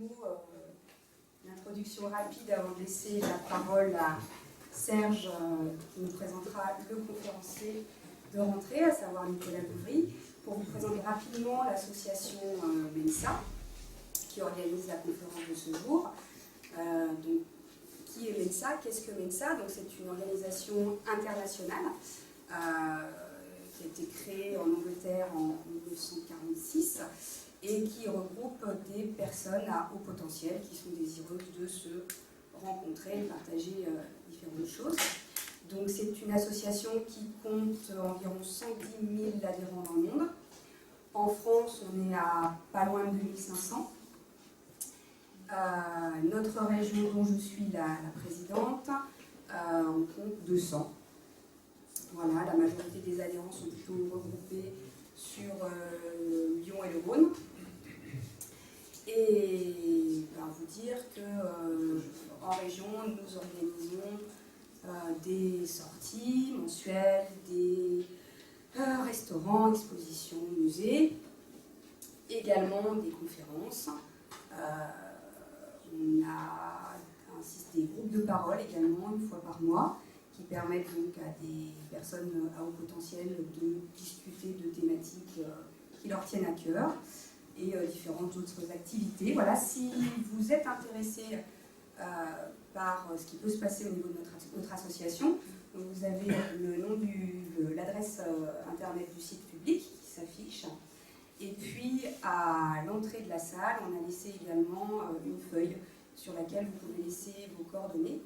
mots d'introduction rapide avant de laisser la parole à Serge qui nous présentera le conférencier de rentrée, à savoir Nicolas Gouvry, pour vous présenter rapidement l'association MENSA qui organise la conférence de ce jour. Donc, qui est MENSA? Qu'est-ce que MENSA? Donc, c'est une organisation internationale qui a été créée en Angleterre en 1946 et qui regroupe des personnes à haut potentiel qui sont désireuses de se rencontrer et partager différentes choses. Donc c'est une association qui compte environ 110 000 adhérents dans le monde. En France, on est à pas loin de 2500. Notre région dont je suis la présidente, on compte 200. Voilà, la majorité des adhérents sont plutôt regroupés sur Lyon et le Rhône. Et vous dire qu'en région, nous organisons des sorties mensuelles, des restaurants, expositions, musées, également des conférences. On a des groupes de parole également une fois par mois qui permettent donc à des personnes à haut potentiel de discuter de thématiques qui leur tiennent à cœur et différentes autres activités. Voilà, si vous êtes intéressé par ce qui peut se passer au niveau de notre association, vous avez le nom l'adresse internet du site public qui s'affiche. Et puis à l'entrée de la salle, on a laissé également une feuille sur laquelle vous pouvez laisser vos coordonnées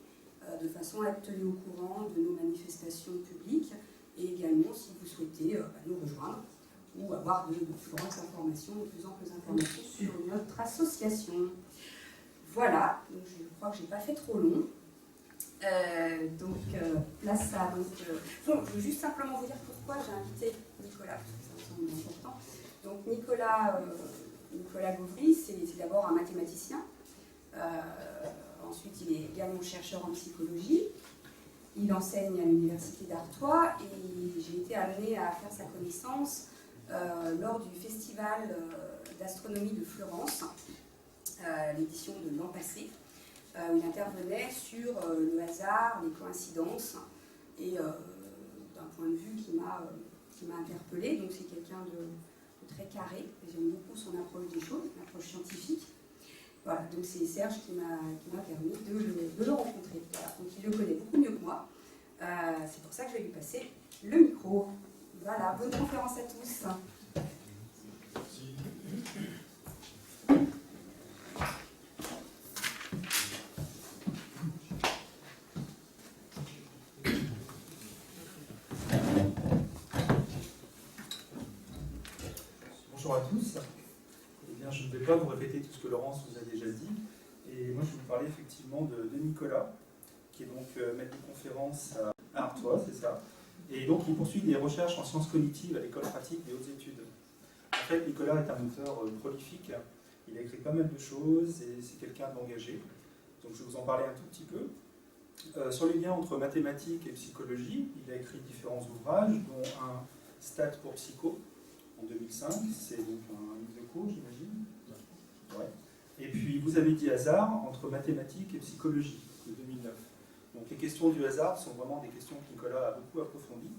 de façon à être tenu au courant de nos manifestations publiques et également si vous souhaitez nous rejoindre ou avoir de plus grandes informations, de plus amples informations sur notre association. Voilà, donc je crois que je n'ai pas fait trop long. Place à... je veux juste simplement vous dire pourquoi j'ai invité Nicolas, parce que ça me semble important. Donc Nicolas Gouvry, c'est d'abord un mathématicien. Ensuite, il est également chercheur en psychologie. Il enseigne à l'université d'Artois et j'ai été amenée à faire sa connaissance lors du festival d'astronomie de Florence, l'édition de l'an passé, où il intervenait sur le hasard, les coïncidences, et d'un point de vue qui m'a interpellée. Donc c'est quelqu'un de très carré, j'aime beaucoup son approche des choses, une approche scientifique. Voilà, donc c'est Serge qui m'a permis de le rencontrer. Voilà, donc il le connaît beaucoup mieux que moi. C'est pour ça que je vais lui passer le micro. Voilà, bonne conférence à tous. Bonjour à tous. Eh bien, je ne vais pas vous répéter tout ce que Laurence vous a déjà dit. Et moi, je vais vous parler effectivement de Nicolas, qui est donc maître de conférence à Artois, c'est ça. Et donc, il poursuit des recherches en sciences cognitives à l'école pratique des hautes études. En fait, Nicolas est un auteur prolifique. Il a écrit pas mal de choses et c'est quelqu'un d'engagé. Donc, je vais vous en parler un tout petit peu. Sur les liens entre mathématiques et psychologie, il a écrit différents ouvrages, dont un Stats pour psycho, en 2005, c'est donc un livre de cours, j'imagine. Ouais. Et puis, vous avez dit hasard entre mathématiques et psychologie, de 2009. Donc, les questions du hasard sont vraiment des questions que Nicolas a beaucoup approfondies.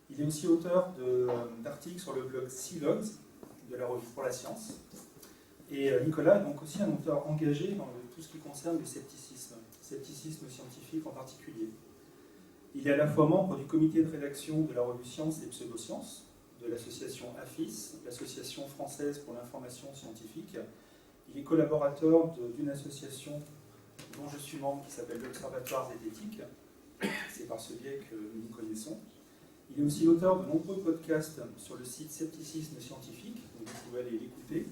Il est aussi auteur d'articles sur le blog Scilogs, de la revue Pour la Science. Et Nicolas est donc aussi un auteur engagé dans tout ce qui concerne le scepticisme scientifique en particulier. Il est à la fois membre du comité de rédaction de la revue Science et Pseudosciences, de l'association AFIS, l'association française pour l'information scientifique. Il est collaborateur d'une association dont je suis membre qui s'appelle l'Observatoire zététique. C'est par ce biais que nous nous connaissons. Il est aussi l'auteur de nombreux podcasts sur le site Scepticisme scientifique, donc vous pouvez aller l'écouter.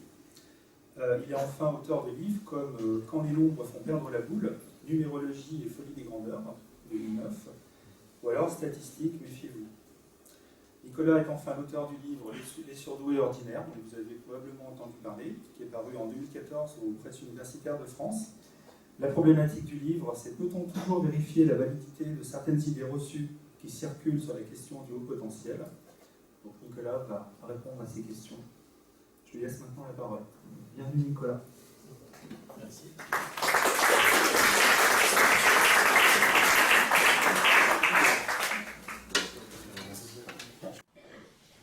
Il est enfin auteur de livres comme Quand les nombres font perdre la boule, Numérologie et folie des grandeurs, 2009, ou alors Statistiques, méfiez-vous. Nicolas est enfin l'auteur du livre Les surdoués ordinaires, dont vous avez probablement entendu parler, qui est paru en 2014 aux presses universitaires de France. La problématique du livre, c'est peut-on toujours vérifier la validité de certaines idées reçues qui circulent sur la question du haut potentiel? Donc Nicolas va répondre à ces questions. Je lui laisse maintenant la parole. Bienvenue Nicolas. Merci.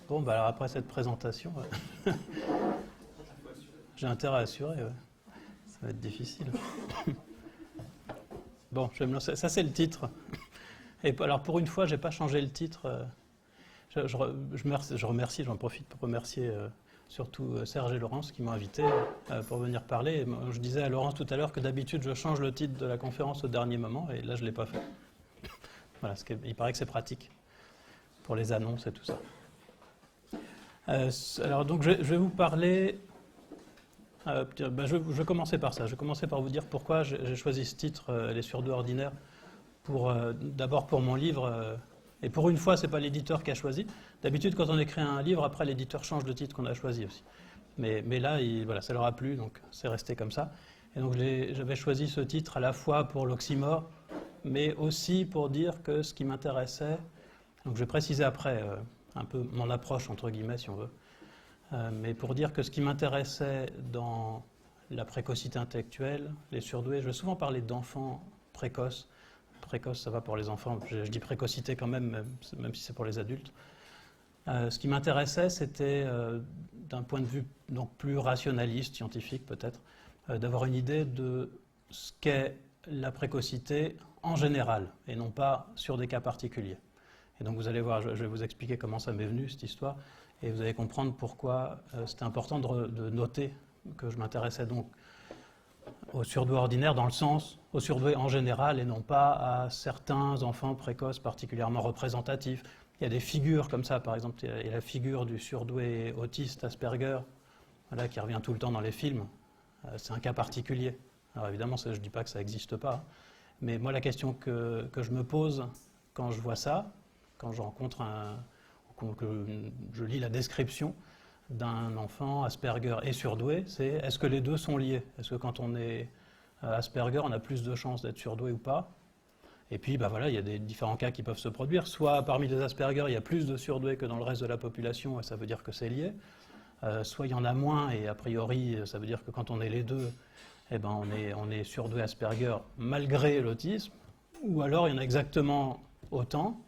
Bon, bah alors après cette présentation, j'ai intérêt à assurer. Ouais. Ça va être difficile. Bon, je vais me lancer. Ça, c'est le titre. Et alors, pour une fois, je n'ai pas changé le titre. Je remercie, j'en profite pour remercier surtout Serge et Laurence qui m'ont invité pour venir parler. Et moi, je disais à Laurence tout à l'heure que d'habitude, je change le titre de la conférence au dernier moment, et là, je ne l'ai pas fait. Voilà, il paraît que c'est pratique pour les annonces et tout ça. Alors, donc, je vais vous parler... je vais commencer par ça. Je vais commencer par vous dire pourquoi j'ai choisi ce titre, Les surdoués ordinaires, d'abord pour mon livre... Et pour une fois, ce n'est pas l'éditeur qui a choisi. D'habitude, quand on écrit un livre, après, l'éditeur change le titre qu'on a choisi aussi. Mais là, voilà, ça leur a plu, donc c'est resté comme ça. Et donc, j'avais choisi ce titre à la fois pour l'oxymore, mais aussi pour dire que ce qui m'intéressait... Donc, je vais préciser après un peu mon approche, entre guillemets, si on veut. Mais pour dire que ce qui m'intéressait dans la précocité intellectuelle, les surdoués, je vais souvent parler d'enfants précoces. Précoce, ça va pour les enfants. Je dis précocité quand même si c'est pour les adultes. Ce qui m'intéressait, c'était, d'un point de vue donc, plus rationaliste, scientifique peut-être, d'avoir une idée de ce qu'est la précocité en général, et non pas sur des cas particuliers. Et donc vous allez voir, je vais vous expliquer comment ça m'est venu, cette histoire, et vous allez comprendre pourquoi c'était important de noter que je m'intéressais donc aux surdoués ordinaires dans le sens aux surdoués en général et non pas à certains enfants précoces particulièrement représentatifs. Il y a des figures comme ça, par exemple, il y a la figure du surdoué autiste Asperger, voilà, qui revient tout le temps dans les films. C'est un cas particulier. Alors évidemment, je ne dis pas que ça n'existe pas, mais moi la question que je me pose quand je vois ça, quand je rencontre que je lis la description d'un enfant Asperger et surdoué, c'est est-ce que les deux sont liés? Est-ce que quand on est Asperger, on a plus de chances d'être surdoué ou pas? Et puis, voilà, il y a des différents cas qui peuvent se produire. Soit parmi les Asperger, il y a plus de surdoués que dans le reste de la population, et ça veut dire que c'est lié. Soit il y en a moins, et a priori, ça veut dire que quand on est les deux, eh ben, on est surdoué Asperger malgré l'autisme. Ou alors, il y en a exactement autant.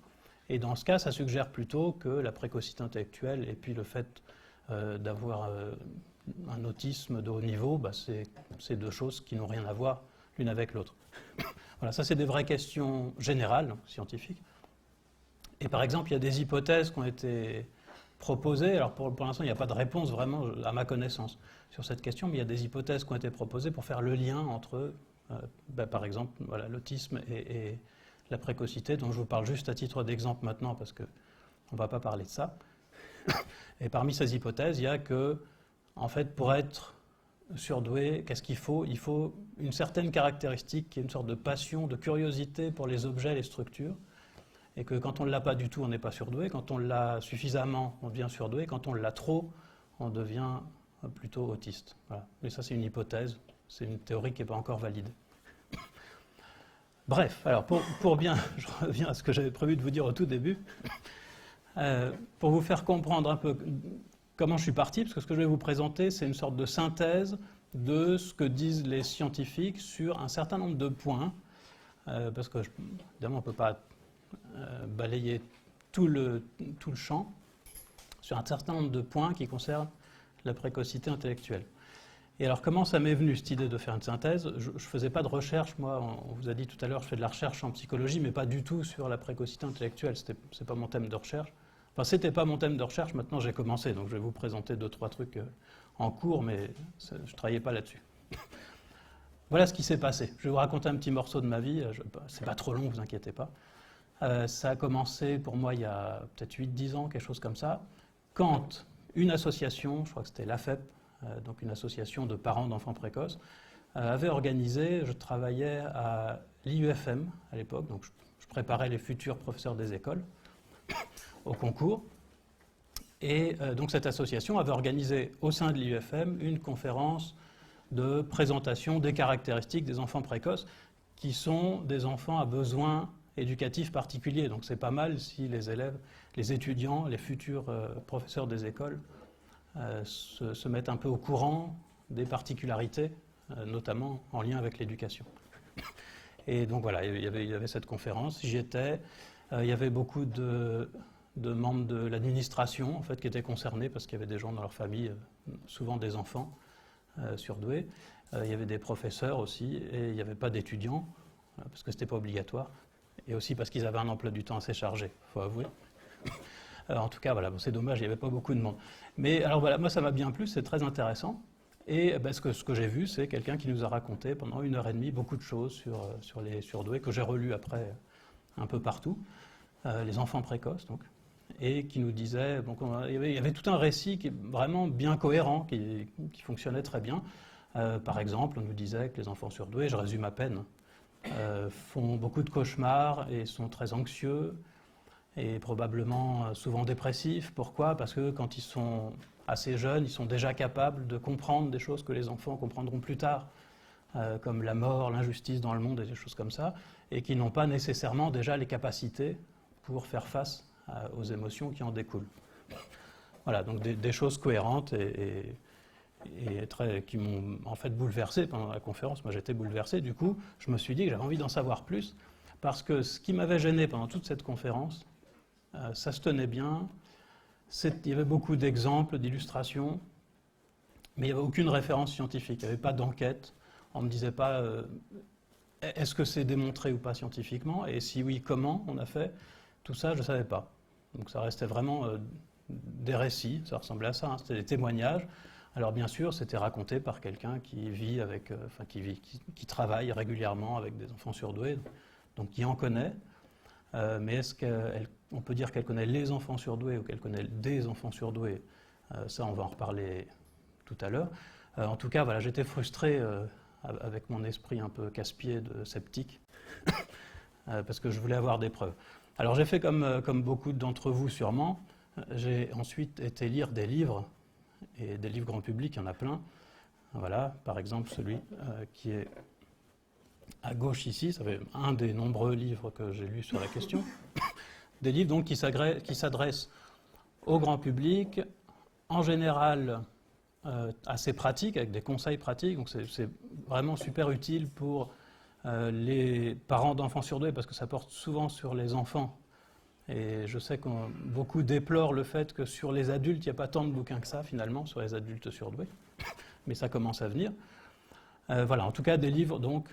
Et dans ce cas, ça suggère plutôt que la précocité intellectuelle et puis le fait d'avoir un autisme de haut niveau, c'est deux choses qui n'ont rien à voir l'une avec l'autre. Voilà, ça c'est des vraies questions générales, scientifiques. Et par exemple, il y a des hypothèses qui ont été proposées. Alors pour l'instant, il n'y a pas de réponse vraiment, à ma connaissance, sur cette question, mais il y a des hypothèses qui ont été proposées pour faire le lien entre, par exemple, voilà, l'autisme et la précocité, dont je vous parle juste à titre d'exemple maintenant, parce qu'on ne va pas parler de ça. Et parmi ces hypothèses, il y a que, en fait, pour être surdoué, qu'est-ce qu'il faut? Il faut une certaine caractéristique qui est une sorte de passion, de curiosité pour les objets, les structures, et que quand on ne l'a pas du tout, on n'est pas surdoué. Quand on l'a suffisamment, on devient surdoué. Quand on l'a trop, on devient plutôt autiste. Voilà. Mais ça, c'est une hypothèse. C'est une théorie qui n'est pas encore valide. Bref, alors pour bien, je reviens à ce que j'avais prévu de vous dire au tout début, pour vous faire comprendre un peu comment je suis parti, parce que ce que je vais vous présenter, c'est une sorte de synthèse de ce que disent les scientifiques sur un certain nombre de points, parce que, évidemment, on ne peut pas balayer tout le champ, sur un certain nombre de points qui concernent la précocité intellectuelle. Et alors, comment ça m'est venu, cette idée de faire une synthèse? Je ne faisais pas de recherche, moi, on vous a dit tout à l'heure, je fais de la recherche en psychologie, mais pas du tout sur la précocité intellectuelle, ce n'est pas mon thème de recherche. Enfin, ce n'était pas mon thème de recherche, maintenant j'ai commencé, donc je vais vous présenter 2-3 trucs en cours, mais je ne travaillais pas là-dessus. Voilà ce qui s'est passé. Je vais vous raconter un petit morceau de ma vie, c'est pas trop long, ne vous inquiétez pas. Ça a commencé pour moi il y a peut-être 8-10 ans, quelque chose comme ça, quand une association, je crois que c'était l'AFEP, donc une association de parents d'enfants précoces, avait organisé, je travaillais à l'IUFM à l'époque, donc je préparais les futurs professeurs des écoles au concours, et donc cette association avait organisé au sein de l'IUFM une conférence de présentation des caractéristiques des enfants précoces, qui sont des enfants à besoins éducatifs particuliers. Donc c'est pas mal si les élèves, les étudiants, les futurs professeurs des écoles se mettent un peu au courant des particularités notamment en lien avec l'éducation. Et donc voilà, il y avait cette conférence, j'y étais. Il y avait beaucoup de membres de l'administration en fait, qui étaient concernés parce qu'il y avait des gens dans leur famille, souvent des enfants surdoués. Il y avait des professeurs aussi et il n'y avait pas d'étudiants parce que ce n'était pas obligatoire. Et aussi parce qu'ils avaient un emploi du temps assez chargé, il faut avouer. En tout cas, voilà, bon, c'est dommage, il n'y avait pas beaucoup de monde. Mais alors voilà, moi ça m'a bien plu, c'est très intéressant. Et ce que j'ai vu, c'est quelqu'un qui nous a raconté pendant 1h30 beaucoup de choses sur les surdoués, que j'ai relu après un peu partout, les enfants précoces donc, et qui nous disait, donc il y avait tout un récit qui est vraiment bien cohérent, qui fonctionnait très bien. Par exemple, on nous disait que les enfants surdoués, je résume à peine, font beaucoup de cauchemars et sont très anxieux et probablement souvent dépressifs. Pourquoi ? Parce que quand ils sont assez jeunes, ils sont déjà capables de comprendre des choses que les enfants comprendront plus tard, comme la mort, l'injustice dans le monde et des choses comme ça, et qui n'ont pas nécessairement déjà les capacités pour faire face aux émotions qui en découlent. Voilà, donc des choses cohérentes et qui m'ont en fait bouleversé pendant la conférence. Moi j'étais bouleversé, du coup je me suis dit que j'avais envie d'en savoir plus, parce que ce qui m'avait gêné pendant toute cette conférence, ça se tenait bien, il y avait beaucoup d'exemples, d'illustrations, mais il n'y avait aucune référence scientifique, il n'y avait pas d'enquête, on ne me disait pas est-ce que c'est démontré ou pas scientifiquement, et si oui, comment on a fait, tout ça je ne savais pas. Donc ça restait vraiment des récits, ça ressemblait à ça, hein, c'était des témoignages. Alors bien sûr, c'était raconté par quelqu'un qui vit avec, qui travaille régulièrement avec des enfants surdoués, donc qui en connaît. Mais est-ce qu'on peut dire qu'elle connaît les enfants surdoués ou qu'elle connaît des enfants surdoués ? Ça, on va en reparler tout à l'heure. En tout cas, voilà, j'étais frustré avec mon esprit un peu casse-pied de sceptique, parce que je voulais avoir des preuves. Alors j'ai fait comme beaucoup d'entre vous sûrement, j'ai ensuite été lire des livres, et des livres grand public, il y en a plein. Voilà, par exemple celui qui est à gauche ici, ça fait un des nombreux livres que j'ai lus sur la question. Des livres donc qui s'adressent au grand public, en général assez pratiques, avec des conseils pratiques. Donc c'est vraiment super utile pour les parents d'enfants surdoués, parce que ça porte souvent sur les enfants. Et je sais que beaucoup déplorent le fait que sur les adultes, il n'y a pas tant de bouquins que ça, finalement, sur les adultes surdoués. Mais ça commence à venir. Voilà, en tout cas, des livres donc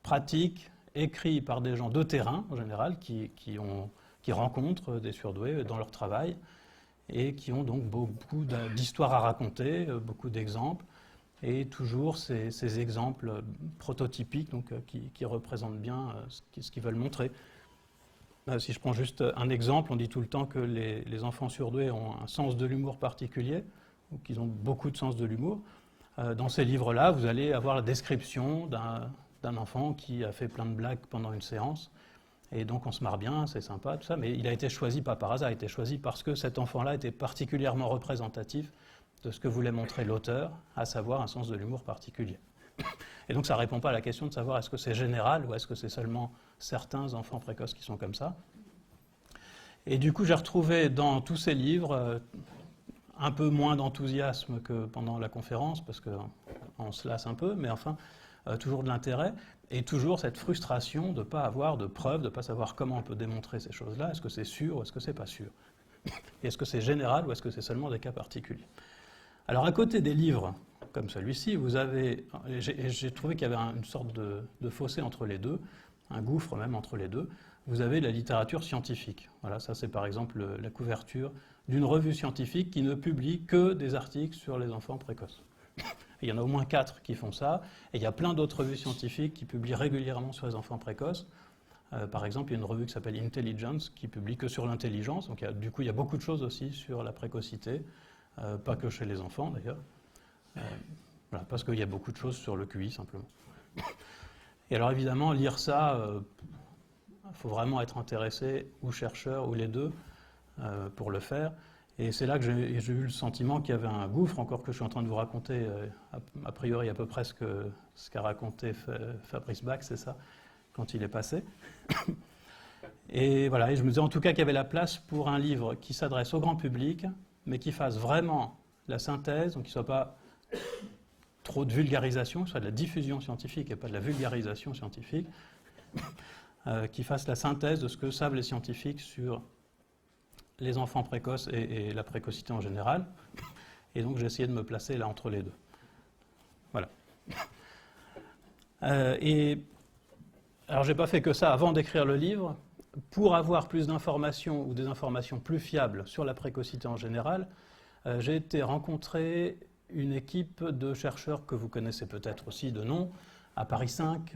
pratiques, écrits par des gens de terrain, en général, qui rencontrent des surdoués dans leur travail, et qui ont donc beaucoup d'histoires à raconter, beaucoup d'exemples, et toujours ces exemples prototypiques donc, qui représentent bien ce qu'ils veulent montrer. Si je prends juste un exemple, on dit tout le temps que les enfants surdoués ont un sens de l'humour particulier, ou qu'ils ont beaucoup de sens de l'humour. Dans ces livres-là, vous allez avoir la description d'un enfant qui a fait plein de blagues pendant une séance, et donc on se marre bien, c'est sympa, tout ça, mais il a été choisi pas par hasard, il a été choisi parce que cet enfant-là était particulièrement représentatif de ce que voulait montrer l'auteur, à savoir un sens de l'humour particulier. Et donc ça ne répond pas à la question de savoir est-ce que c'est général ou est-ce que c'est seulement certains enfants précoces qui sont comme ça. Et du coup, j'ai retrouvé dans tous ces livres un peu moins d'enthousiasme que pendant la conférence, parce qu'on se lasse un peu, mais enfin, toujours de l'intérêt, et toujours cette frustration de ne pas avoir de preuves, de ne pas savoir comment on peut démontrer ces choses-là. Est-ce que c'est sûr ou est-ce que c'est pas sûr ? Et est-ce que c'est général ou est-ce que c'est seulement des cas particuliers ? Alors, à côté des livres comme celui-ci, vous avez, j'ai trouvé qu'il y avait une sorte de fossé entre les deux, un gouffre même entre les deux. Vous avez la littérature scientifique. Voilà, ça c'est par exemple la couverture d'une revue scientifique qui ne publie que des articles sur les enfants précoces. Il y en a au moins 4 qui font ça, et il y a plein d'autres revues scientifiques qui publient régulièrement sur les enfants précoces. Par exemple, il y a une revue qui s'appelle Intelligence qui publie que sur l'intelligence, donc du coup il y a beaucoup de choses aussi sur la précocité, pas que chez les enfants d'ailleurs. Voilà, parce qu'il y a beaucoup de choses sur le QI simplement. Et alors évidemment, lire ça, il faut vraiment être intéressé, ou chercheur, ou les deux, pour le faire. Et c'est là que j'ai eu le sentiment qu'il y avait un gouffre, encore que je suis en train de vous raconter, a priori à peu près ce qu'a raconté Fabrice Bach, c'est ça, quand il est passé. Et voilà, et je me disais en tout cas qu'il y avait la place pour un livre qui s'adresse au grand public, mais qui fasse vraiment la synthèse, donc qui ne soit pas trop de vulgarisation, soit de la diffusion scientifique et pas de la vulgarisation scientifique, qui fasse la synthèse de ce que savent les scientifiques sur les enfants précoces et la précocité en général. Et donc j'ai essayé de me placer là entre les deux. Voilà. Alors j'ai pas fait que ça avant d'écrire le livre. Pour avoir plus d'informations ou des informations plus fiables sur la précocité en général, j'ai été rencontrer une équipe de chercheurs que vous connaissez peut-être aussi de nom, à Paris 5,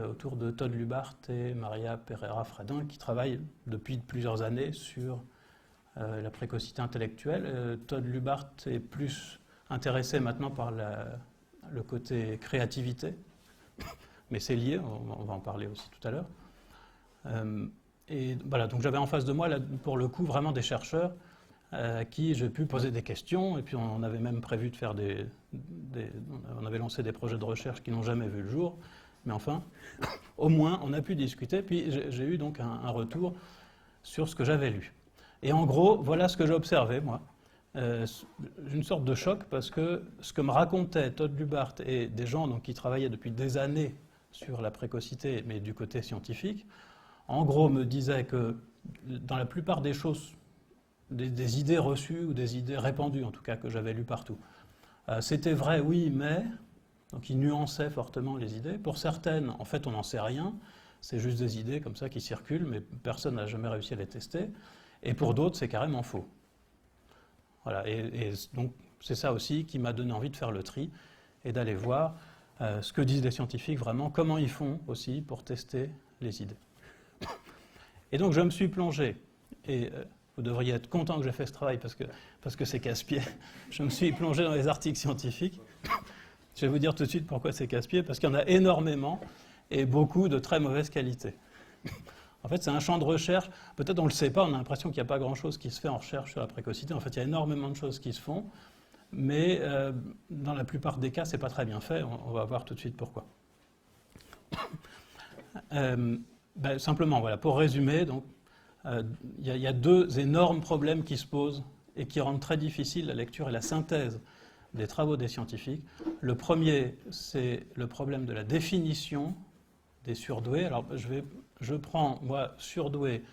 autour de Todd Lubart et Maria Pereira-Fradin, qui travaillent depuis plusieurs années sur la précocité intellectuelle. Todd Lubart est plus intéressé maintenant par le côté créativité, mais c'est lié, on va en parler aussi tout à l'heure. Et voilà, donc j'avais en face de moi, là, pour le coup, vraiment des chercheurs à qui j'ai pu poser des questions, et puis on avait même prévu de faire on avait lancé des projets de recherche qui n'ont jamais vu le jour, mais enfin, au moins, on a pu discuter, puis j'ai eu donc un retour sur ce que j'avais lu. Et en gros, voilà ce que j'ai observé, moi. Une sorte de choc, parce que ce que me racontait Todd Lubart et des gens donc, qui travaillaient depuis des années sur la précocité, mais du côté scientifique, en gros me disaient que dans la plupart des choses, des idées reçues ou des idées répandues, en tout cas, que j'avais lues partout, c'était vrai, oui, mais... Donc ils nuançaient fortement les idées. Pour certaines, en fait, on n'en sait rien. C'est juste des idées comme ça qui circulent, mais personne n'a jamais réussi à les tester. Et pour d'autres, c'est carrément faux. Voilà. Et donc, c'est ça aussi qui m'a donné envie de faire le tri et d'aller voir ce que disent les scientifiques vraiment, comment ils font aussi pour tester les idées. Et donc, je me suis plongé, et vous devriez être content que j'ai fait ce travail parce que c'est casse-pied. Je me suis plongé dans les articles scientifiques. Je vais vous dire tout de suite pourquoi c'est casse-pied, parce qu'il y en a énormément et beaucoup de très mauvaise qualité. En fait, c'est un champ de recherche, peut-être on ne le sait pas, on a l'impression qu'il n'y a pas grand-chose qui se fait en recherche sur la précocité. En fait, il y a énormément de choses qui se font, mais dans la plupart des cas, ce n'est pas très bien fait. On va voir tout de suite pourquoi. Simplement, voilà, pour résumer, donc, il y a deux énormes problèmes qui se posent et qui rendent très difficile la lecture et la synthèse des travaux des scientifiques. Le premier, c'est le problème de la définition des surdoués. Alors, je prends, moi, surdoué,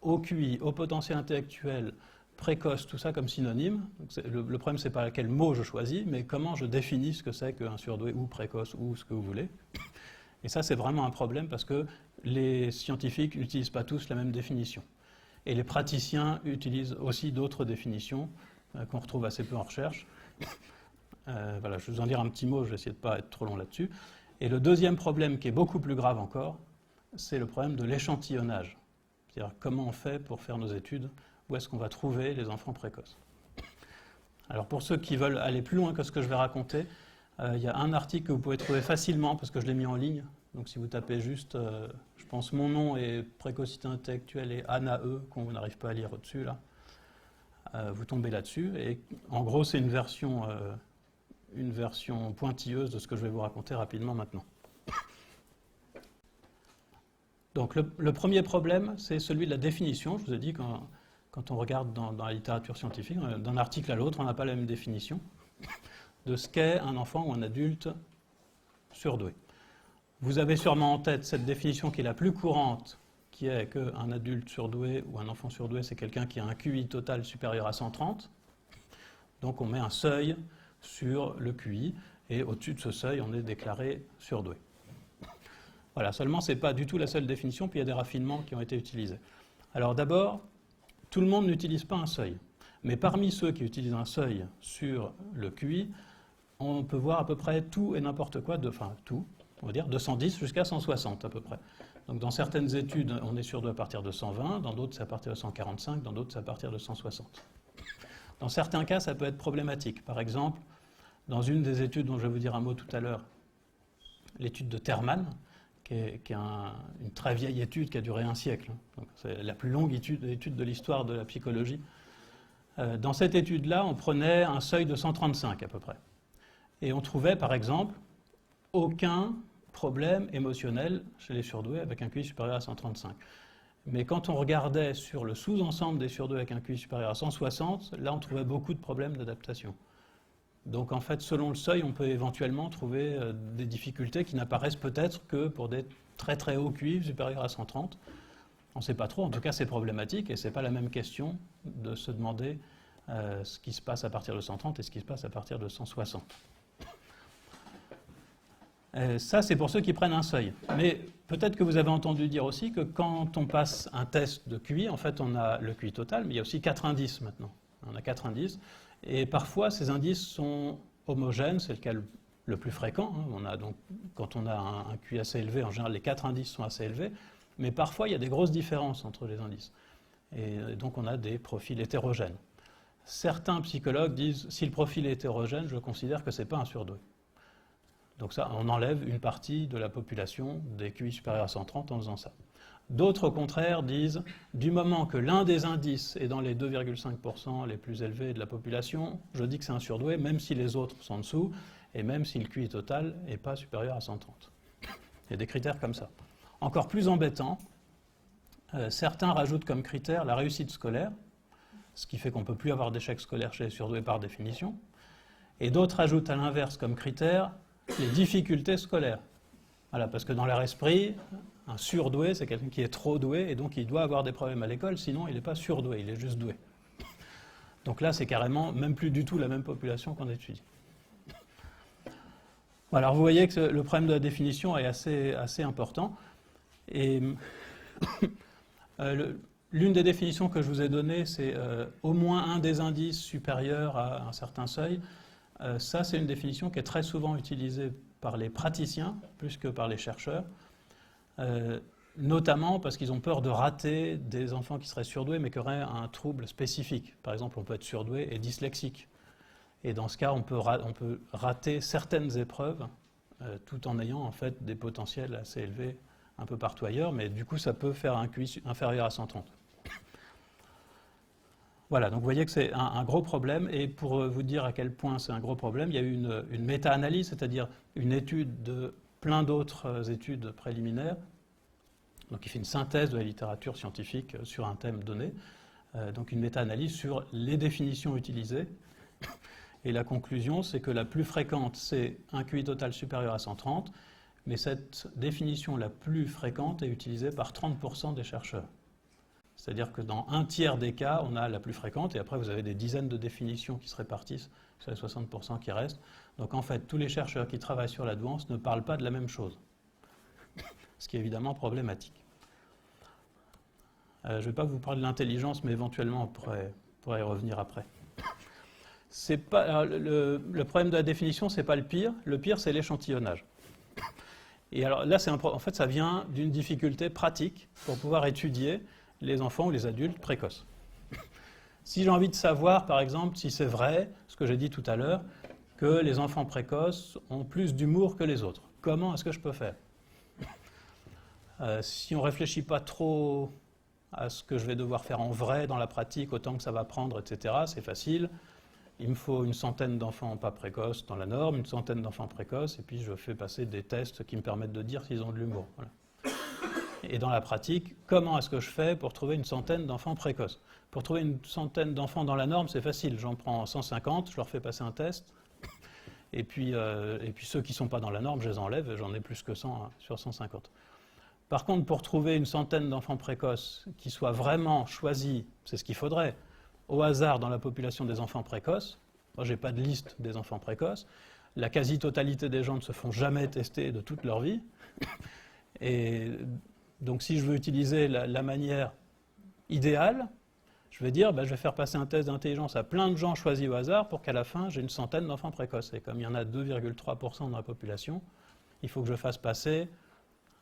au QI, au potentiel intellectuel, précoce, tout ça comme synonyme. Donc, le problème, c'est pas quel mot je choisis, mais comment je définis ce que c'est qu'un surdoué ou précoce ou ce que vous voulez. Et ça, c'est vraiment un problème parce que les scientifiques n'utilisent pas tous la même définition. Et les praticiens utilisent aussi d'autres définitions qu'on retrouve assez peu en recherche. Voilà, je vais vous en dire un petit mot, je vais essayer de ne pas être trop long là-dessus. Et le deuxième problème, qui est beaucoup plus grave encore, c'est le problème de l'échantillonnage. C'est-à-dire comment on fait pour faire nos études, où est-ce qu'on va trouver les enfants précoces. Alors pour ceux qui veulent aller plus loin que ce que je vais raconter, il y a un article que vous pouvez trouver facilement, parce que je l'ai mis en ligne. Donc si vous tapez juste, je pense mon nom et précocité intellectuelle et Anna E, qu'on n'arrive pas à lire au-dessus là, vous tombez là-dessus. Et en gros, c'est une version pointilleuse de ce que je vais vous raconter rapidement maintenant. Donc le premier problème, c'est celui de la définition. Je vous ai dit, quand on regarde dans la littérature scientifique, d'un article à l'autre, on n'a pas la même définition de ce qu'est un enfant ou un adulte surdoué. Vous avez sûrement en tête cette définition qui est la plus courante, qui est qu'un adulte surdoué ou un enfant surdoué, c'est quelqu'un qui a un QI total supérieur à 130. Donc on met un seuil sur le QI, et au-dessus de ce seuil, on est déclaré surdoué. Voilà, seulement ce n'est pas du tout la seule définition, puis il y a des raffinements qui ont été utilisés. Alors d'abord, tout le monde n'utilise pas un seuil, mais parmi ceux qui utilisent un seuil sur le QI, on peut voir à peu près tout et n'importe quoi, tout, on va dire, de 110 jusqu'à 160 à peu près. Donc dans certaines études, on est surdoué à partir de 120, dans d'autres c'est à partir de 145, dans d'autres c'est à partir de 160. Dans certains cas, ça peut être problématique. Par exemple, dans une des études dont je vais vous dire un mot tout à l'heure, l'étude de Terman, qui est une très vieille étude qui a duré un siècle. Donc, c'est la plus longue étude de l'histoire de la psychologie. Dans cette étude-là, on prenait un seuil de 135 à peu près. Et on trouvait, par exemple, aucun problème émotionnel chez les surdoués avec un QI supérieur à 135. Mais quand on regardait sur le sous-ensemble des surdoués avec un QI supérieur à 160, là on trouvait beaucoup de problèmes d'adaptation. Donc en fait, selon le seuil, on peut éventuellement trouver des difficultés qui n'apparaissent peut-être que pour des très très hauts QI supérieurs à 130. On ne sait pas trop, en tout cas c'est problématique et ce n'est pas la même question de se demander ce qui se passe à partir de 130 et ce qui se passe à partir de 160. Ça, c'est pour ceux qui prennent un seuil. Mais peut-être que vous avez entendu dire aussi que quand on passe un test de QI, en fait, on a le QI total, mais il y a aussi 4 indices maintenant. On a 4 indices. Et parfois, ces indices sont homogènes, c'est le cas le plus fréquent. Donc, quand on a un QI assez élevé, en général, les 4 indices sont assez élevés. Mais parfois, il y a des grosses différences entre les indices. Et donc, on a des profils hétérogènes. Certains psychologues disent, si le profil est hétérogène, je considère que ce n'est pas un surdoué. Donc ça, on enlève une partie de la population des QI supérieurs à 130 en faisant ça. D'autres, au contraire, disent, du moment que l'un des indices est dans les 2,5% les plus élevés de la population, je dis que c'est un surdoué, même si les autres sont en dessous, et même si le QI total n'est pas supérieur à 130. Il y a des critères comme ça. Encore plus embêtant, certains rajoutent comme critère la réussite scolaire, ce qui fait qu'on ne peut plus avoir d'échec scolaire chez les surdoués par définition, et d'autres ajoutent à l'inverse comme critère les difficultés scolaires. Voilà, parce que dans leur esprit, un surdoué, c'est quelqu'un qui est trop doué, et donc il doit avoir des problèmes à l'école, sinon il n'est pas surdoué, il est juste doué. Donc là, c'est carrément même plus du tout la même population qu'on étudie. Voilà, alors vous voyez que le problème de la définition est assez important. Et l'une des définitions que je vous ai données, c'est au moins un des indices supérieur à un certain seuil. Ça, c'est une définition qui est très souvent utilisée par les praticiens, plus que par les chercheurs, notamment parce qu'ils ont peur de rater des enfants qui seraient surdoués, mais qui auraient un trouble spécifique. Par exemple, on peut être surdoué et dyslexique. Et dans ce cas, on peut rater certaines épreuves, tout en ayant en fait des potentiels assez élevés un peu partout ailleurs, mais du coup, ça peut faire un QI inférieur à 130. Voilà, donc vous voyez que c'est un gros problème, et pour vous dire à quel point c'est un gros problème, il y a eu une méta-analyse, c'est-à-dire une étude de plein d'autres études préliminaires, donc il fait une synthèse de la littérature scientifique sur un thème donné, donc une méta-analyse sur les définitions utilisées, et la conclusion, c'est que la plus fréquente, c'est un QI total supérieur à 130, mais cette définition la plus fréquente est utilisée par 30% des chercheurs. C'est-à-dire que dans un tiers des cas, on a la plus fréquente, et après vous avez des dizaines de définitions qui se répartissent sur les 60% qui restent. Donc en fait, tous les chercheurs qui travaillent sur la douance ne parlent pas de la même chose, ce qui est évidemment problématique. Je ne vais pas vous parler de l'intelligence, mais éventuellement on pourrait y revenir après. Le problème de la définition, ce n'est pas le pire c'est l'échantillonnage. Et alors là, en fait, ça vient d'une difficulté pratique pour pouvoir étudier les enfants ou les adultes précoces. Si j'ai envie de savoir, par exemple, si c'est vrai, ce que j'ai dit tout à l'heure, que les enfants précoces ont plus d'humour que les autres, comment est-ce que je peux faire ? Si on ne réfléchit pas trop à ce que je vais devoir faire en vrai dans la pratique, autant que ça va prendre, etc., c'est facile. Il me faut une centaine d'enfants pas précoces dans la norme, une centaine d'enfants précoces, et puis je fais passer des tests qui me permettent de dire s'ils ont de l'humour. Voilà. Et dans la pratique, comment est-ce que je fais pour trouver une centaine d'enfants précoces ? Pour trouver une centaine d'enfants dans la norme, c'est facile. J'en prends 150, je leur fais passer un test, et puis ceux qui ne sont pas dans la norme, je les enlève, et j'en ai plus que 100 sur 150. Par contre, pour trouver une centaine d'enfants précoces qui soient vraiment choisis, c'est ce qu'il faudrait, au hasard dans la population des enfants précoces, moi je n'ai pas de liste des enfants précoces, la quasi-totalité des gens ne se font jamais tester de toute leur vie, et donc si je veux utiliser la manière idéale, je vais dire, je vais faire passer un test d'intelligence à plein de gens choisis au hasard pour qu'à la fin, j'ai une centaine d'enfants précoces. Et comme il y en a 2,3% dans la population, il faut que je fasse passer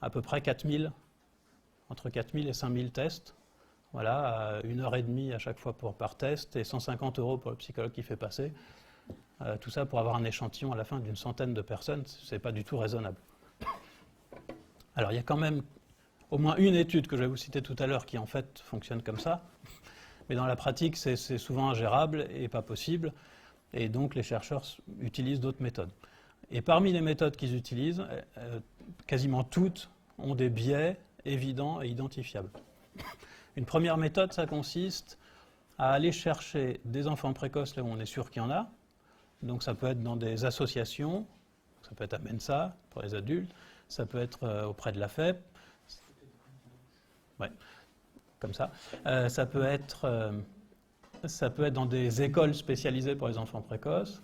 à peu près 4000, entre 4000 et 5000 tests, voilà, à 1h30 à chaque fois par test, et 150 € pour le psychologue qui fait passer. Tout ça pour avoir un échantillon à la fin d'une centaine de personnes, ce n'est pas du tout raisonnable. Alors il y a quand même au moins une étude que je vais vous citer tout à l'heure qui en fait fonctionne comme ça, mais dans la pratique c'est souvent ingérable et pas possible, et donc les chercheurs utilisent d'autres méthodes. Et parmi les méthodes qu'ils utilisent, quasiment toutes ont des biais évidents et identifiables. Une première méthode, ça consiste à aller chercher des enfants précoces là où on est sûr qu'il y en a, Donc ça peut être dans des associations, ça peut être à Mensa pour les adultes, ça peut être auprès de la FEP, ouais, comme ça. Ça peut être dans des écoles spécialisées pour les enfants précoces,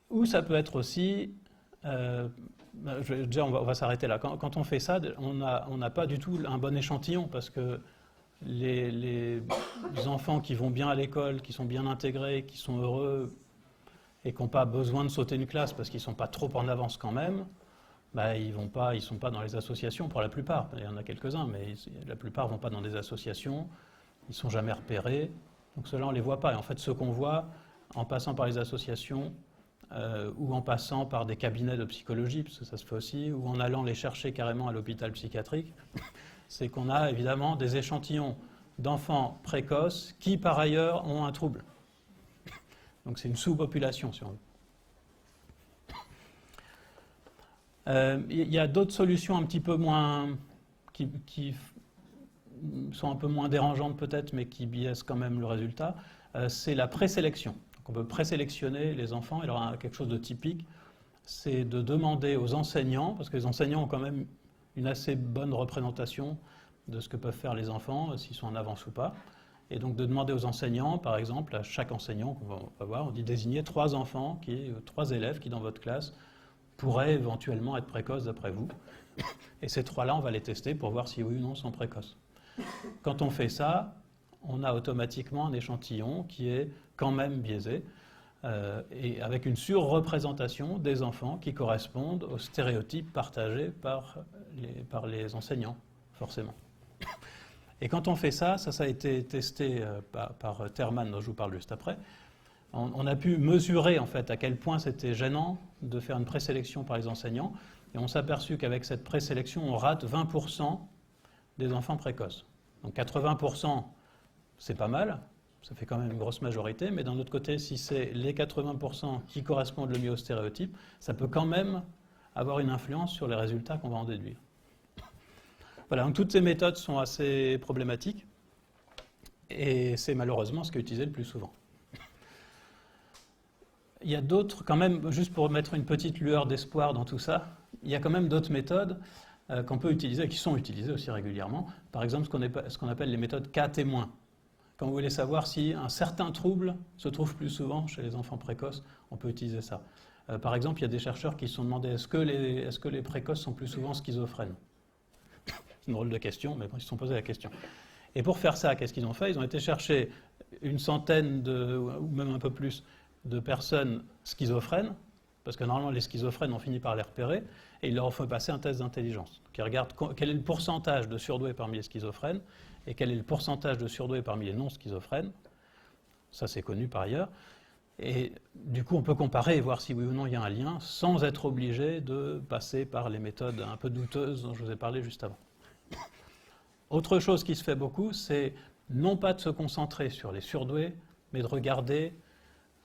ou ça peut être aussi, déjà on va s'arrêter là, quand on fait ça, on n'a pas du tout un bon échantillon, parce que les enfants qui vont bien à l'école, qui sont bien intégrés, qui sont heureux et qui n'ont pas besoin de sauter une classe parce qu'ils ne sont pas trop en avance quand même, ils ne sont pas dans les associations pour la plupart. Il y en a quelques-uns, mais la plupart ne vont pas dans des associations, ils ne sont jamais repérés, donc ceux-là on ne les voit pas. Et en fait, ceux qu'on voit en passant par les associations ou en passant par des cabinets de psychologie, parce que ça se fait aussi, ou en allant les chercher carrément à l'hôpital psychiatrique, c'est qu'on a évidemment des échantillons d'enfants précoces qui, par ailleurs, ont un trouble. Donc c'est une sous-population, si on veut. Il y a d'autres solutions un petit peu moins... qui sont un peu moins dérangeantes peut-être, mais qui biaisent quand même le résultat. C'est la présélection. Donc on peut présélectionner les enfants. Et alors quelque chose de typique, c'est de demander aux enseignants, parce que les enseignants ont quand même une assez bonne représentation de ce que peuvent faire les enfants, s'ils sont en avance ou pas. Et donc de demander aux enseignants, par exemple, à chaque enseignant qu'on va voir, on dit désigner 3 enfants, 3 élèves qui dans votre classe pourraient éventuellement être précoces d'après vous. Et ces 3-là, on va les tester pour voir si oui ou non sont précoces. Quand on fait ça, on a automatiquement un échantillon qui est quand même biaisé, et avec une surreprésentation des enfants qui correspondent aux stéréotypes partagés par les enseignants, forcément. Et quand on fait ça a été testé par Terman, dont je vous parle juste après, on a pu mesurer en fait à quel point c'était gênant de faire une présélection par les enseignants, et on s'est aperçu qu'avec cette présélection, on rate 20% des enfants précoces. Donc 80%, c'est pas mal, ça fait quand même une grosse majorité, mais d'un autre côté, si c'est les 80% qui correspondent le mieux au stéréotype, ça peut quand même avoir une influence sur les résultats qu'on va en déduire. Voilà, donc toutes ces méthodes sont assez problématiques, et c'est malheureusement ce qui est utilisé le plus souvent. Il y a d'autres, quand même, juste pour mettre une petite lueur d'espoir dans tout ça, il y a quand même d'autres méthodes qu'on peut utiliser, et qui sont utilisées aussi régulièrement. Par exemple, ce qu'on appelle les méthodes cas témoins. Quand vous voulez savoir si un certain trouble se trouve plus souvent chez les enfants précoces, on peut utiliser ça. Par exemple, il y a des chercheurs qui se sont demandé est-ce que les précoces sont plus souvent schizophrènes? C'est une drôle de question, mais ils se sont posé la question. Et pour faire ça, qu'est-ce qu'ils ont fait? Ils ont été chercher une centaine, ou même un peu plus, de personnes schizophrènes, parce que normalement les schizophrènes, on finit par les repérer, et ils leur ont fait passer un test d'intelligence. Donc ils regardent quel est le pourcentage de surdoués parmi les schizophrènes, et quel est le pourcentage de surdoués parmi les non-schizophrènes. Ça, c'est connu par ailleurs. Et du coup, on peut comparer et voir si oui ou non il y a un lien, sans être obligé de passer par les méthodes un peu douteuses dont je vous ai parlé juste avant. Autre chose qui se fait beaucoup, c'est non pas de se concentrer sur les surdoués, mais de regarder,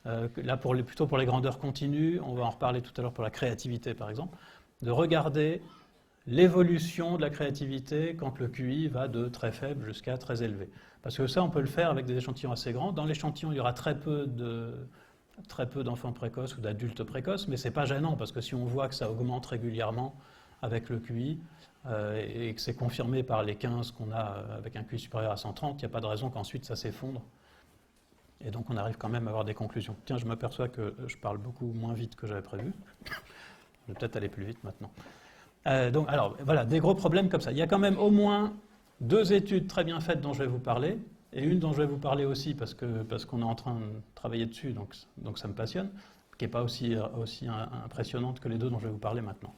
là plutôt pour les grandeurs continues, on va en reparler tout à l'heure pour la créativité par exemple, de regarder l'évolution de la créativité quand le QI va de très faible jusqu'à très élevé. Parce que ça, on peut le faire avec des échantillons assez grands. Dans l'échantillon, il y aura très peu d'enfants précoces ou d'adultes précoces, mais ce n'est pas gênant, parce que si on voit que ça augmente régulièrement avec le QI, et que c'est confirmé par les 15 qu'on a avec un QI supérieur à 130, il n'y a pas de raison qu'ensuite ça s'effondre. Et donc on arrive quand même à avoir des conclusions. Tiens, je m'aperçois que je parle beaucoup moins vite que j'avais prévu. Je vais peut-être aller plus vite maintenant. Donc, alors, voilà, des gros problèmes comme ça. Il y a quand même au moins 2 études très bien faites dont je vais vous parler, et une dont je vais vous parler aussi parce qu'on est en train de travailler dessus, donc ça me passionne, qui n'est pas aussi impressionnante que les 2 dont je vais vous parler maintenant.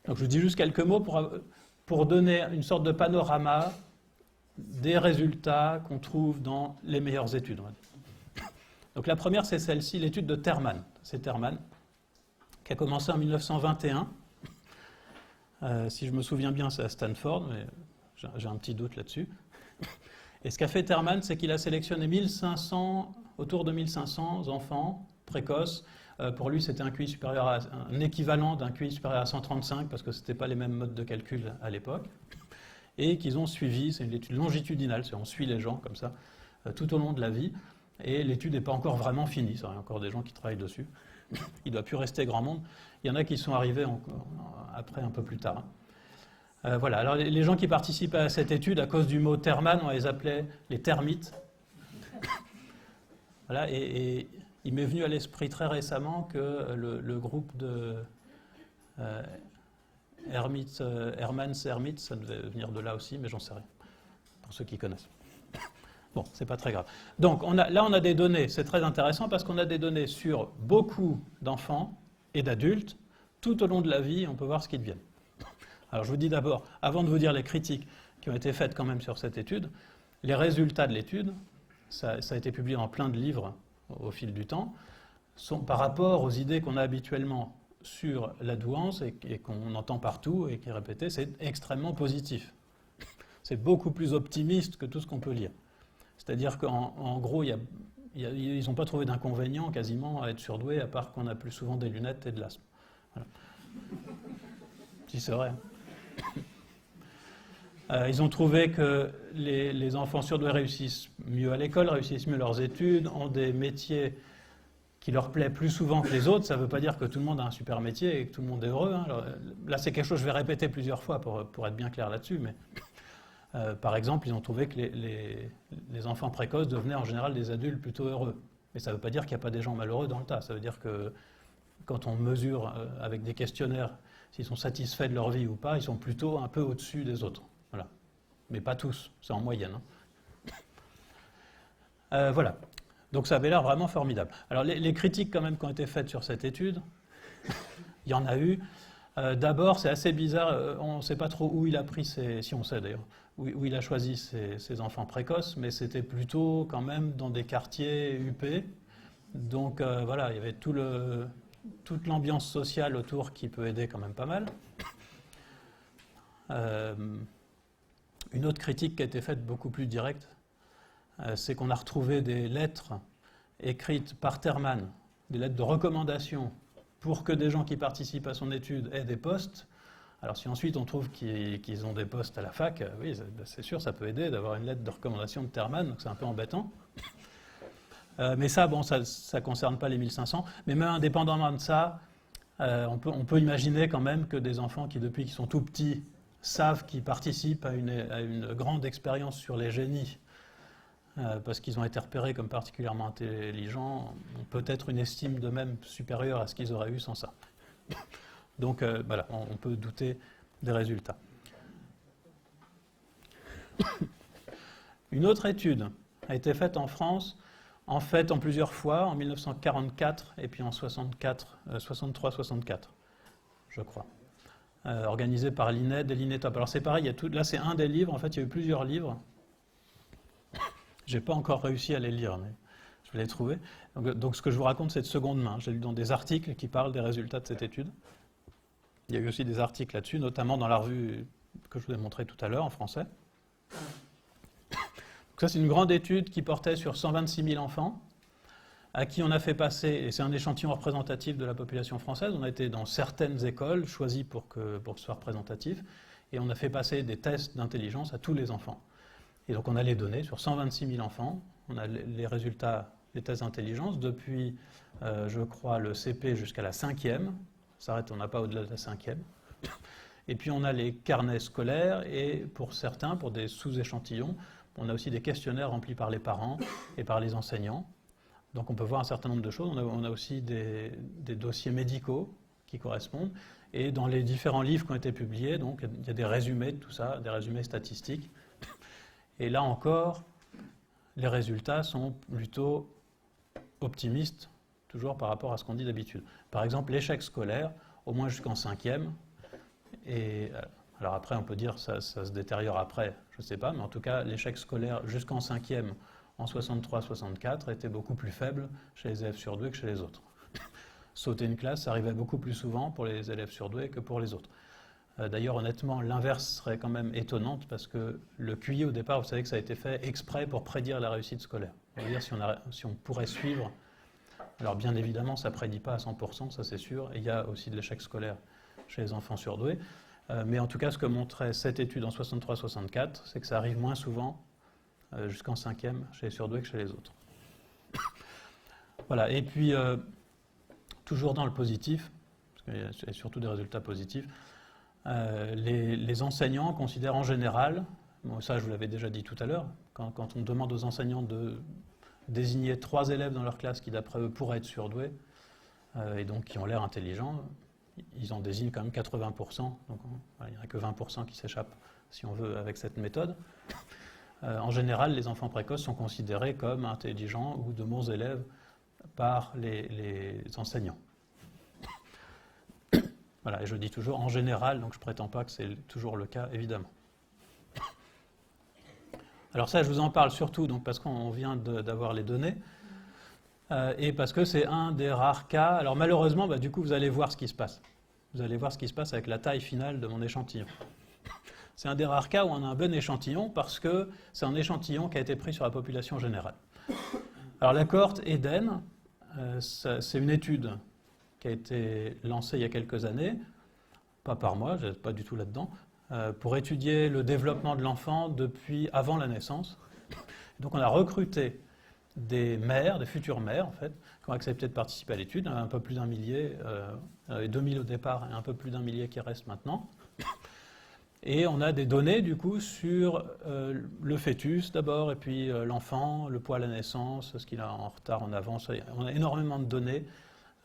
Donc je vous dis juste quelques mots pour donner une sorte de panorama des résultats qu'on trouve dans les meilleures études. Donc la première, c'est celle-ci, l'étude de Terman. C'est Terman, qui a commencé en 1921. Si je me souviens bien, c'est à Stanford, mais j'ai un petit doute là-dessus. Et ce qu'a fait Terman, c'est qu'il a sélectionné autour de 1500 enfants précoces. Pour lui, c'était un équivalent d'un QI supérieur à 135, parce que ce n'étaient pas les mêmes modes de calcul à l'époque. Et qu'ils ont suivi, c'est une étude longitudinale, on suit les gens comme ça, tout au long de la vie. Et l'étude n'est pas encore vraiment finie, il y a encore des gens qui travaillent dessus. Il ne doit plus rester grand monde. Il y en a qui sont arrivés après, un peu plus tard. Voilà, alors les gens qui participent à cette étude, à cause du mot Terman, on les appelait les termites. Voilà, et il m'est venu à l'esprit très récemment que le groupe de Hermans Hermits, ça devait venir de là aussi, mais j'en sais rien, pour ceux qui connaissent. Bon, c'est pas très grave. Donc là, on a des données, c'est très intéressant parce qu'on a des données sur beaucoup d'enfants et d'adultes. Tout au long de la vie, on peut voir ce qu'ils deviennent. Alors je vous dis d'abord, avant de vous dire les critiques qui ont été faites quand même sur cette étude, les résultats de l'étude, ça a été publié dans plein de livres au fil du temps, sont par rapport aux idées qu'on a habituellement sur la douance et qu'on entend partout et qui est répété, c'est extrêmement positif. C'est beaucoup plus optimiste que tout ce qu'on peut lire. C'est-à-dire qu'en gros, ils n'ont pas trouvé d'inconvénient quasiment à être surdoués, à part qu'on a plus souvent des lunettes et de l'asthme. Voilà. Si c'est vrai. Ils ont trouvé que les enfants surdoués réussissent mieux à l'école, réussissent mieux leurs études, ont des métiers qui leur plaît plus souvent que les autres. Ça ne veut pas dire que tout le monde a un super métier et que tout le monde est heureux. Hein. Alors, là, c'est quelque chose que je vais répéter plusieurs fois pour être bien clair là-dessus. Mais par exemple, ils ont trouvé que les enfants précoces devenaient en général des adultes plutôt heureux. Mais ça ne veut pas dire qu'il n'y a pas des gens malheureux dans le tas. Ça veut dire que quand on mesure avec des questionnaires s'ils sont satisfaits de leur vie ou pas, ils sont plutôt un peu au-dessus des autres. Voilà. Mais pas tous, c'est en moyenne. Hein. Voilà. Donc ça avait l'air vraiment formidable. Alors les critiques quand même qui ont été faites sur cette étude, il y en a eu. D'abord, c'est assez bizarre, on ne sait pas trop où il a pris si on sait d'ailleurs, où il a choisi ses enfants précoces, mais c'était plutôt quand même dans des quartiers UP. Donc voilà, il y avait toute l'ambiance sociale autour qui peut aider quand même pas mal. Une autre critique qui a été faite beaucoup plus directe, c'est qu'on a retrouvé des lettres écrites par Terman, des lettres de recommandation pour que des gens qui participent à son étude aient des postes. Alors si ensuite on trouve qu'ils ont des postes à la fac, oui, c'est sûr, ça peut aider d'avoir une lettre de recommandation de Terman, donc c'est un peu embêtant. Mais ça, bon, ça ne concerne pas les 1500. Mais même indépendamment de ça, on peut imaginer quand même que des enfants qui, depuis qu'ils sont tout petits, savent qu'ils participent à une grande expérience sur les génies, parce qu'ils ont été repérés comme particulièrement intelligents, ont peut-être une estime d'eux-mêmes supérieure à ce qu'ils auraient eu sans ça. Donc voilà, on peut douter des résultats. Une autre étude a été faite en France, en fait en plusieurs fois, en 1944 et puis en 63-64, je crois. Organisée par l'INED et l'INETOP. Alors c'est pareil, là c'est un des livres, en fait il y a eu plusieurs livres. Je n'ai pas encore réussi à les lire, mais je vais les trouver. Donc ce que je vous raconte, c'est de seconde main. J'ai lu dans des articles qui parlent des résultats de cette étude. Il y a eu aussi des articles là-dessus, notamment dans la revue que je vous ai montrée tout à l'heure en français. Donc ça, c'est une grande étude qui portait sur 126 000 enfants, à qui on a fait passer, et c'est un échantillon représentatif de la population française, on a été dans certaines écoles choisies pour que ce soit représentatif, et on a fait passer des tests d'intelligence à tous les enfants. Et donc on a les données sur 126 000 enfants, on a les résultats des tests d'intelligence depuis, je crois, le CP jusqu'à la 5e, on n'a pas au-delà de la 5e. Et puis on a les carnets scolaires, et pour certains, pour des sous-échantillons, on a aussi des questionnaires remplis par les parents et par les enseignants. Donc on peut voir un certain nombre de choses. On a aussi des dossiers médicaux qui correspondent. Et dans les différents livres qui ont été publiés, donc, il y a des résumés de tout ça, des résumés statistiques. Et là encore, les résultats sont plutôt optimistes, toujours par rapport à ce qu'on dit d'habitude. Par exemple, l'échec scolaire, au moins jusqu'en 5e. Et alors après, on peut dire que ça se détériore après, je ne sais pas, mais en tout cas, l'échec scolaire jusqu'en 5e, en 63-64, était beaucoup plus faible chez les élèves surdoués que chez les autres. Sauter une classe, ça arrivait beaucoup plus souvent pour les élèves surdoués que pour les autres. D'ailleurs, honnêtement, l'inverse serait quand même étonnante, parce que le QI, au départ, vous savez que ça a été fait exprès pour prédire la réussite scolaire. C'est-à-dire si on pourrait suivre, alors bien évidemment, ça ne prédit pas à 100%, ça c'est sûr, et il y a aussi de l'échec scolaire chez les enfants surdoués. Mais en tout cas, ce que montrait cette étude en 63-64, c'est que ça arrive moins souvent jusqu'en 5e chez les surdoués que chez les autres. Voilà, et puis, toujours dans le positif, parce qu'il y a surtout des résultats positifs, les enseignants considèrent en général, bon, ça je vous l'avais déjà dit tout à l'heure, quand on demande aux enseignants de désigner 3 élèves dans leur classe qui d'après eux pourraient être surdoués, et donc qui ont l'air intelligents, ils en désignent quand même 80%, donc voilà, il n'y en a que 20% qui s'échappent, si on veut, avec cette méthode. En général, les enfants précoces sont considérés comme intelligents ou de bons élèves par les enseignants. Voilà, et je dis toujours en général, donc je ne prétends pas que c'est toujours le cas, évidemment. Alors ça, je vous en parle surtout donc, parce qu'on vient d'avoir les données, et parce que c'est un des rares cas. Alors malheureusement, du coup, vous allez voir ce qui se passe. Vous allez voir ce qui se passe avec la taille finale de mon échantillon. C'est un des rares cas où on a un bon échantillon, parce que c'est un échantillon qui a été pris sur la population générale. Alors la cohorte Eden, c'est une étude qui a été lancée il y a quelques années, pas par moi, je n'étais pas du tout là-dedans, pour étudier le développement de l'enfant depuis avant la naissance. Donc on a recruté des mères, des futures mères en fait, qui ont accepté de participer à l'étude, un peu plus d'1 millier, 2000 au départ et un peu plus d'1 millier qui restent maintenant. Et on a des données du coup sur le fœtus d'abord, et puis l'enfant, le poids à la naissance, ce qu'il a en retard, en avance. On a énormément de données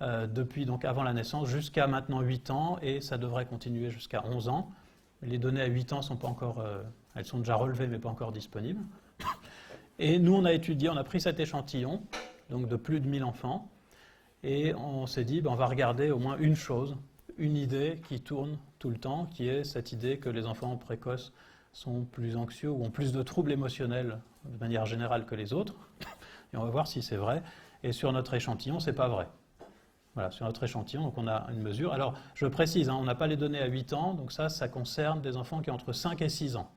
depuis donc avant la naissance jusqu'à maintenant 8 ans, et ça devrait continuer jusqu'à 11 ans. Les données à 8 ans sont pas encore, elles sont déjà relevées mais pas encore disponibles. Et nous on a étudié, on a pris cet échantillon, donc de plus de 1000 enfants, et on s'est dit on va regarder au moins une chose, une idée qui tourne tout le temps, qui est cette idée que les enfants précoces sont plus anxieux ou ont plus de troubles émotionnels de manière générale que les autres. Et on va voir si c'est vrai. Et sur notre échantillon, c'est pas vrai. Voilà, sur notre échantillon, donc on a une mesure. Alors, je précise, on n'a pas les données à 8 ans, donc ça concerne des enfants qui ont entre 5 et 6 ans.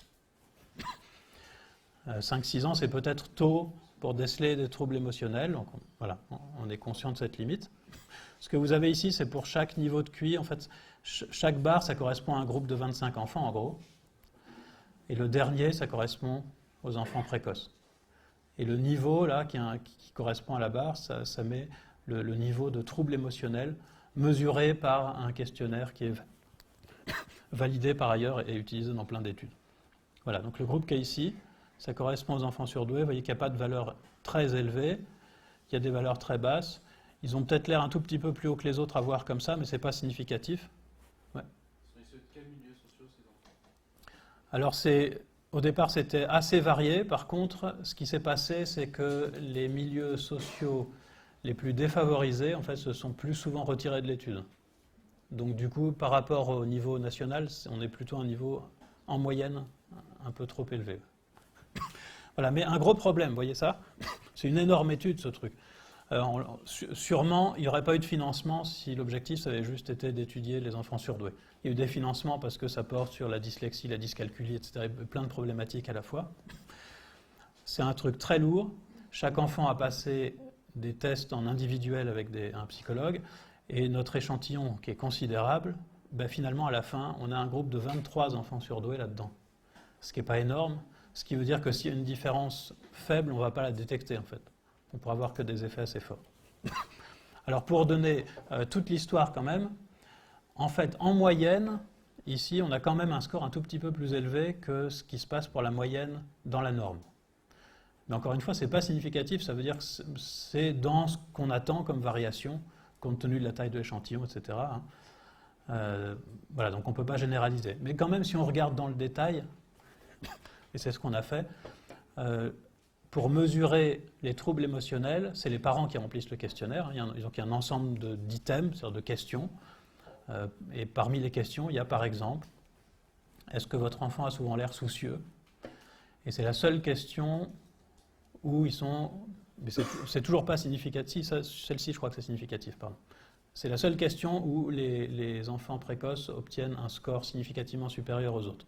5-6 ans, c'est peut-être tôt pour déceler des troubles émotionnels, donc voilà, on est conscient de cette limite. Ce que vous avez ici, c'est pour chaque niveau de QI. En fait, chaque barre, ça correspond à un groupe de 25 enfants, en gros. Et le dernier, ça correspond aux enfants précoces. Et le niveau, là, qui correspond à la barre, ça met le niveau de trouble émotionnel mesuré par un questionnaire qui est validé par ailleurs et utilisé dans plein d'études. Voilà, donc le groupe qui est ici, ça correspond aux enfants surdoués. Vous voyez qu'il n'y a pas de valeur très élevée, il y a des valeurs très basses. Ils ont peut-être l'air un tout petit peu plus haut que les autres à voir comme ça, mais ce n'est pas significatif. Ouais. Ils sont issus de quels milieux sociaux, ces enfants ? Alors, au départ, c'était assez varié. Par contre, ce qui s'est passé, c'est que les milieux sociaux les plus défavorisés, en fait, se sont plus souvent retirés de l'étude. Donc, du coup, par rapport au niveau national, on est plutôt à un niveau, en moyenne, un peu trop élevé. Voilà, mais un gros problème, vous voyez ça ? C'est une énorme étude, ce truc. Sûrement, il n'y aurait pas eu de financement si l'objectif, ça avait juste été d'étudier les enfants surdoués. Il y a eu des financements parce que ça porte sur la dyslexie, la dyscalculie, etc., plein de problématiques à la fois. C'est un truc très lourd. Chaque enfant a passé des tests en individuel avec un psychologue, et notre échantillon, qui est considérable, finalement, à la fin, on a un groupe de 23 enfants surdoués là-dedans. Ce qui n'est pas énorme, ce qui veut dire que s'il y a une différence faible, on ne va pas la détecter, en fait. On ne pourra avoir que des effets assez forts. Alors pour donner toute l'histoire quand même, en fait en moyenne, ici on a quand même un score un tout petit peu plus élevé que ce qui se passe pour la moyenne dans la norme. Mais encore une fois, ce n'est pas significatif, ça veut dire que c'est dans ce qu'on attend comme variation, compte tenu de la taille de l'échantillon, etc. Voilà, donc on ne peut pas généraliser. Mais quand même, si on regarde dans le détail, et c'est ce qu'on a fait, pour mesurer les troubles émotionnels, c'est les parents qui remplissent le questionnaire. Il y a un ensemble d'items, c'est-à-dire de questions. Et parmi les questions, il y a par exemple, est-ce que votre enfant a souvent l'air soucieux ? Et c'est la seule question où ils sont... Mais c'est toujours pas significatif. Celle-ci, je crois que c'est significatif, pardon. C'est la seule question où les enfants précoces obtiennent un score significativement supérieur aux autres.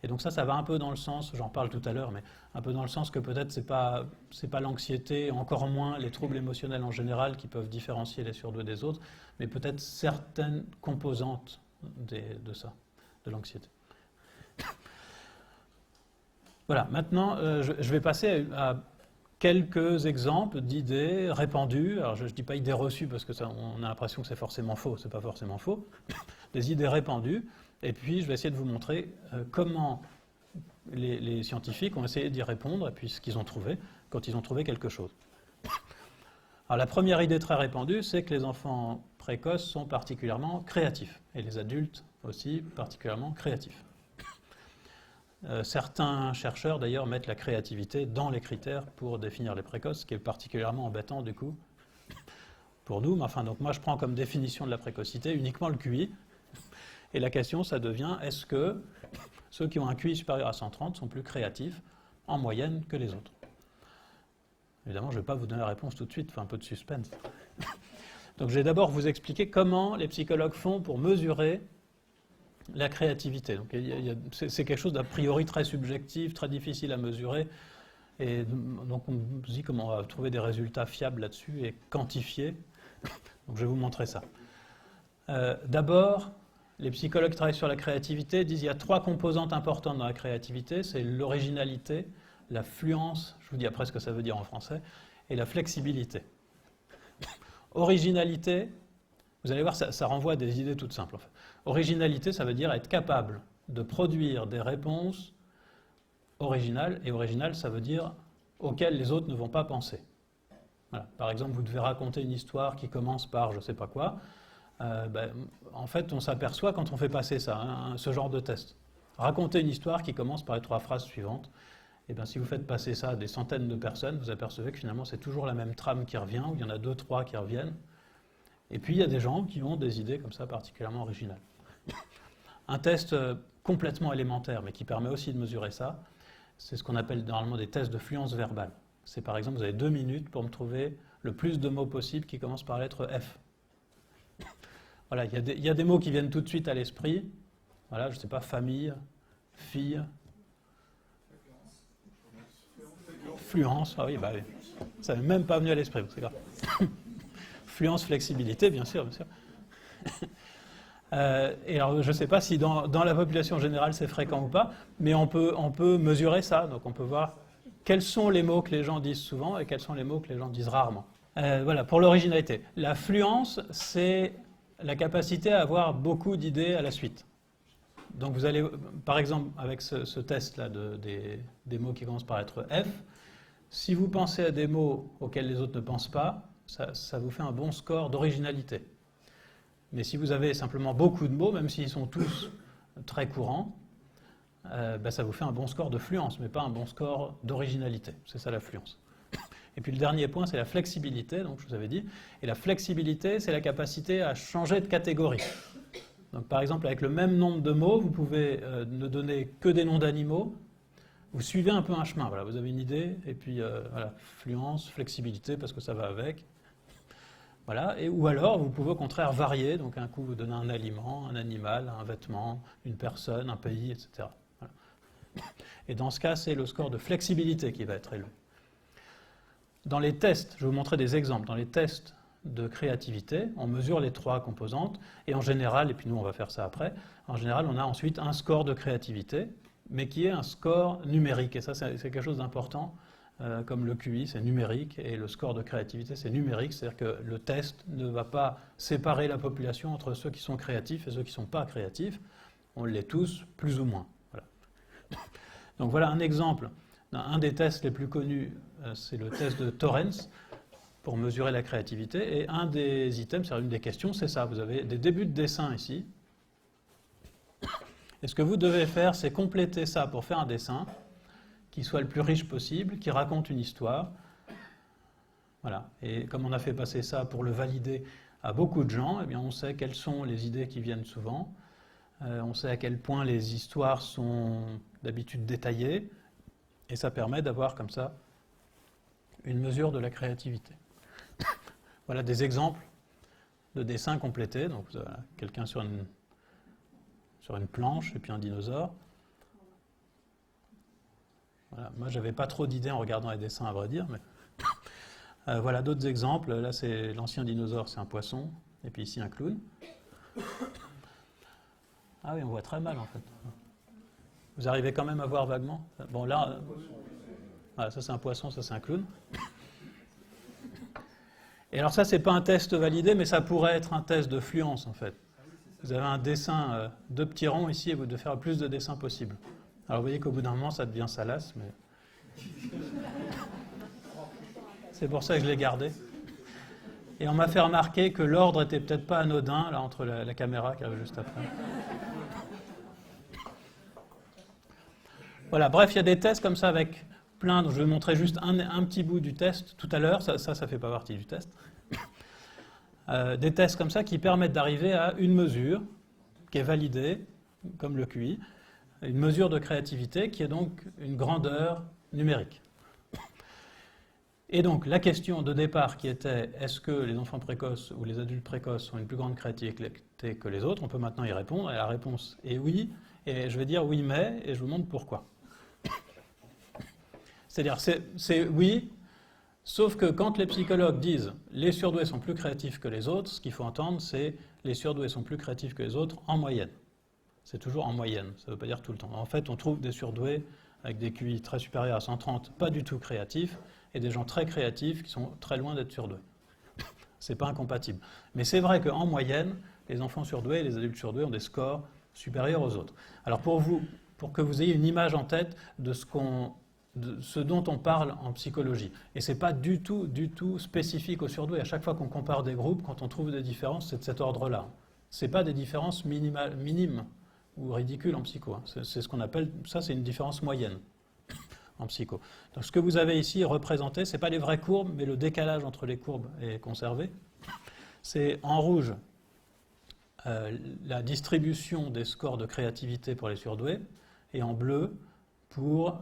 Et donc ça va un peu dans le sens, j'en parle tout à l'heure, mais un peu dans le sens que peut-être c'est pas l'anxiété, encore moins les troubles émotionnels en général qui peuvent différencier les surdoués des autres, mais peut-être certaines composantes de ça, de l'anxiété. Voilà, maintenant je vais passer à quelques exemples d'idées répandues. Alors je ne dis pas idées reçues parce que ça, on a l'impression que c'est forcément faux, c'est pas forcément faux. Des idées répandues. Et puis je vais essayer de vous montrer comment les scientifiques ont essayé d'y répondre et puis ce qu'ils ont trouvé quand ils ont trouvé quelque chose. Alors la première idée très répandue, c'est que les enfants précoces sont particulièrement créatifs et les adultes aussi particulièrement créatifs. Certains chercheurs d'ailleurs mettent la créativité dans les critères pour définir les précoces, ce qui est particulièrement embêtant du coup pour nous. Mais enfin, donc moi je prends comme définition de la précocité uniquement le QI. Et la question ça devient, est-ce que ceux qui ont un QI supérieur à 130 sont plus créatifs en moyenne que les autres? Évidemment, je ne vais pas vous donner la réponse tout de suite, il faut un peu de suspense. Donc je vais d'abord vous expliquer comment les psychologues font pour mesurer la créativité. Donc, c'est quelque chose d'a priori très subjectif, très difficile à mesurer. Et donc on se dit comment on va trouver des résultats fiables là-dessus et quantifiés. Donc je vais vous montrer ça. D'abord, les psychologues qui travaillent sur la créativité disent qu'il y a 3 composantes importantes dans la créativité. C'est l'originalité, la fluence, je vous dis après ce que ça veut dire en français, et la flexibilité. Originalité, vous allez voir, ça renvoie à des idées toutes simples. En fait. Originalité, ça veut dire être capable de produire des réponses originales, et originales, ça veut dire auxquelles les autres ne vont pas penser. Voilà. Par exemple, vous devez raconter une histoire qui commence par je ne sais pas quoi. En fait, on s'aperçoit quand on fait passer ça, hein, ce genre de test. Raconter une histoire qui commence par les 3 phrases suivantes. Et bien, si vous faites passer ça à des centaines de personnes, vous apercevez que finalement c'est toujours la même trame qui revient, ou il y en a 2, 3 qui reviennent. Et puis il y a des gens qui ont des idées comme ça particulièrement originales. Un test complètement élémentaire, mais qui permet aussi de mesurer ça, c'est ce qu'on appelle normalement des tests de fluence verbale. C'est par exemple, vous avez 2 minutes pour me trouver le plus de mots possible qui commencent par la lettre F. Voilà, il y a des mots qui viennent tout de suite à l'esprit. Voilà, je ne sais pas, famille, fille. Fluence, ah oui, bah oui. Ça n'est même pas venu à l'esprit, c'est grave. Fluence, flexibilité, bien sûr, bien sûr. Et alors, je ne sais pas si dans la population générale c'est fréquent ou pas, mais on peut mesurer ça. Donc, on peut voir quels sont les mots que les gens disent souvent et quels sont les mots que les gens disent rarement. Voilà, pour l'originalité. La fluence, c'est la capacité à avoir beaucoup d'idées à la suite. Donc, vous allez, par exemple, avec ce test-là des mots qui commencent par la lettre F, si vous pensez à des mots auxquels les autres ne pensent pas, ça vous fait un bon score d'originalité. Mais si vous avez simplement beaucoup de mots, même s'ils sont tous très courants, ça vous fait un bon score de fluence, mais pas un bon score d'originalité. C'est ça la fluence. Et puis le dernier point, c'est la flexibilité, donc je vous avais dit. Et la flexibilité, c'est la capacité à changer de catégorie. Donc par exemple, avec le même nombre de mots, vous pouvez ne donner que des noms d'animaux. Vous suivez un peu un chemin, voilà, vous avez une idée, et puis voilà, fluence, flexibilité, parce que ça va avec. Voilà, ou alors vous pouvez au contraire varier, donc un coup vous donnez un aliment, un animal, un vêtement, une personne, un pays, etc. Voilà. Et dans ce cas, c'est le score de flexibilité qui va être élevé. Dans les tests, je vais vous montrer des exemples, dans les tests de créativité, on mesure les 3 composantes, et en général, et puis nous on va faire ça après, en général on a ensuite un score de créativité, mais qui est un score numérique, et ça c'est quelque chose d'important, comme le QI c'est numérique, et le score de créativité c'est numérique, c'est-à-dire que le test ne va pas séparer la population entre ceux qui sont créatifs et ceux qui ne sont pas créatifs, on l'est tous, plus ou moins. Voilà. Donc voilà un exemple, un des tests les plus connus, c'est le test de Torrance, pour mesurer la créativité, et un des items, c'est une des questions, c'est ça, vous avez des débuts de dessin ici, et ce que vous devez faire, c'est compléter ça pour faire un dessin qui soit le plus riche possible, qui raconte une histoire. Voilà. Et comme on a fait passer ça pour le valider à beaucoup de gens, eh bien on sait quelles sont les idées qui viennent souvent. On sait à quel point les histoires sont d'habitude détaillées. Et ça permet d'avoir comme ça une mesure de la créativité. Voilà des exemples de dessins complétés. Donc voilà, quelqu'un sur une planche et puis un dinosaure. Voilà. Moi, je n'avais pas trop d'idées en regardant les dessins, à vrai dire. Mais voilà d'autres exemples. Là, c'est l'ancien dinosaure, c'est un poisson. Et puis ici, un clown. Ah oui, on voit très mal, en fait. Vous arrivez quand même à voir vaguement? Bon, là... Voilà, ça c'est un poisson, ça c'est un clown. Et alors ça, c'est pas un test validé, mais ça pourrait être un test de fluence en fait. Vous avez un dessin, deux petits ronds ici, et vous devez faire le plus de dessins possible. Alors vous voyez qu'au bout d'un moment, ça devient salace, mais... C'est pour ça que je l'ai gardé. Et on m'a fait remarquer que l'ordre était peut-être pas anodin, là, entre la caméra qui arrive juste après. Voilà, bref, il y a des tests comme ça avec plein, je vais montrer juste un petit bout du test tout à l'heure, ça fait pas partie du test. Des tests comme ça qui permettent d'arriver à une mesure qui est validée, comme le QI, une mesure de créativité qui est donc une grandeur numérique. Et donc la question de départ qui était est-ce que les enfants précoces ou les adultes précoces ont une plus grande créativité que les autres, on peut maintenant y répondre, et la réponse est oui, et je vais dire oui mais, et je vous montre pourquoi. C'est-à-dire c'est oui, sauf que quand les psychologues disent les surdoués sont plus créatifs que les autres, ce qu'il faut entendre c'est les surdoués sont plus créatifs que les autres en moyenne. C'est toujours en moyenne, ça ne veut pas dire tout le temps. En fait, on trouve des surdoués avec des QI très supérieurs à 130, pas du tout créatifs, et des gens très créatifs qui sont très loin d'être surdoués. C'est pas incompatible. Mais c'est vrai qu'en moyenne, les enfants surdoués et les adultes surdoués ont des scores supérieurs aux autres. Alors pour que vous ayez une image en tête de ce dont on parle en psychologie. Et ce n'est pas du tout spécifique aux surdoués. À chaque fois qu'on compare des groupes, quand on trouve des différences, c'est de cet ordre-là. Ce n'est pas des différences minimes ou ridicules en psycho. C'est ce qu'on appelle, ça c'est une différence moyenne en psycho. Donc ce que vous avez ici représenté, ce n'est pas les vraies courbes, mais le décalage entre les courbes est conservé. C'est en rouge la distribution des scores de créativité pour les surdoués, et en bleu pour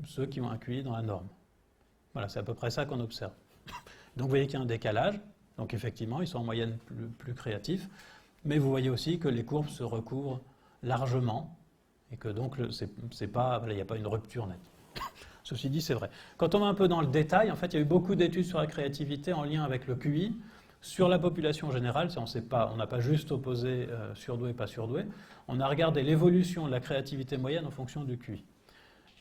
ceux qui ont un QI dans la norme. Voilà, c'est à peu près ça qu'on observe. Donc vous voyez qu'il y a un décalage, donc effectivement ils sont en moyenne plus créatifs, mais vous voyez aussi que les courbes se recouvrent largement, et que donc il n'y a pas une rupture nette. Ceci dit, c'est vrai. Quand on va un peu dans le détail, en fait, il y a eu beaucoup d'études sur la créativité en lien avec le QI. Sur la population générale, on n'a pas juste opposé surdoué, pas surdoué. On a regardé l'évolution de la créativité moyenne en fonction du QI.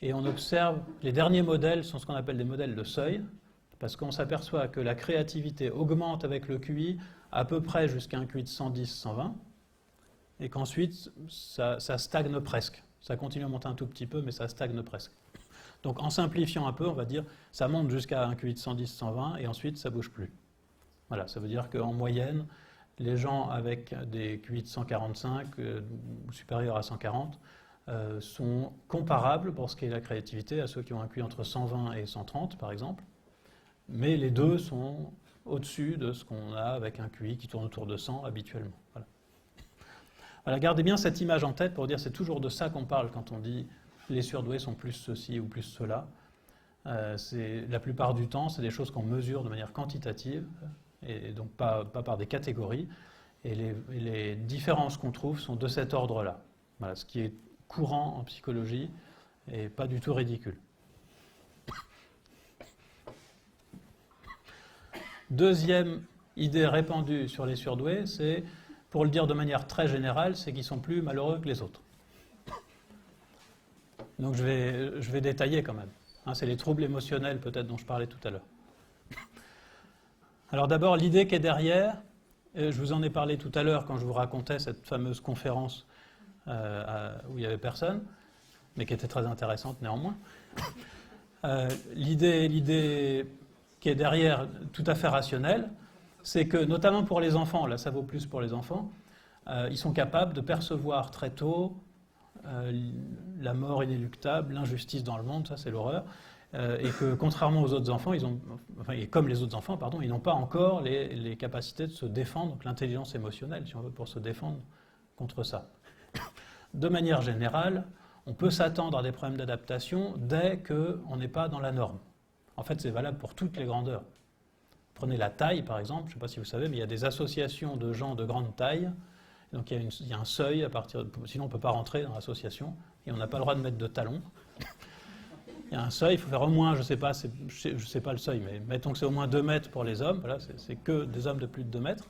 Et on observe, les derniers modèles sont ce qu'on appelle des modèles de seuil, parce qu'on s'aperçoit que la créativité augmente avec le QI à peu près jusqu'à un QI de 110-120, et qu'ensuite, ça stagne presque. Ça continue à monter un tout petit peu, mais ça stagne presque. Donc en simplifiant un peu, on va dire, ça monte jusqu'à un QI de 110-120 et ensuite ça ne bouge plus. Voilà, ça veut dire qu'en moyenne, les gens avec des QI de 145 ou supérieurs à 140 sont comparables pour ce qui est de la créativité à ceux qui ont un QI entre 120 et 130 par exemple, mais les deux sont au-dessus de ce qu'on a avec un QI qui tourne autour de 100 habituellement. Voilà. Voilà, gardez bien cette image en tête pour dire c'est toujours de ça qu'on parle quand on dit les surdoués sont plus ceci ou plus cela. La plupart du temps, c'est des choses qu'on mesure de manière quantitative, et donc pas par des catégories. Et les différences qu'on trouve sont de cet ordre-là. Voilà, ce qui est courant en psychologie et pas du tout ridicule. Deuxième idée répandue sur les surdoués, c'est, pour le dire de manière très générale, c'est qu'ils sont plus malheureux que les autres. Donc je vais détailler quand même. C'est les troubles émotionnels peut-être dont je parlais tout à l'heure. Alors d'abord, l'idée qui est derrière, je vous en ai parlé tout à l'heure quand je vous racontais cette fameuse conférence où il n'y avait personne, mais qui était très intéressante néanmoins. L'idée qui est derrière, tout à fait rationnelle, c'est que notamment pour les enfants, là ça vaut plus pour les enfants, ils sont capables de percevoir très tôt la mort inéluctable, l'injustice dans le monde, ça c'est l'horreur, et que contrairement aux autres enfants, et comme les autres enfants, pardon, ils n'ont pas encore les capacités de se défendre, donc l'intelligence émotionnelle, si on veut, pour se défendre contre ça. De manière générale, on peut s'attendre à des problèmes d'adaptation dès qu'on n'est pas dans la norme. En fait, c'est valable pour toutes les grandeurs. Prenez la taille, par exemple, je ne sais pas si vous savez, mais il y a des associations de gens de grande taille. Donc il y a un seuil, sinon on ne peut pas rentrer dans l'association, et on n'a pas le droit de mettre de talons. Il y a un seuil, il faut faire au moins, je ne sais pas le seuil, mais mettons que c'est au moins 2 mètres pour les hommes, voilà, c'est que des hommes de plus de 2 mètres.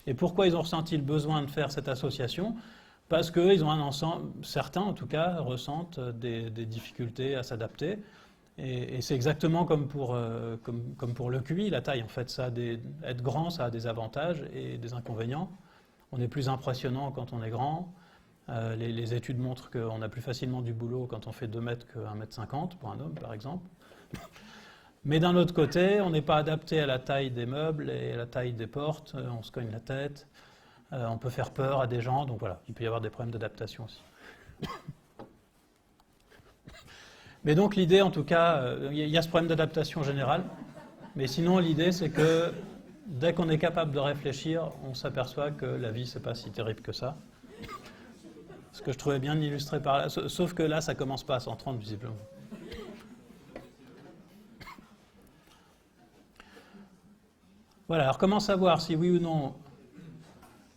Et pourquoi ils ont ressenti le besoin de faire cette association ? Parce qu'ils ont un ensemble, certains en tout cas, ressentent des difficultés à s'adapter, Et c'est exactement comme pour le QI, la taille. En fait, être grand, ça a des avantages et des inconvénients. On est plus impressionnant quand on est grand. Les études montrent qu'on a plus facilement du boulot quand on fait 2 mètres que 1,50 m pour un homme, par exemple. Mais d'un autre côté, on n'est pas adapté à la taille des meubles et à la taille des portes. On se cogne la tête. On peut faire peur à des gens. Donc voilà, il peut y avoir des problèmes d'adaptation aussi. Mais donc l'idée, en tout cas, il y a ce problème d'adaptation générale. Mais sinon, l'idée, c'est que dès qu'on est capable de réfléchir, on s'aperçoit que la vie, c'est pas si terrible que ça. Ce que je trouvais bien illustré par là. Sauf que là, ça commence pas à 130, visiblement. Voilà, alors comment savoir si oui ou non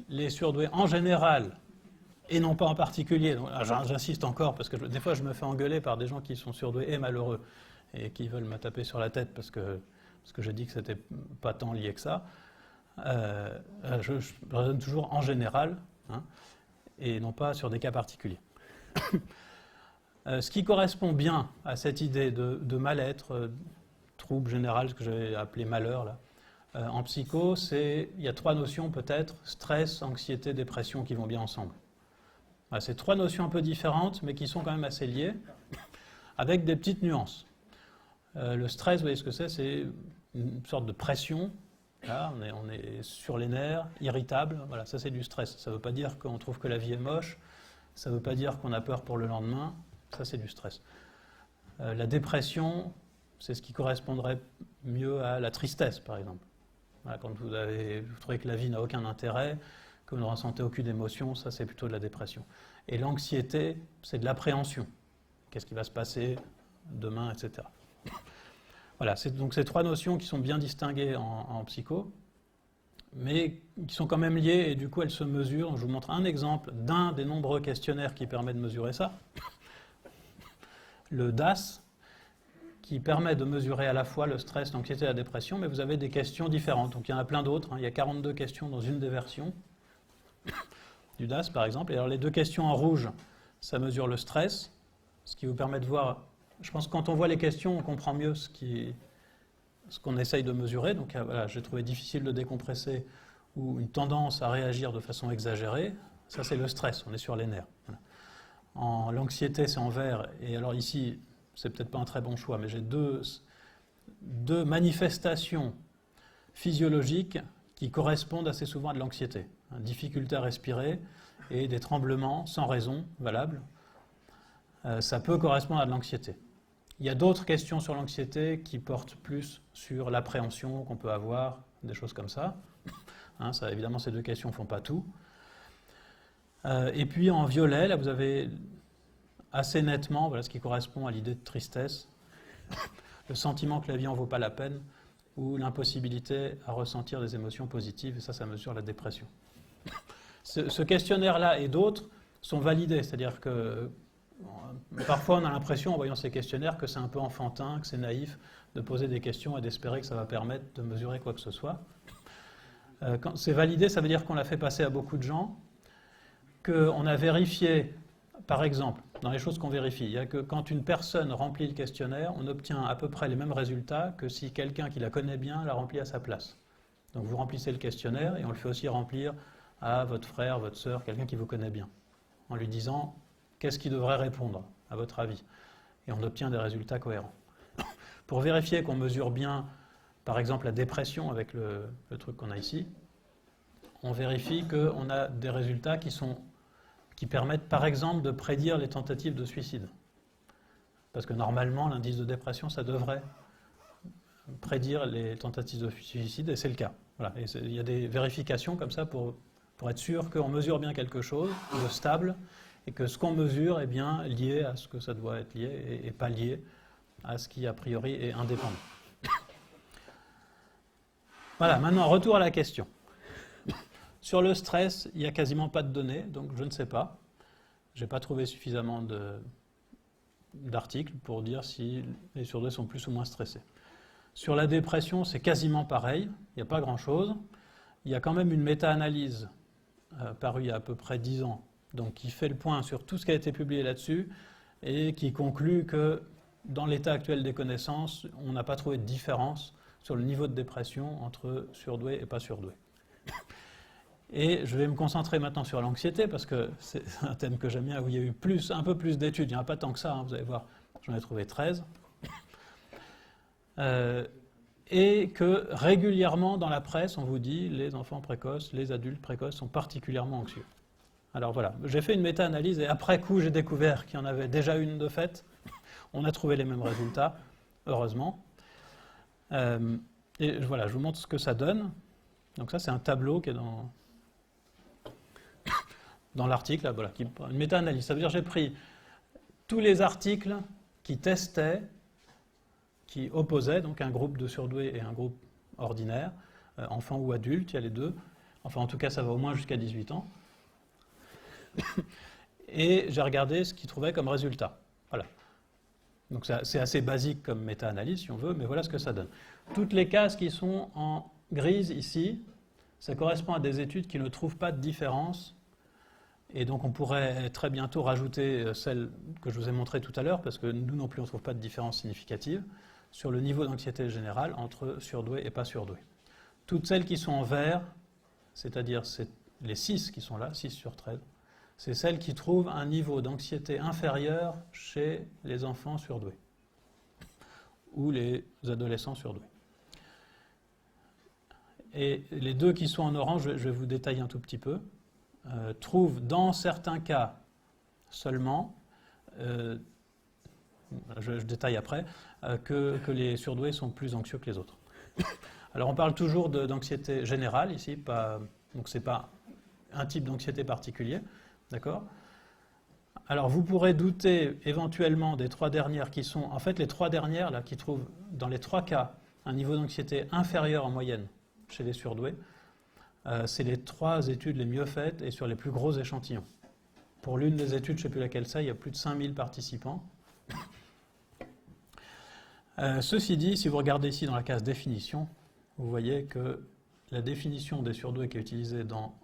les surdoués en général, et non pas en particulier, j'insiste encore parce que des fois je me fais engueuler par des gens qui sont surdoués et malheureux et qui veulent me taper sur la tête parce que je dis que c'était pas tant lié que ça. Je raisonne toujours en général, hein, et non pas sur des cas particuliers. Ce qui correspond bien à cette idée de mal-être, trouble général, ce que j'avais appelé malheur là, en psycho, il y a 3 notions peut-être, stress, anxiété, dépression, qui vont bien ensemble. Voilà, c'est 3 notions un peu différentes, mais qui sont quand même assez liées, avec des petites nuances. Le stress, vous voyez ce que c'est? C'est une sorte de pression. Là, on est sur les nerfs, irritable. Voilà, ça c'est du stress. Ça ne veut pas dire qu'on trouve que la vie est moche. Ça ne veut pas dire qu'on a peur pour le lendemain. Ça c'est du stress. La dépression, c'est ce qui correspondrait mieux à la tristesse, par exemple. Voilà, quand vous trouvez que la vie n'a aucun intérêt, que vous ne ressentez aucune émotion, ça c'est plutôt de la dépression. Et l'anxiété, c'est de l'appréhension. Qu'est-ce qui va se passer demain, etc. Voilà, c'est donc ces 3 notions qui sont bien distinguées en psycho, mais qui sont quand même liées et du coup elles se mesurent. Je vous montre un exemple d'un des nombreux questionnaires qui permet de mesurer ça. Le DAS, qui permet de mesurer à la fois le stress, l'anxiété et la dépression, mais vous avez des questions différentes. Donc il y en a plein d'autres, hein. Il y a 42 questions dans une des versions du DAS par exemple. Et alors les 2 questions en rouge, ça mesure le stress, ce qui vous permet de voir. Je pense que quand on voit les questions, on comprend mieux ce qu'on essaye de mesurer. Donc voilà, j'ai trouvé difficile de décompresser ou une tendance à réagir de façon exagérée. Ça, c'est le stress, on est sur les nerfs. Voilà. L'anxiété, c'est en vert. Et alors ici, c'est peut-être pas un très bon choix, mais j'ai deux manifestations physiologiques qui correspondent assez souvent à de l'anxiété. Difficulté à respirer et des tremblements sans raison valable. Ça peut correspondre à de l'anxiété. Il y a d'autres questions sur l'anxiété qui portent plus sur l'appréhension qu'on peut avoir, des choses comme ça. Hein, ça évidemment, ces 2 questions ne font pas tout. Et puis en violet, là, vous avez assez nettement voilà, ce qui correspond à l'idée de tristesse, le sentiment que la vie en vaut pas la peine, ou l'impossibilité à ressentir des émotions positives, et ça mesure la dépression. Ce questionnaire-là et d'autres sont validés, c'est-à-dire que parfois, on a l'impression, en voyant ces questionnaires, que c'est un peu enfantin, que c'est naïf de poser des questions et d'espérer que ça va permettre de mesurer quoi que ce soit. Quand c'est validé, ça veut dire qu'on l'a fait passer à beaucoup de gens, qu'on a vérifié, par exemple, dans les choses qu'on vérifie, il y a que quand une personne remplit le questionnaire, on obtient à peu près les mêmes résultats que si quelqu'un qui la connaît bien l'a rempli à sa place. Donc vous remplissez le questionnaire et on le fait aussi remplir à votre frère, votre sœur, quelqu'un qui vous connaît bien, en lui disant qu'est-ce qu'il devrait répondre, à votre avis. Et on obtient des résultats cohérents. Pour vérifier qu'on mesure bien, par exemple, la dépression avec le truc qu'on a ici, on vérifie qu'on a des résultats qui permettent, par exemple, de prédire les tentatives de suicide. Parce que normalement, l'indice de dépression, ça devrait prédire les tentatives de suicide, et c'est le cas. Voilà. Et il y a des vérifications comme ça pour être sûr qu'on mesure bien quelque chose de stable, et que ce qu'on mesure est bien lié à ce que ça doit être lié, et pas lié à ce qui, a priori, est indépendant. Voilà, maintenant, retour à la question. Sur le stress, il n'y a quasiment pas de données, donc je ne sais pas. Je n'ai pas trouvé suffisamment d'articles pour dire si les surdoués sont plus ou moins stressés. Sur la dépression, c'est quasiment pareil, il n'y a pas grand-chose. Il y a quand même une méta-analyse parue il y a à peu près 10 ans, donc qui fait le point sur tout ce qui a été publié là-dessus et qui conclut que dans l'état actuel des connaissances, on n'a pas trouvé de différence sur le niveau de dépression entre surdoué et pas surdoué. Et je vais me concentrer maintenant sur l'anxiété, parce que c'est un thème que j'aime bien, où il y a eu un peu plus d'études. Il n'y en a pas tant que ça, hein, vous allez voir, j'en ai trouvé 13. Et que régulièrement dans la presse, on vous dit les enfants précoces, les adultes précoces sont particulièrement anxieux. Alors voilà, j'ai fait une méta-analyse et après coup, j'ai découvert qu'il y en avait déjà une de faite. On a trouvé les mêmes résultats, heureusement. Et voilà, je vous montre ce que ça donne. Donc ça, c'est un tableau qui est dans l'article, là, voilà, une méta-analyse. Ça veut dire que j'ai pris tous les articles qui testaient, qui opposaient, donc un groupe de surdoués et un groupe ordinaire, enfants ou adultes, il y a les deux. Enfin, en tout cas, ça va au moins jusqu'à 18 ans. Et j'ai regardé ce qu'ils trouvaient comme résultat. Voilà. Donc c'est assez basique comme méta-analyse, si on veut, mais voilà ce que ça donne. Toutes les cases qui sont en grise ici, ça correspond à des études qui ne trouvent pas de différence. Et donc on pourrait très bientôt rajouter celle que je vous ai montrée tout à l'heure, parce que nous non plus on ne trouve pas de différence significative sur le niveau d'anxiété générale entre surdoué et pas surdoué. Toutes celles qui sont en vert, c'est-à-dire les 6 qui sont là, 6 sur 13, c'est celles qui trouvent un niveau d'anxiété inférieur chez les enfants surdoués ou les adolescents surdoués. Et les deux qui sont en orange, je vais vous détailler un tout petit peu, trouvent dans certains cas seulement, je détaille après, que les surdoués sont plus anxieux que les autres. Alors on parle toujours d'anxiété générale ici, donc ce n'est pas un type d'anxiété particulier. D'accord ? Alors vous pourrez douter éventuellement des 3 dernières qui sont, en fait les 3 dernières là, qui trouvent dans les 3 cas un niveau d'anxiété inférieur en moyenne chez les surdoués, c'est les 3 études les mieux faites et sur les plus gros échantillons. Pour l'une des études, je ne sais plus laquelle c'est, il y a plus de 5000 participants. Ceci dit, si vous regardez ici dans la case définition, vous voyez que la définition des surdoués qui est utilisée dans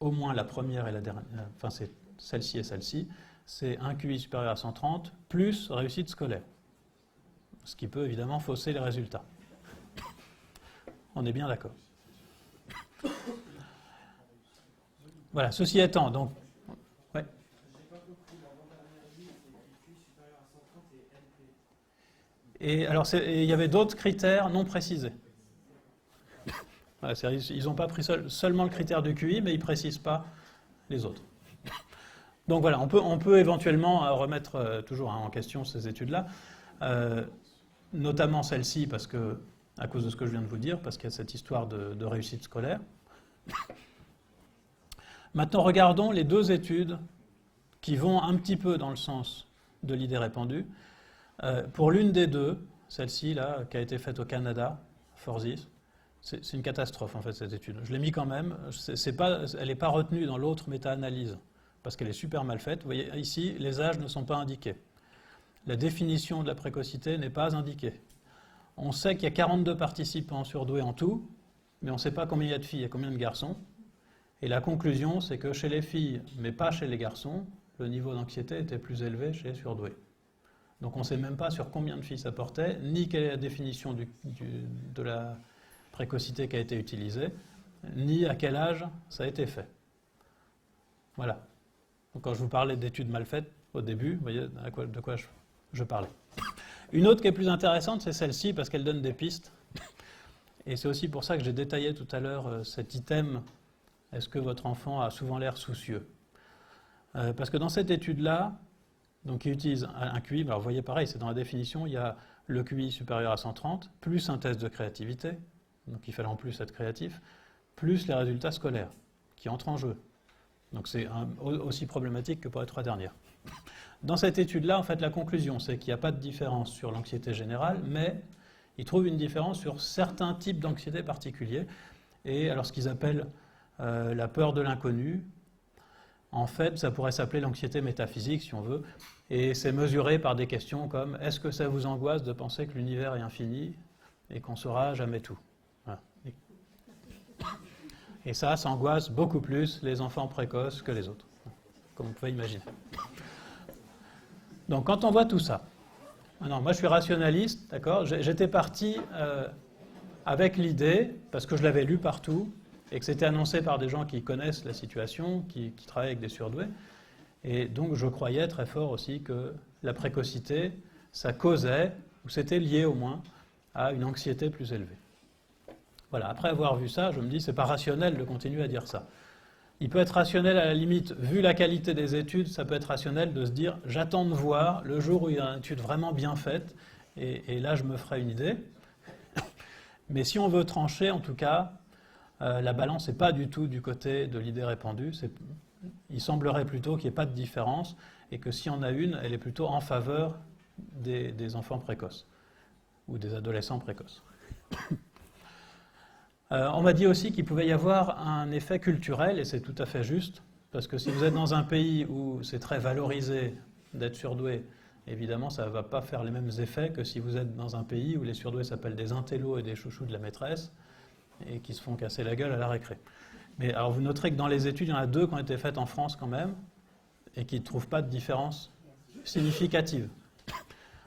au moins la première et la dernière, enfin c'est celle-ci et celle-ci, c'est un QI supérieur à 130 plus réussite scolaire. Ce qui peut évidemment fausser les résultats. On est bien d'accord. Voilà, ceci étant, donc... Ouais. Et alors, il y avait d'autres critères non précisés. Voilà, ils n'ont pas pris seulement le critère du QI, mais ils ne précisent pas les autres. Donc voilà, on peut éventuellement remettre toujours en question ces études-là, notamment celle-ci, à cause de ce que je viens de vous dire, parce qu'il y a cette histoire de réussite scolaire. Maintenant, regardons les 2 études qui vont un petit peu dans le sens de l'idée répandue. Pour l'une des 2, celle-ci, là, qui a été faite au Canada, Forsyth, c'est une catastrophe, en fait, cette étude. Je l'ai mis quand même. Elle n'est pas retenue dans l'autre méta-analyse, parce qu'elle est super mal faite. Vous voyez, ici, les âges ne sont pas indiqués. La définition de la précocité n'est pas indiquée. On sait qu'il y a 42 participants surdoués en tout, mais on ne sait pas combien il y a de filles et combien de garçons. Et la conclusion, c'est que chez les filles, mais pas chez les garçons, le niveau d'anxiété était plus élevé chez les surdoués. Donc on ne sait même pas sur combien de filles ça portait, ni quelle est la définition de la précocité qui a été utilisée, ni à quel âge ça a été fait. Voilà. Donc quand je vous parlais d'études mal faites au début, vous voyez de quoi je parlais. Une autre qui est plus intéressante, c'est celle-ci, parce qu'elle donne des pistes. Et c'est aussi pour ça que j'ai détaillé tout à l'heure cet item, est-ce que votre enfant a souvent l'air soucieux ? Parce que dans cette étude-là, donc il utilise un QI, alors vous voyez pareil, c'est dans la définition, il y a le QI supérieur à 130, plus un test de créativité, donc il fallait en plus être créatif, plus les résultats scolaires qui entrent en jeu. Donc c'est aussi problématique que pour les 3 dernières. Dans cette étude-là, en fait, la conclusion, c'est qu'il n'y a pas de différence sur l'anxiété générale, mais ils trouvent une différence sur certains types d'anxiété particuliers. Et alors ce qu'ils appellent la peur de l'inconnu, en fait, ça pourrait s'appeler l'anxiété métaphysique, si on veut, et c'est mesuré par des questions comme « Est-ce que ça vous angoisse de penser que l'univers est infini et qu'on ne saura jamais tout ?» Voilà. Et ça angoisse beaucoup plus les enfants précoces que les autres, comme vous pouvez imaginer. Donc quand on voit tout ça, Non, moi je suis rationaliste, d'accord. J'étais parti avec l'idée, parce que je l'avais lu partout, et que c'était annoncé par des gens qui connaissent la situation, qui travaillent avec des surdoués. Et donc je croyais très fort aussi que la précocité, ça causait, ou c'était lié au moins, à une anxiété plus élevée. Voilà, après avoir vu ça, je me dis, c'est pas rationnel de continuer à dire ça. Il peut être rationnel à la limite, vu la qualité des études, ça peut être rationnel de se dire, j'attends de voir le jour où il y a une étude vraiment bien faite, et là je me ferai une idée. Mais si on veut trancher, en tout cas, la balance n'est pas du tout du côté de l'idée répandue. Il semblerait plutôt qu'il n'y ait pas de différence, et que s'il y en a une, elle est plutôt en faveur des enfants précoces, ou des adolescents précoces. On m'a dit aussi qu'il pouvait y avoir un effet culturel, et c'est tout à fait juste, parce que si vous êtes dans un pays où c'est très valorisé d'être surdoué, évidemment ça ne va pas faire les mêmes effets que si vous êtes dans un pays où les surdoués s'appellent des intellos et des chouchous de la maîtresse, et qui se font casser la gueule à la récré. Mais alors vous noterez que dans les études, il y en a 2 qui ont été faites en France quand même, et qui ne trouvent pas de différence significative.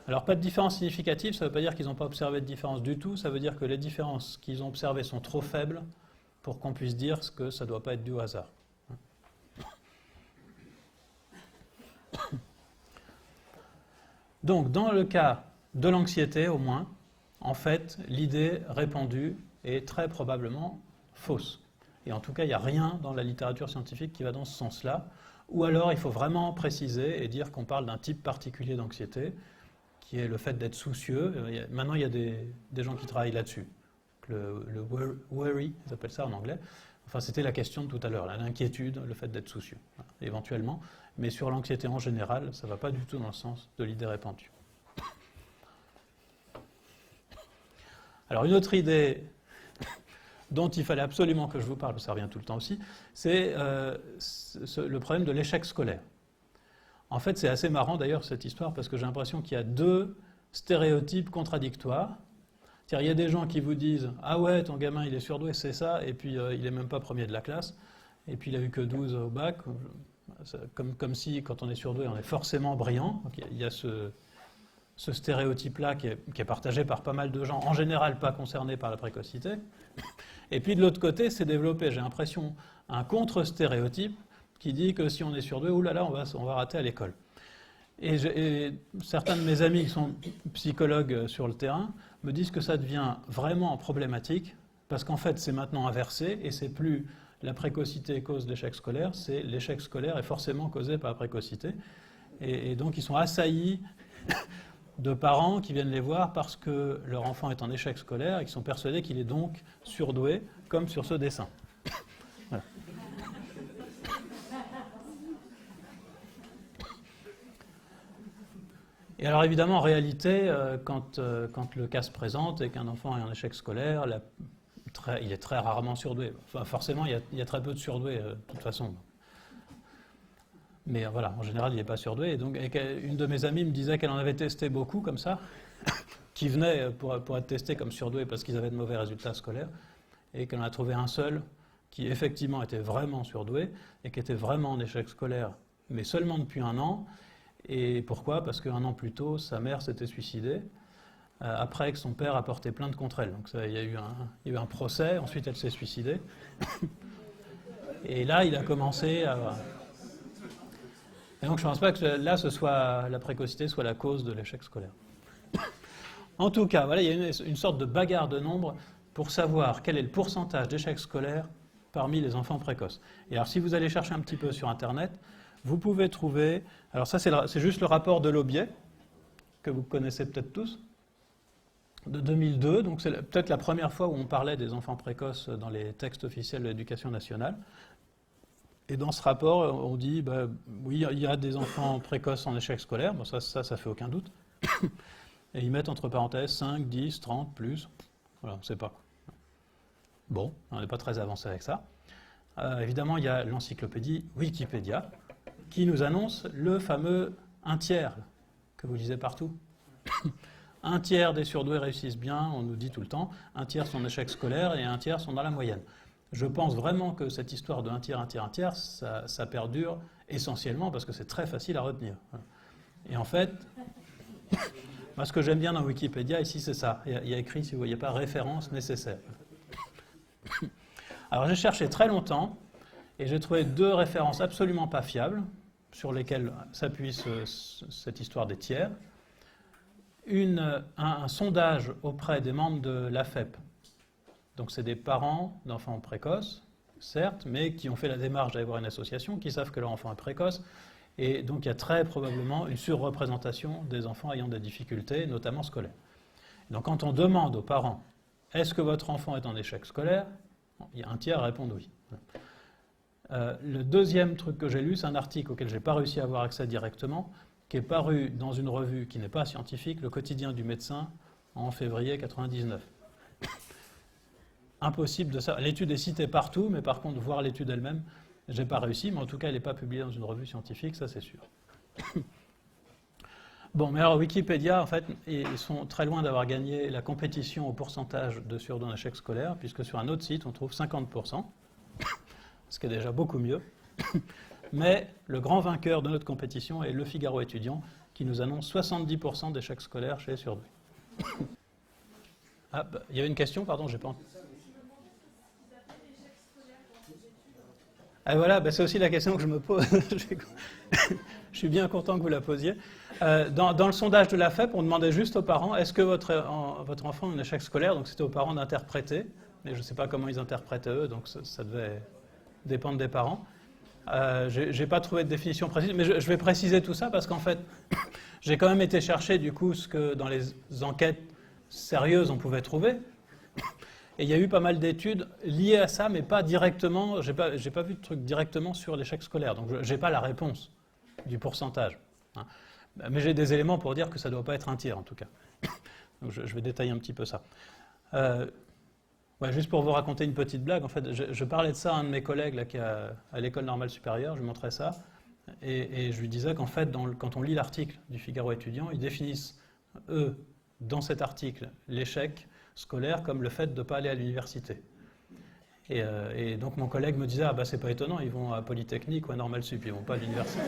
Alors, pas de différence significative, ça ne veut pas dire qu'ils n'ont pas observé de différence du tout, ça veut dire que les différences qu'ils ont observées sont trop faibles pour qu'on puisse dire que ça ne doit pas être dû au hasard. Donc, dans le cas de l'anxiété, au moins, en fait, l'idée répandue est très probablement fausse. Et en tout cas, il n'y a rien dans la littérature scientifique qui va dans ce sens-là. Ou alors, il faut vraiment préciser et dire qu'on parle d'un type particulier d'anxiété, qui est le fait d'être soucieux. Maintenant, il y a des gens qui travaillent là-dessus. Le worry, ils appellent ça en anglais. Enfin, c'était la question de tout à l'heure, l'inquiétude, le fait d'être soucieux, éventuellement. Mais sur l'anxiété en général, ça ne va pas du tout dans le sens de l'idée répandue. Alors, une autre idée dont il fallait absolument que je vous parle, ça revient tout le temps aussi, c'est le problème de l'échec scolaire. En fait, c'est assez marrant d'ailleurs cette histoire parce que j'ai l'impression qu'il y a 2 stéréotypes contradictoires. C'est-à-dire, il y a des gens qui vous disent « Ah ouais, ton gamin il est surdoué, c'est ça, et puis il n'est même pas premier de la classe, et puis il a eu que 12 au bac. » Comme si, quand on est surdoué, on est forcément brillant. Donc, il y a ce stéréotype-là qui est partagé par pas mal de gens, en général pas concernés par la précocité. Et puis de l'autre côté, c'est développé, j'ai l'impression, un contre-stéréotype qui dit que si on est surdoué, oulala, on va rater à l'école. Et certains de mes amis qui sont psychologues sur le terrain me disent que ça devient vraiment problématique, parce qu'en fait, c'est maintenant inversé, et c'est plus la précocité cause l'échec scolaire, c'est l'échec scolaire est forcément causé par la précocité. Et donc, ils sont assaillis de parents qui viennent les voir parce que leur enfant est en échec scolaire et qui sont persuadés qu'il est donc surdoué, comme sur ce dessin. Voilà. Et alors évidemment, en réalité, quand le cas se présente et qu'un enfant est en échec scolaire, il est très rarement surdoué. Enfin, forcément, il y a très peu de surdoués, de toute façon. Mais voilà, en général, il n'est pas surdoué. Et donc, une de mes amies me disait qu'elle en avait testé beaucoup comme ça, qui venaient pour être testés comme surdoués parce qu'ils avaient de mauvais résultats scolaires, et qu'elle en a trouvé un seul qui effectivement était vraiment surdoué et qui était vraiment en échec scolaire, mais seulement depuis 1 an. Et pourquoi ? Parce qu'1 an plus tôt, sa mère s'était suicidée, après que son père a porté plainte contre elle. Donc il y a eu un procès, ensuite elle s'est suicidée. Et là, il a commencé à... Et donc je ne pense pas que là, la précocité soit la cause de l'échec scolaire. En tout cas, voilà, il y a une sorte de bagarre de nombres pour savoir quel est le pourcentage d'échecs scolaires parmi les enfants précoces. Et alors, si vous allez chercher un petit peu sur Internet, vous pouvez trouver... Alors ça, c'est juste le rapport de Laubier, que vous connaissez peut-être tous, de 2002. Donc c'est peut-être la première fois où on parlait des enfants précoces dans les textes officiels de l'éducation nationale. Et dans ce rapport, on dit, oui, il y a des enfants précoces en échec scolaire. Bon, ça fait aucun doute. Et ils mettent entre parenthèses 5, 10, 30, plus. Voilà, on ne sait pas. Bon, on n'est pas très avancé avec ça. Évidemment, il y a l'encyclopédie Wikipédia, qui nous annonce le fameux 1/3 que vous lisez partout. 1/3 des surdoués réussissent bien, on nous dit tout le temps. 1/3 sont en échec scolaire et 1/3 sont dans la moyenne. Je pense vraiment que cette histoire de 1/3, ça perdure essentiellement parce que c'est très facile à retenir. Et en fait, Moi, ce que j'aime bien dans Wikipédia, ici, c'est ça. Il y a écrit, si vous ne voyez pas, référence nécessaire. Alors, j'ai cherché très longtemps et j'ai trouvé 2 références absolument pas fiables sur lesquelles s'appuie cette histoire des tiers. Un sondage auprès des membres de l'AFEP. Donc, c'est des parents d'enfants précoces, certes, mais qui ont fait la démarche d'aller voir une association, qui savent que leur enfant est précoce. Et donc, il y a très probablement une surreprésentation des enfants ayant des difficultés, notamment scolaires. Donc, quand on demande aux parents, est-ce que votre enfant est en échec scolaire? Il y a un tiers à répondre oui. Le deuxième truc que j'ai lu, c'est un article auquel je n'ai pas réussi à avoir accès directement, qui est paru dans une revue qui n'est pas scientifique, Le Quotidien du médecin, en février 1999. Impossible de savoir. L'étude est citée partout, mais par contre, voir l'étude elle-même, je n'ai pas réussi, mais en tout cas, elle n'est pas publiée dans une revue scientifique, ça c'est sûr. Bon, mais alors Wikipédia, en fait, ils sont très loin d'avoir gagné la compétition au pourcentage de surdons en échec scolaire, puisque sur un autre site, on trouve 50%, ce qui est déjà beaucoup mieux. Mais le grand vainqueur de notre compétition est Le Figaro étudiant, qui nous annonce 70% d'échecs scolaires chez les surdoués. Ah, bah, il y avait une question, pardon, j'ai pas entendu. Ah, voilà, bah, c'est aussi la question que je me pose. Je suis bien content que vous la posiez. Dans le sondage de l'AFEP, on demandait juste aux parents, est-ce que votre enfant a un échec scolaire? Donc c'était aux parents d'interpréter, mais je ne sais pas comment ils interprétaient eux, donc ça devait dépendre des parents. Je n'ai pas trouvé de définition précise, mais je vais préciser tout ça parce qu'en fait, j'ai quand même été chercher du coup ce que dans les enquêtes sérieuses on pouvait trouver. Et il y a eu pas mal d'études liées à ça, mais pas directement. J'ai pas vu de truc directement sur l'échec scolaire, donc je n'ai pas la réponse du pourcentage. Hein. Mais j'ai des éléments pour dire que ça ne doit pas être un tiers en tout cas. Donc je vais détailler un petit peu ça. Ouais, juste pour vous raconter une petite blague, en fait, je parlais de ça à un de mes collègues là, qui est à l'école normale supérieure, je lui montrais ça, et je lui disais qu'en fait, quand on lit l'article du Figaro étudiant, ils définissent, eux, dans cet article, l'échec scolaire comme le fait de ne pas aller à l'université. Et donc mon collègue me disait, ah bah c'est pas étonnant, ils vont à Polytechnique ou à Normale Sup, ils vont pas à l'université.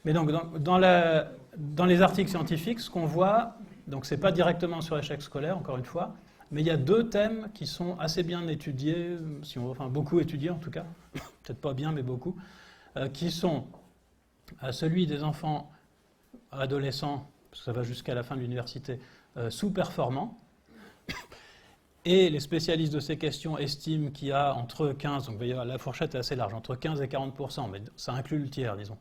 Mais donc dans les articles scientifiques, ce qu'on voit, donc c'est pas directement sur l'échec scolaire, encore une fois, mais il y a 2 thèmes qui sont assez bien étudiés, enfin beaucoup étudiés en tout cas, peut-être pas bien mais beaucoup, qui sont celui des enfants adolescents, parce que ça va jusqu'à la fin de l'université, sous-performants. Et les spécialistes de ces questions estiment qu'il y a entre 15, donc la fourchette est assez large, entre 15 et 40%, mais ça inclut le tiers, disons,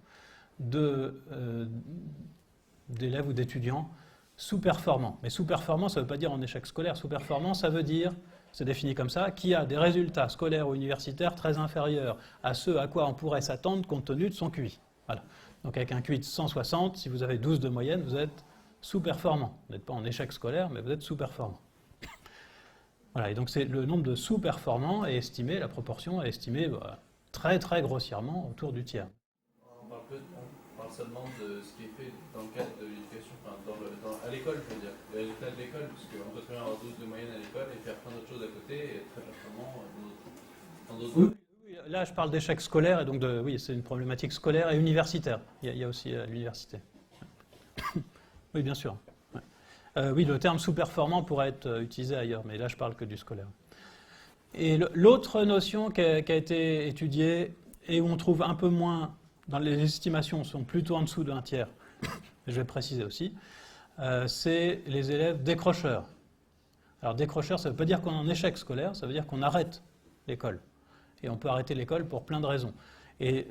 d'élèves ou d'étudiants sous-performants. Mais sous-performants, ça ne veut pas dire en échec scolaire. Sous-performant, ça veut dire, c'est défini comme ça, qui a des résultats scolaires ou universitaires très inférieurs à ceux à quoi on pourrait s'attendre compte tenu de son QI. Voilà. Donc avec un QI de 160, si vous avez 12 de moyenne, vous êtes sous-performant. Vous n'êtes pas en échec scolaire, mais vous êtes sous-performant. Voilà, et donc c'est le nombre de sous-performants est estimé, la proportion est estimée très très grossièrement autour du tiers. On parle seulement de ce qui est fait dans le cadre de l'éducation, enfin à l'école, je veux dire, les résultats de l'école, parce qu'on peut très bien avoir 12 de moyenne à l'école et faire plein d'autres choses à côté et être très performant dans d'autres domaines. Oui, là je parle d'échec scolaire, et donc oui, c'est une problématique scolaire et universitaire. Il y a aussi l'université. Oui, bien sûr. Oui, le terme sous-performant pourrait être utilisé ailleurs, mais là je parle que du scolaire. Et l'autre notion qui a été étudiée et où on trouve un peu moins, dans les estimations sont plutôt en dessous d'un tiers, je vais préciser aussi, c'est les élèves décrocheurs. Alors décrocheurs, ça ne veut pas dire qu'on est en échec scolaire, ça veut dire qu'on arrête l'école. Et on peut arrêter l'école pour plein de raisons. Et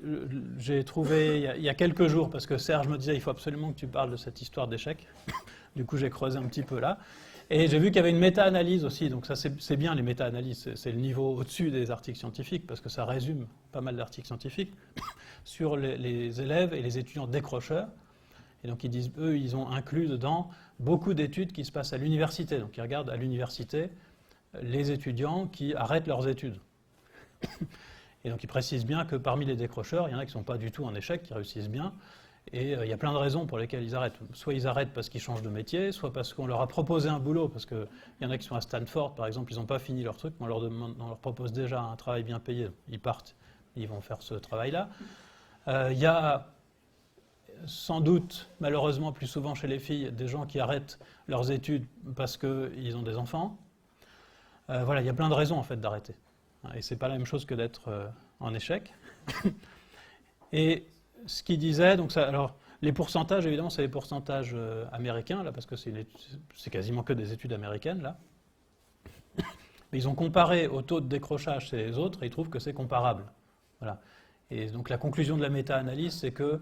j'ai trouvé, il y a quelques jours, parce que Serge me disait, il faut absolument que tu parles de cette histoire d'échec. Du coup, j'ai creusé un petit peu là. Et j'ai vu qu'il y avait une méta-analyse aussi. Donc ça, c'est bien, les méta-analyses. C'est le niveau au-dessus des articles scientifiques, parce que ça résume pas mal d'articles scientifiques, sur les élèves et les étudiants décrocheurs. Et donc, ils disent, eux, ils ont inclus dedans beaucoup d'études qui se passent à l'université. Donc, ils regardent à l'université les étudiants qui arrêtent leurs études. Et donc, ils précisent bien que parmi les décrocheurs, il y en a qui ne sont pas du tout en échec, qui réussissent bien. Et il y a plein de raisons pour lesquelles ils arrêtent. Soit ils arrêtent parce qu'ils changent de métier, soit parce qu'on leur a proposé un boulot, parce qu'il y en a qui sont à Stanford, par exemple, ils n'ont pas fini leur truc, mais on leur propose déjà un travail bien payé. Ils partent, ils vont faire ce travail-là. Il y a sans doute, malheureusement plus souvent chez les filles, des gens qui arrêtent leurs études parce qu'ils ont des enfants. Voilà, il y a plein de raisons en fait d'arrêter. Et c'est pas la même chose que d'être en échec. Et ce qu'il disait, donc ça, alors les pourcentages, évidemment, c'est les pourcentages américains, là, parce que c'est quasiment que des études américaines, là. Mais ils ont comparé au taux de décrochage chez les autres et ils trouvent que c'est comparable. Voilà. Et donc la conclusion de la méta-analyse, c'est que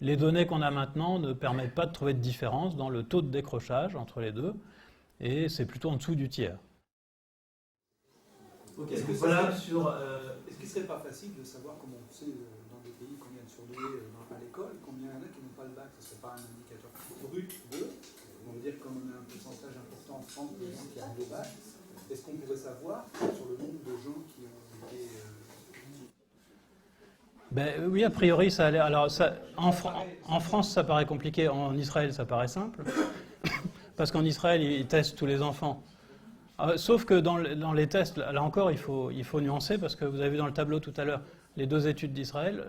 les données qu'on a maintenant ne permettent pas de trouver de différence dans le taux de décrochage entre les deux, et c'est plutôt en dessous du tiers. Okay. Est-ce qu'il ne serait pas facile de savoir, comme on sait dans des pays combien de surdoués à l'école, combien il y en a qui n'ont pas le bac? Ce ne serait pas un indicateur brut de, on veut dire comme on a un pourcentage important en France de gens qui ont le bac, est-ce qu'on pourrait savoir sur le nombre de gens qui ont été... Ben, oui, a priori, ça a l'air... Alors, en France, ça paraît compliqué. En Israël, ça paraît simple. Parce qu'en Israël, ils testent tous les enfants. Sauf que dans les tests, là encore, il faut nuancer, parce que vous avez vu dans le tableau tout à l'heure, les deux études d'Israël,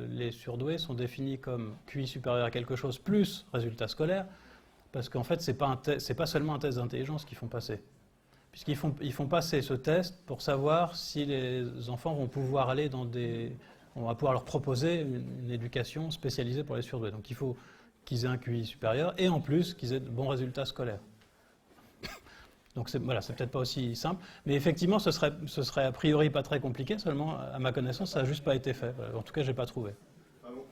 les surdoués sont définis comme QI supérieur à quelque chose plus résultat scolaire, parce qu'en fait, c'est pas seulement un test d'intelligence qu'ils font passer. Puisqu'ils font passer ce test pour savoir si les enfants vont pouvoir aller on va pouvoir leur proposer une éducation spécialisée pour les surdoués. Donc il faut qu'ils aient un QI supérieur et en plus qu'ils aient de bons résultats scolaires. Donc voilà, c'est peut-être pas aussi simple, mais effectivement ce serait a priori pas très compliqué, seulement à ma connaissance ça n'a juste pas été fait. En tout cas, j'ai pas trouvé. Pardon,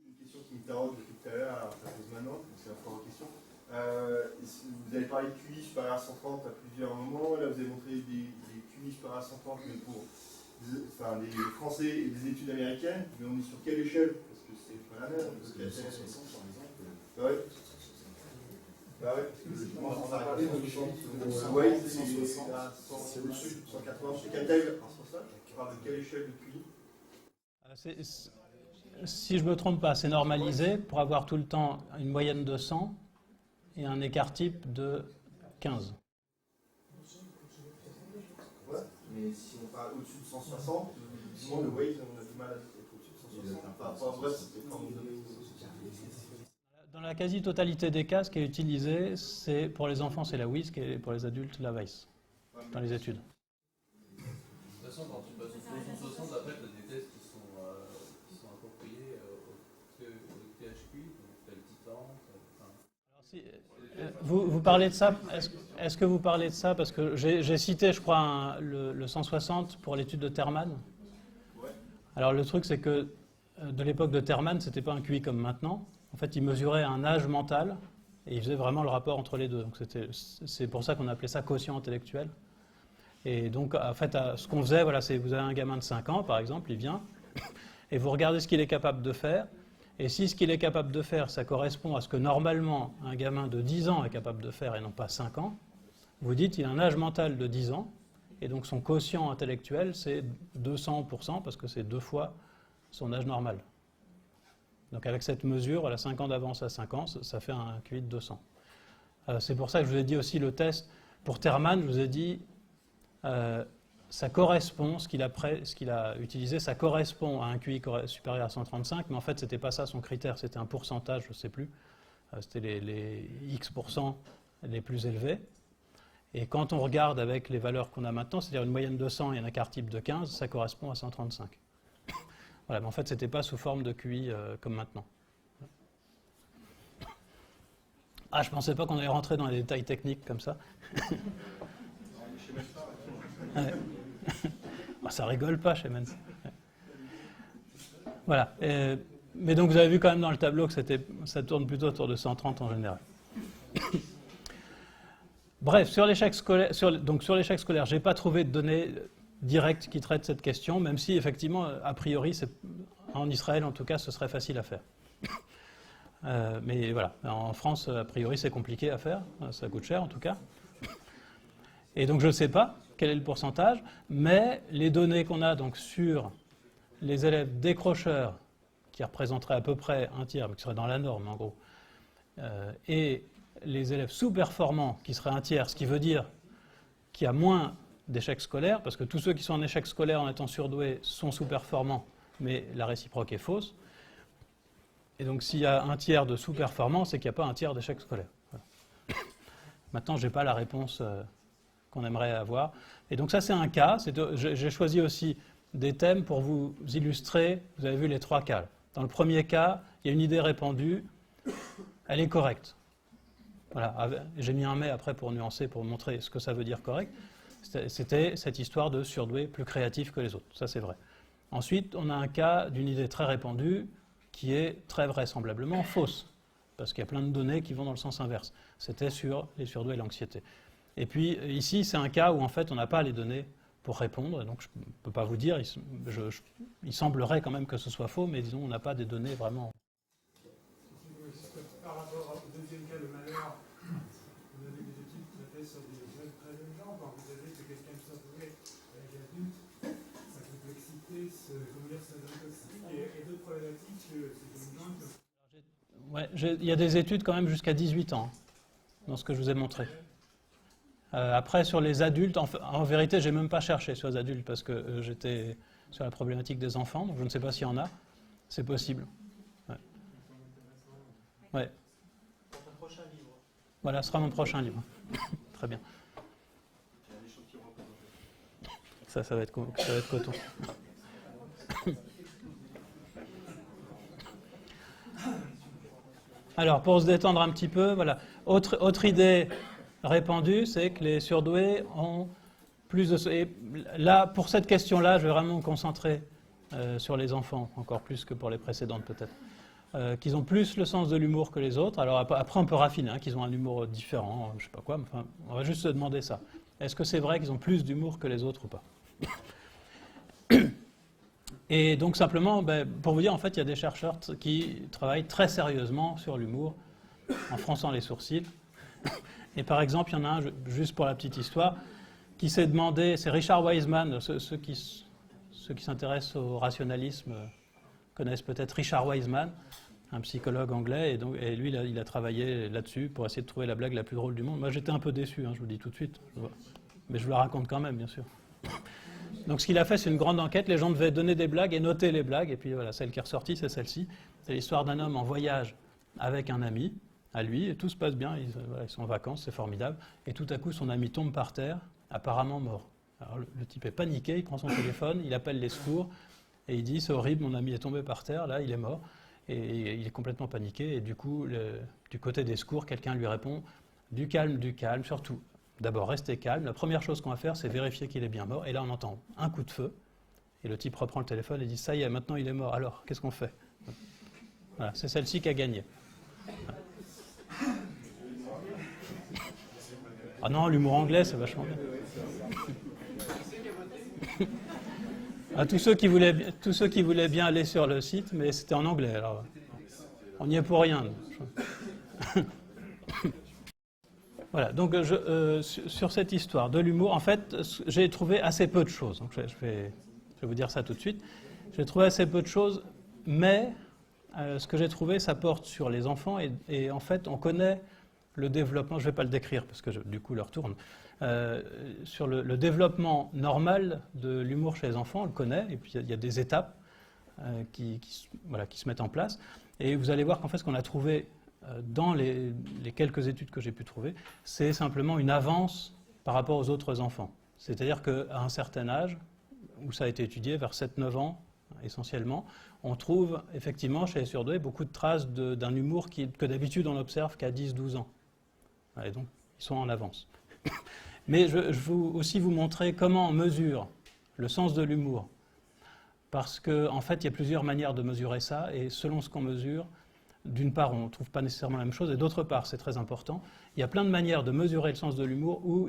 une question qui me taraude depuis tout à l'heure, alors ça pose maintenant, c'est la première question. Vous avez parlé de QI supérieur à 130 à plusieurs moments, là vous avez montré des QI supérieurs à 130 mais pour des Français et des études américaines, mais on est sur quelle échelle? Parce que c'est pas la même. 160 par exemple. Ouais. Bah ouais, parce que logiquement, on a parlé de 160. Ouais, c'est 160. 180, c'est quelle taille? On parle de quelle échelle de QI? Si je ne me trompe pas, c'est normalisé pour avoir tout le temps une moyenne de 100 et un écart type de 15. Ouais, mais si on parle au-dessus de 160, souvent le weight, on a du mal à être au-dessus de 160. Enfin, bref, c'était quand même... Dans la quasi-totalité des cas, ce qui est utilisé, c'est pour les enfants, c'est la WISC et pour les adultes, la WICE, dans les études. De toute façon, quand tu passes au 160, après, tu as des tests qui sont appropriés au THQ, donc tu as le titan. Vous parlez de ça, est-ce que vous parlez de ça, parce que j'ai cité, je crois, le 160 pour l'étude de Terman. Ouais. Alors le truc, c'est que de l'époque de Terman, ce n'était pas un QI comme maintenant. En fait, il mesurait un âge mental et il faisait vraiment le rapport entre les deux. Donc c'est pour ça qu'on appelait ça quotient intellectuel. Et donc, en fait, ce qu'on faisait, voilà, c'est vous avez un gamin de 5 ans, par exemple, il vient, et vous regardez ce qu'il est capable de faire. Et si ce qu'il est capable de faire, ça correspond à ce que normalement un gamin de 10 ans est capable de faire et non pas 5 ans, vous dites il a un âge mental de 10 ans, et donc son quotient intellectuel, c'est 200%, parce que c'est 2 fois son âge normal. Donc avec cette mesure, à 5 ans d'avance à 5 ans, ça fait un QI de 200. C'est pour ça que je vous ai dit aussi le test. Pour Terman, je vous ai dit, ça correspond, ce qu'il a utilisé, ça correspond à un QI supérieur à 135, mais en fait, ce n'était pas ça son critère, c'était un pourcentage, je ne sais plus. C'était les X% les plus élevés. Et quand on regarde avec les valeurs qu'on a maintenant, c'est-à-dire une moyenne de 100 et un écart type de 15, ça correspond à 135. Voilà, mais en fait, ce n'était pas sous forme de QI comme maintenant. Ah, je ne pensais pas qu'on allait rentrer dans les détails techniques comme ça. Ouais. Ça rigole pas chez Mensa. Voilà. Mais donc, vous avez vu quand même dans le tableau que ça tourne plutôt autour de 130 en général. Bref, sur l'échec scolaire, je n'ai pas trouvé de données directes qui traitent cette question, même si effectivement, a priori, en Israël en tout cas, ce serait facile à faire. Mais voilà, en France, a priori, c'est compliqué à faire, ça coûte cher en tout cas. Et donc je ne sais pas quel est le pourcentage, mais les données qu'on a donc sur les élèves décrocheurs, qui représenteraient à peu près un tiers, mais qui seraient dans la norme en gros, et les élèves sous-performants, qui seraient un tiers, ce qui veut dire qu'il y a moins d'échecs scolaires, parce que tous ceux qui sont en échec scolaire en étant surdoués sont sous-performants, mais la réciproque est fausse. Et donc s'il y a un tiers de sous-performance, c'est qu'il n'y a pas un tiers d'échec scolaire. Voilà. Maintenant, je n'ai pas la réponse qu'on aimerait avoir. Et donc ça, c'est un cas. J'ai choisi aussi des thèmes pour vous illustrer. Vous avez vu les 3 cas. Dans le premier cas, il y a une idée répandue. Elle est correcte. Voilà. J'ai mis un mais après pour nuancer, pour montrer ce que ça veut dire correct. C'était cette histoire de surdoué plus créatif que les autres. Ça, c'est vrai. Ensuite, on a un cas d'une idée très répandue qui est très vraisemblablement fausse, parce qu'il y a plein de données qui vont dans le sens inverse. C'était sur les surdoués et l'anxiété. Et puis, ici, c'est un cas où, en fait, on n'a pas les données pour répondre. Donc, je ne peux pas vous dire. Il semblerait quand même que ce soit faux, mais disons, on n'a pas des données vraiment. Par rapport au deuxième cas, le malheur, vous avez des études qui sont faites sur des jeunes très jeunes gens. Quand vous avez que quelqu'un qui s'entourait avec l'adulte, sa complexité, sa toxique et d'autres problématiques que ces jeunes gens qui... Ouais, il y a des études quand même jusqu'à 18 ans, dans ce que je vous ai montré. Après, sur les adultes, en vérité, je n'ai même pas cherché sur les adultes parce que j'étais sur la problématique des enfants, donc je ne sais pas s'il y en a. C'est possible. Ouais. Ouais. Pour ton prochain livre. Voilà, ce sera mon prochain livre. Très bien. Ça va être coton. Alors, pour se détendre un petit peu, voilà. Autre idée répandue, c'est que les surdoués ont plus de... Et là, pour cette question-là, je vais vraiment me concentrer sur les enfants, encore plus que pour les précédentes peut-être. Qu'ils ont plus le sens de l'humour que les autres. Alors après, on peut raffiner, hein, qu'ils ont un humour différent, je ne sais pas quoi, mais enfin, on va juste se demander ça. Est-ce que c'est vrai qu'ils ont plus d'humour que les autres ou pas? Et donc simplement, pour vous dire, en fait, il y a des chercheurs qui travaillent très sérieusement sur l'humour, en fronçant les sourcils. Et par exemple, il y en a un, juste pour la petite histoire, qui s'est demandé, c'est Richard Wiseman, ceux qui s'intéressent au rationalisme connaissent peut-être Richard Wiseman, un psychologue anglais, et lui, il a travaillé là-dessus pour essayer de trouver la blague la plus drôle du monde. Moi, j'étais un peu déçu, hein, je vous le dis tout de suite, mais je vous la raconte quand même, bien sûr. Donc ce qu'il a fait, c'est une grande enquête, les gens devaient donner des blagues et noter les blagues, et puis voilà, celle qui est ressortie, c'est celle-ci. C'est l'histoire d'un homme en voyage avec un ami, à lui, et tout se passe bien, ils sont en vacances, c'est formidable, et tout à coup, son ami tombe par terre, apparemment mort. Alors le type est paniqué, il prend son téléphone, il appelle les secours, et il dit, c'est horrible, mon ami est tombé par terre, là, il est mort, et il est complètement paniqué, et du coup, du côté des secours, quelqu'un lui répond, du calme, surtout. D'abord, restez calme. La première chose qu'on va faire, c'est vérifier qu'il est bien mort. Et là, on entend un coup de feu. Et le type reprend le téléphone et dit « Ça y est, maintenant il est mort. Alors, qu'est-ce qu'on fait ?» Voilà, c'est celle-ci qui a gagné. Ah non, l'humour anglais, c'est vachement bien. Ah, tous ceux qui voulaient bien aller sur le site, mais c'était en anglais. Alors, on n'y est pour rien. Voilà, donc sur cette histoire de l'humour, en fait, j'ai trouvé assez peu de choses. Donc je vais vous dire ça tout de suite. J'ai trouvé assez peu de choses, mais ce que j'ai trouvé, ça porte sur les enfants. Et en fait, on connaît le développement, je ne vais pas le décrire parce que du coup, l'heure tourne, sur le développement normal de l'humour chez les enfants, on le connaît. Et puis, il y a des étapes qui se mettent en place. Et vous allez voir qu'en fait, ce qu'on a trouvé dans les quelques études que j'ai pu trouver, c'est simplement une avance par rapport aux autres enfants. C'est-à-dire qu'à un certain âge, où ça a été étudié, vers 7-9 ans essentiellement, on trouve effectivement chez les surdoués beaucoup de traces d'un humour que d'habitude on observe qu'à 10-12 ans. Et donc, ils sont en avance. Mais je veux aussi vous montrer comment on mesure le sens de l'humour. Parce qu'en fait, il y a plusieurs manières de mesurer ça, et selon ce qu'on mesure, d'une part, on ne trouve pas nécessairement la même chose, et d'autre part, c'est très important, il y a plein de manières de mesurer le sens de l'humour où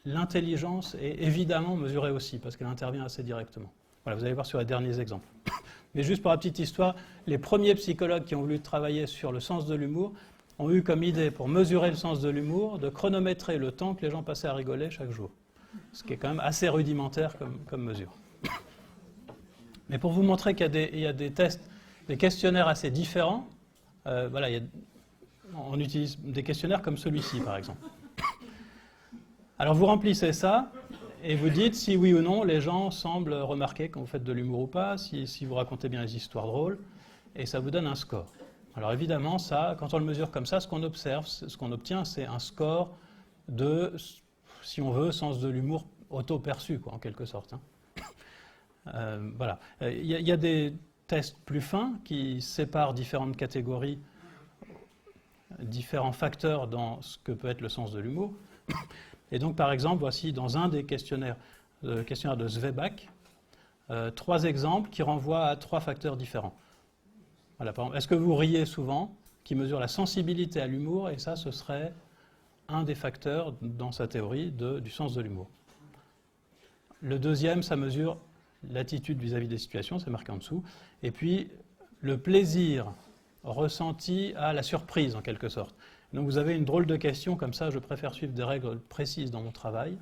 l'intelligence est évidemment mesurée aussi, parce qu'elle intervient assez directement. Voilà, vous allez voir sur les derniers exemples. Mais juste pour la petite histoire, les premiers psychologues qui ont voulu travailler sur le sens de l'humour ont eu comme idée, pour mesurer le sens de l'humour, de chronométrer le temps que les gens passaient à rigoler chaque jour. Ce qui est quand même assez rudimentaire comme mesure. Mais pour vous montrer qu'il y a des tests, des questionnaires assez différents, voilà, on utilise des questionnaires comme celui-ci, par exemple. Alors vous remplissez ça, Et vous dites si oui ou non les gens semblent remarquer quand vous faites de l'humour ou pas, si vous racontez bien les histoires drôles, et ça vous donne un score. Alors évidemment, ça, quand on le mesure comme ça, ce qu'on observe, ce qu'on obtient, c'est un score de, si on veut, sens de l'humour auto-perçu, quoi, en quelque sorte. Hein. Voilà. Il y a des tests plus fins qui séparent différentes catégories, différents facteurs dans ce que peut être le sens de l'humour. Et donc, par exemple, voici dans un des questionnaires, le questionnaire de Zweibach, 3 exemples qui renvoient à 3 facteurs différents. Voilà, par exemple, est-ce que vous riez souvent, qui mesure la sensibilité à l'humour, et ça, ce serait un des facteurs dans sa théorie du sens de l'humour. Le deuxième, ça mesure l'attitude vis-à-vis des situations, c'est marqué en dessous. Et puis, le plaisir ressenti à la surprise, en quelque sorte. Donc vous avez une drôle de question, comme ça, je préfère suivre des règles précises dans mon travail,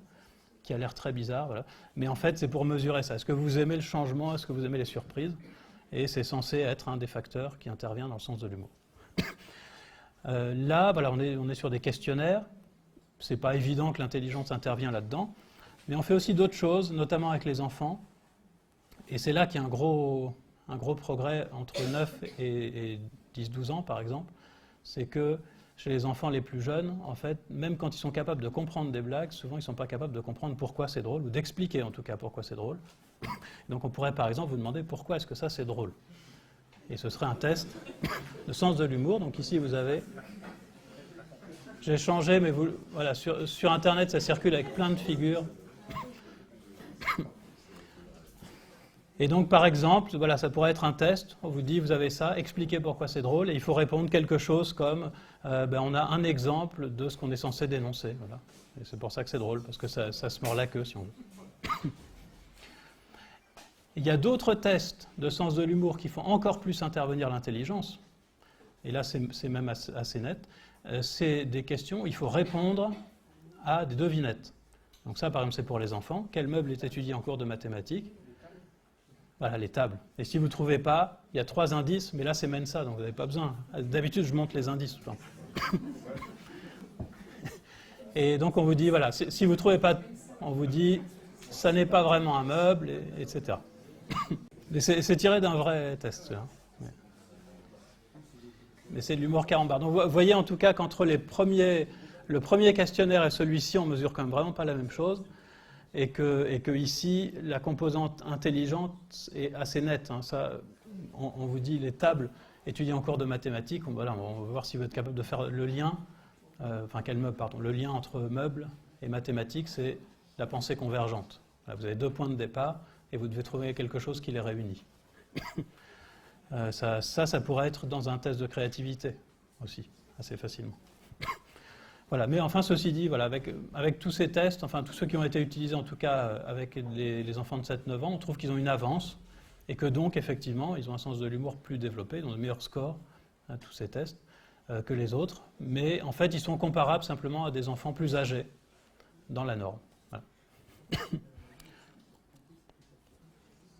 qui a l'air très bizarre, voilà. Mais en fait, c'est pour mesurer ça. Est-ce que vous aimez le changement? Est-ce que vous aimez les surprises? Et c'est censé être un des facteurs qui intervient dans le sens de l'humour. Là, voilà, on est sur des questionnaires. C'est pas évident que l'intelligence intervient là-dedans. Mais on fait aussi d'autres choses, notamment avec les enfants. Et c'est là qu'il y a un gros progrès entre 9 et 10-12 ans, par exemple. C'est que chez les enfants les plus jeunes, en fait, même quand ils sont capables de comprendre des blagues, souvent ils ne sont pas capables de comprendre pourquoi c'est drôle, ou d'expliquer en tout cas pourquoi c'est drôle. Donc on pourrait par exemple vous demander pourquoi est-ce que ça c'est drôle. Et ce serait un test de sens de l'humour. Donc ici vous avez... J'ai changé, mais voilà, sur Internet ça circule avec plein de figures. Et donc, par exemple, voilà, ça pourrait être un test. On vous dit, vous avez ça, expliquez pourquoi c'est drôle. Et il faut répondre quelque chose comme, on a un exemple de ce qu'on est censé dénoncer. Voilà. Et c'est pour ça que c'est drôle, parce que ça se mord la queue, si on veut. Il y a d'autres tests de sens de l'humour qui font encore plus intervenir l'intelligence. Et là, c'est même assez net. C'est des questions où il faut répondre à des devinettes. Donc ça, par exemple, c'est pour les enfants. Quel meuble est étudié en cours de mathématiques? Voilà, les tables. Et si vous ne trouvez pas, il y a 3 indices, mais là c'est Mensa, donc vous n'avez pas besoin. D'habitude, je montre les indices. Et donc on vous dit, voilà, si vous ne trouvez pas, on vous dit, ça n'est pas vraiment un meuble, etc. Mais c'est tiré d'un vrai test. Hein. Mais c'est de l'humour carambar. Donc vous voyez en tout cas qu'entre le premier questionnaire et celui-ci, on ne mesure quand même vraiment pas la même chose. Et que ici, la composante intelligente est assez nette. Hein. Ça, on vous dit les tables étudiées en cours de mathématiques. On va voir si vous êtes capable de faire le lien. Le lien entre meubles et mathématiques, c'est la pensée convergente. Là, vous avez 2 points de départ et vous devez trouver quelque chose qui les réunit. Ça pourrait être dans un test de créativité aussi, assez facilement. Voilà, mais enfin, ceci dit, voilà, avec tous ces tests, enfin tous ceux qui ont été utilisés en tout cas avec les enfants de 7-9 ans, on trouve qu'ils ont une avance et que donc effectivement, ils ont un sens de l'humour plus développé, ils ont de meilleurs scores à tous ces tests que les autres, mais en fait, ils sont comparables simplement à des enfants plus âgés dans la norme. Voilà.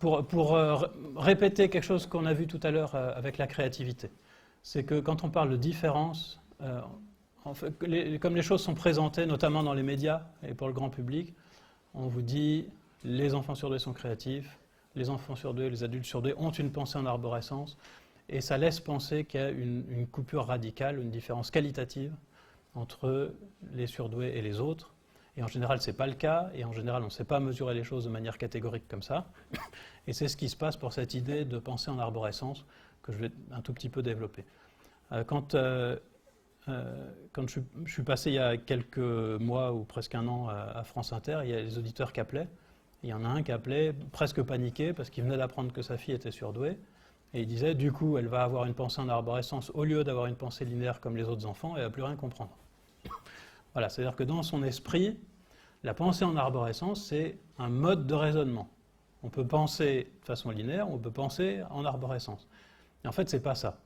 Pour répéter quelque chose qu'on a vu tout à l'heure avec la créativité, c'est que quand on parle de différence, en fait, comme les choses sont présentées, notamment dans les médias et pour le grand public, on vous dit les enfants surdoués sont créatifs, les enfants surdoués, les adultes surdoués ont une pensée en arborescence, et ça laisse penser qu'il y a une coupure radicale, une différence qualitative entre les surdoués et les autres. Et en général, ce n'est pas le cas, et en général, on ne sait pas mesurer les choses de manière catégorique comme ça. Et c'est ce qui se passe pour cette idée de pensée en arborescence que je vais un tout petit peu développer. Quand je suis passé il y a quelques mois ou presque un an à France Inter, il y a les auditeurs qui appelaient. Il y en a un qui appelait presque paniqué parce qu'il venait d'apprendre que sa fille était surdouée. Et il disait, du coup, elle va avoir une pensée en arborescence au lieu d'avoir une pensée linéaire comme les autres enfants et elle ne va plus rien comprendre. Voilà, c'est-à-dire que dans son esprit, la pensée en arborescence, c'est un mode de raisonnement. On peut penser de façon linéaire, on peut penser en arborescence. Et en fait, ce n'est pas ça.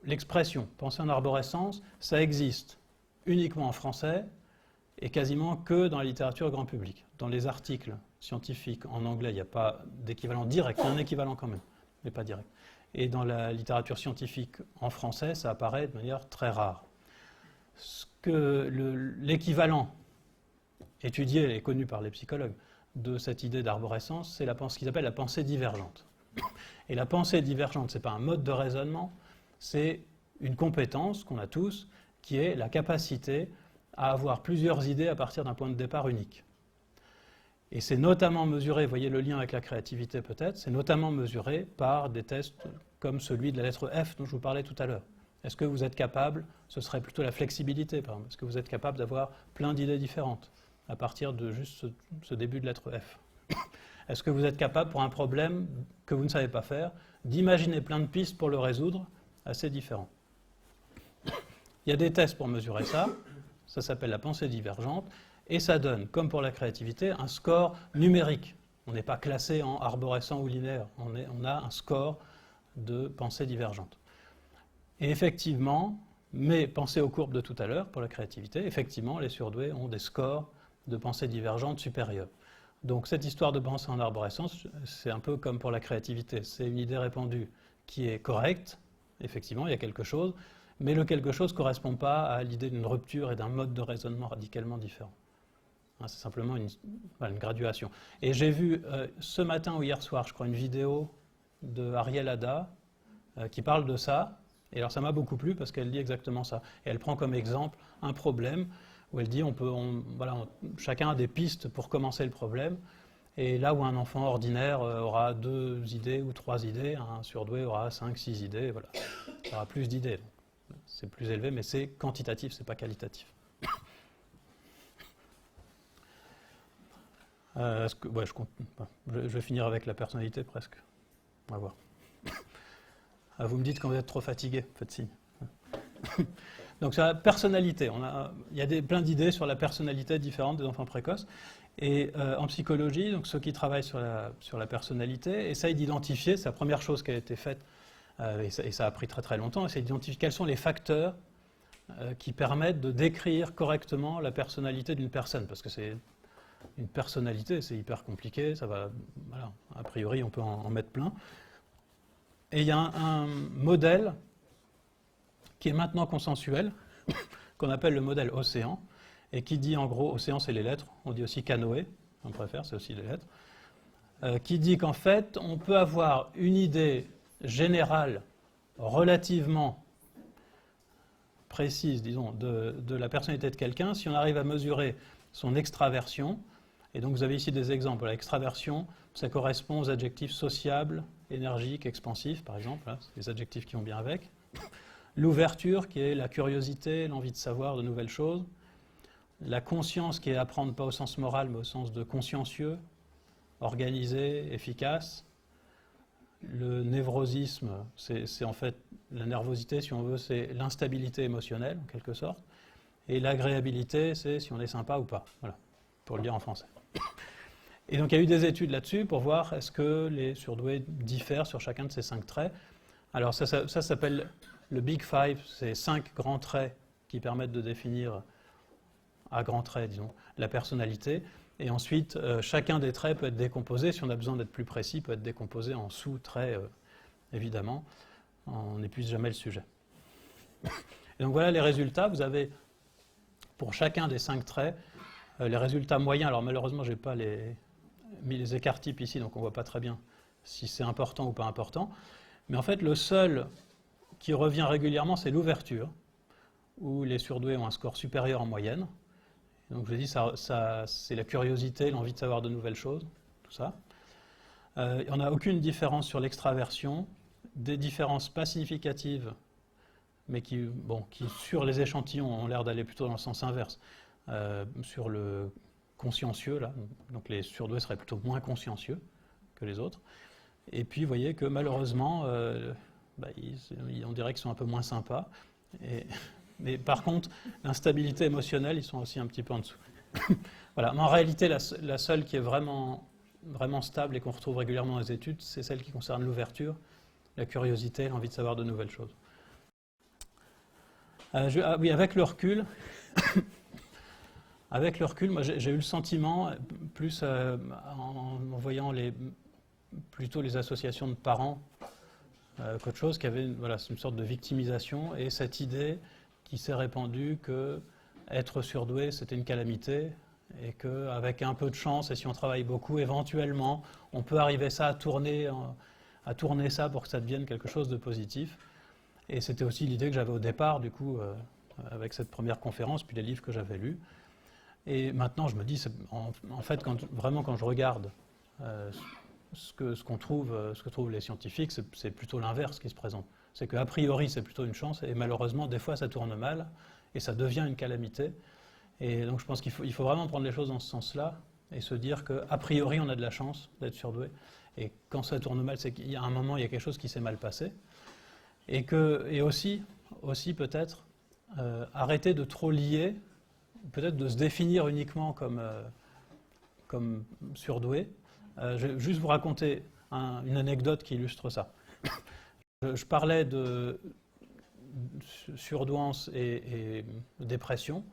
L'expression pensée en arborescence, ça existe uniquement en français et quasiment que dans la littérature grand public. Dans les articles scientifiques en anglais, il n'y a pas d'équivalent direct, il y a un équivalent quand même, mais pas direct. Et dans la littérature scientifique en français, ça apparaît de manière très rare. L'équivalent étudiée et connue par les psychologues de cette idée d'arborescence, c'est ce qu'ils appellent la pensée divergente. Et la pensée divergente, ce n'est pas un mode de raisonnement, c'est une compétence qu'on a tous, qui est la capacité à avoir plusieurs idées à partir d'un point de départ unique. Et c'est notamment mesuré, vous voyez le lien avec la créativité peut-être, c'est notamment mesuré par des tests comme celui de la lettre F dont je vous parlais tout à l'heure. Est-ce que vous êtes capable, ce serait plutôt la flexibilité par exemple, est-ce que vous êtes capable d'avoir plein d'idées différentes à partir de juste ce début de lettre F? Est-ce que vous êtes capable, pour un problème que vous ne savez pas faire, d'imaginer plein de pistes pour le résoudre assez différents? Il y a des tests pour mesurer ça, ça s'appelle la pensée divergente, et ça donne, comme pour la créativité, un score numérique. On n'est pas classé en arborescent ou linéaire, on a un score de pensée divergente. Et effectivement, mais pensez aux courbes de tout à l'heure pour la créativité, effectivement, les surdoués ont des scores de pensée divergente supérieurs. Donc cette histoire de pensée en arborescence, c'est un peu comme pour la créativité. C'est une idée répandue qui est correcte, effectivement, il y a quelque chose, mais le quelque chose ne correspond pas à l'idée d'une rupture et d'un mode de raisonnement radicalement différent. Hein, c'est simplement une graduation. Et j'ai vu ce matin ou hier soir, je crois, une vidéo de Ariel Hada qui parle de ça. Et alors ça m'a beaucoup plu parce qu'elle dit exactement ça. Et elle prend comme exemple un problème où elle dit chacun a des pistes pour commencer le problème. Et là où un enfant ordinaire aura 2 idées ou 3 idées, un surdoué aura 5, 6 idées, voilà. Il aura plus d'idées. C'est plus élevé, mais c'est quantitatif, c'est pas qualitatif. Je vais finir avec la personnalité presque. On va voir. Vous me dites quand vous êtes trop fatigué, faites signe. Donc sur la personnalité, il y a plein d'idées sur la personnalité différente des enfants précoces. Et en psychologie, donc ceux qui travaillent sur la personnalité essayent d'identifier, c'est la première chose qui a été faite, et ça a pris très très longtemps, essayent d'identifier quels sont les facteurs qui permettent de décrire correctement la personnalité d'une personne. Parce que c'est une personnalité, c'est hyper compliqué, a priori on peut en mettre plein. Et il y a un modèle qui est maintenant consensuel, qu'on appelle le modèle océan, et qui dit en gros, océan c'est les lettres, on dit aussi canoë, on préfère, c'est aussi les lettres, qui dit qu'en fait, on peut avoir une idée générale relativement précise, disons, de la personnalité de quelqu'un, si on arrive à mesurer son extraversion. Et donc vous avez ici des exemples. L'extraversion, ça correspond aux adjectifs sociable, énergique, expansif, par exemple, hein, c'est les adjectifs qui vont bien avec. L'ouverture, qui est la curiosité, l'envie de savoir de nouvelles choses. La conscience, qui est apprendre pas au sens moral, mais au sens de consciencieux, organisé, efficace. Le névrosisme, c'est en fait la nervosité, si on veut, c'est l'instabilité émotionnelle, en quelque sorte. Et l'agréabilité, c'est si on est sympa ou pas, voilà, pour le dire en français. Et donc il y a eu des études là-dessus pour voir est-ce que les surdoués diffèrent sur chacun de ces 5 traits. Alors ça s'appelle le Big Five, c'est 5 grands traits qui permettent de définir à grands traits, disons, la personnalité. Et ensuite, chacun des traits peut être décomposé, si on a besoin d'être plus précis, peut être décomposé en sous-traits, évidemment. On n'épuise jamais le sujet. Et donc voilà les résultats. Vous avez, pour chacun des 5 traits, les résultats moyens. Alors malheureusement, je n'ai pas mis les écarts types ici, donc on ne voit pas très bien si c'est important ou pas important. Mais en fait, le seul qui revient régulièrement, c'est l'ouverture, où les surdoués ont un score supérieur en moyenne. Donc je vous dis, c'est la curiosité, l'envie de savoir de nouvelles choses, tout ça. On n'a aucune différence sur l'extraversion, des différences pas significatives, mais qui sur les échantillons ont l'air d'aller plutôt dans le sens inverse. Sur le consciencieux, là, donc les surdoués seraient plutôt moins consciencieux que les autres. Et puis vous voyez que malheureusement, on dirait qu'ils sont un peu moins sympas. Mais par contre, l'instabilité émotionnelle, ils sont aussi un petit peu en dessous. Voilà. Mais en réalité, la seule qui est vraiment, vraiment stable et qu'on retrouve régulièrement dans les études, c'est celle qui concerne l'ouverture, la curiosité, l'envie de savoir de nouvelles choses. Oui, avec le recul, moi j'ai eu le sentiment, plus en voyant plutôt les associations de parents qu'autre chose, qu'il y avait une sorte de victimisation et cette idée qui s'est répandue que être surdoué c'était une calamité et qu'avec un peu de chance, et si on travaille beaucoup, éventuellement, on peut arriver à tourner ça pour que ça devienne quelque chose de positif. Et c'était aussi l'idée que j'avais au départ, du coup, avec cette première conférence, puis les livres que j'avais lus. Et maintenant, je me dis, en fait, quand je regarde ce que trouvent les scientifiques, c'est plutôt l'inverse qui se présente. C'est qu'a priori, c'est plutôt une chance, et malheureusement, des fois, ça tourne mal, et ça devient une calamité. Et donc, je pense qu'il faut vraiment prendre les choses dans ce sens-là, et se dire qu'a priori, on a de la chance d'être surdoué. Et quand ça tourne mal, c'est qu'il y a un moment, il y a quelque chose qui s'est mal passé. Et aussi peut-être, arrêter de trop lier, peut-être de se définir uniquement comme surdoué. Je vais juste vous raconter une anecdote qui illustre ça. Je parlais de surdouance et dépression,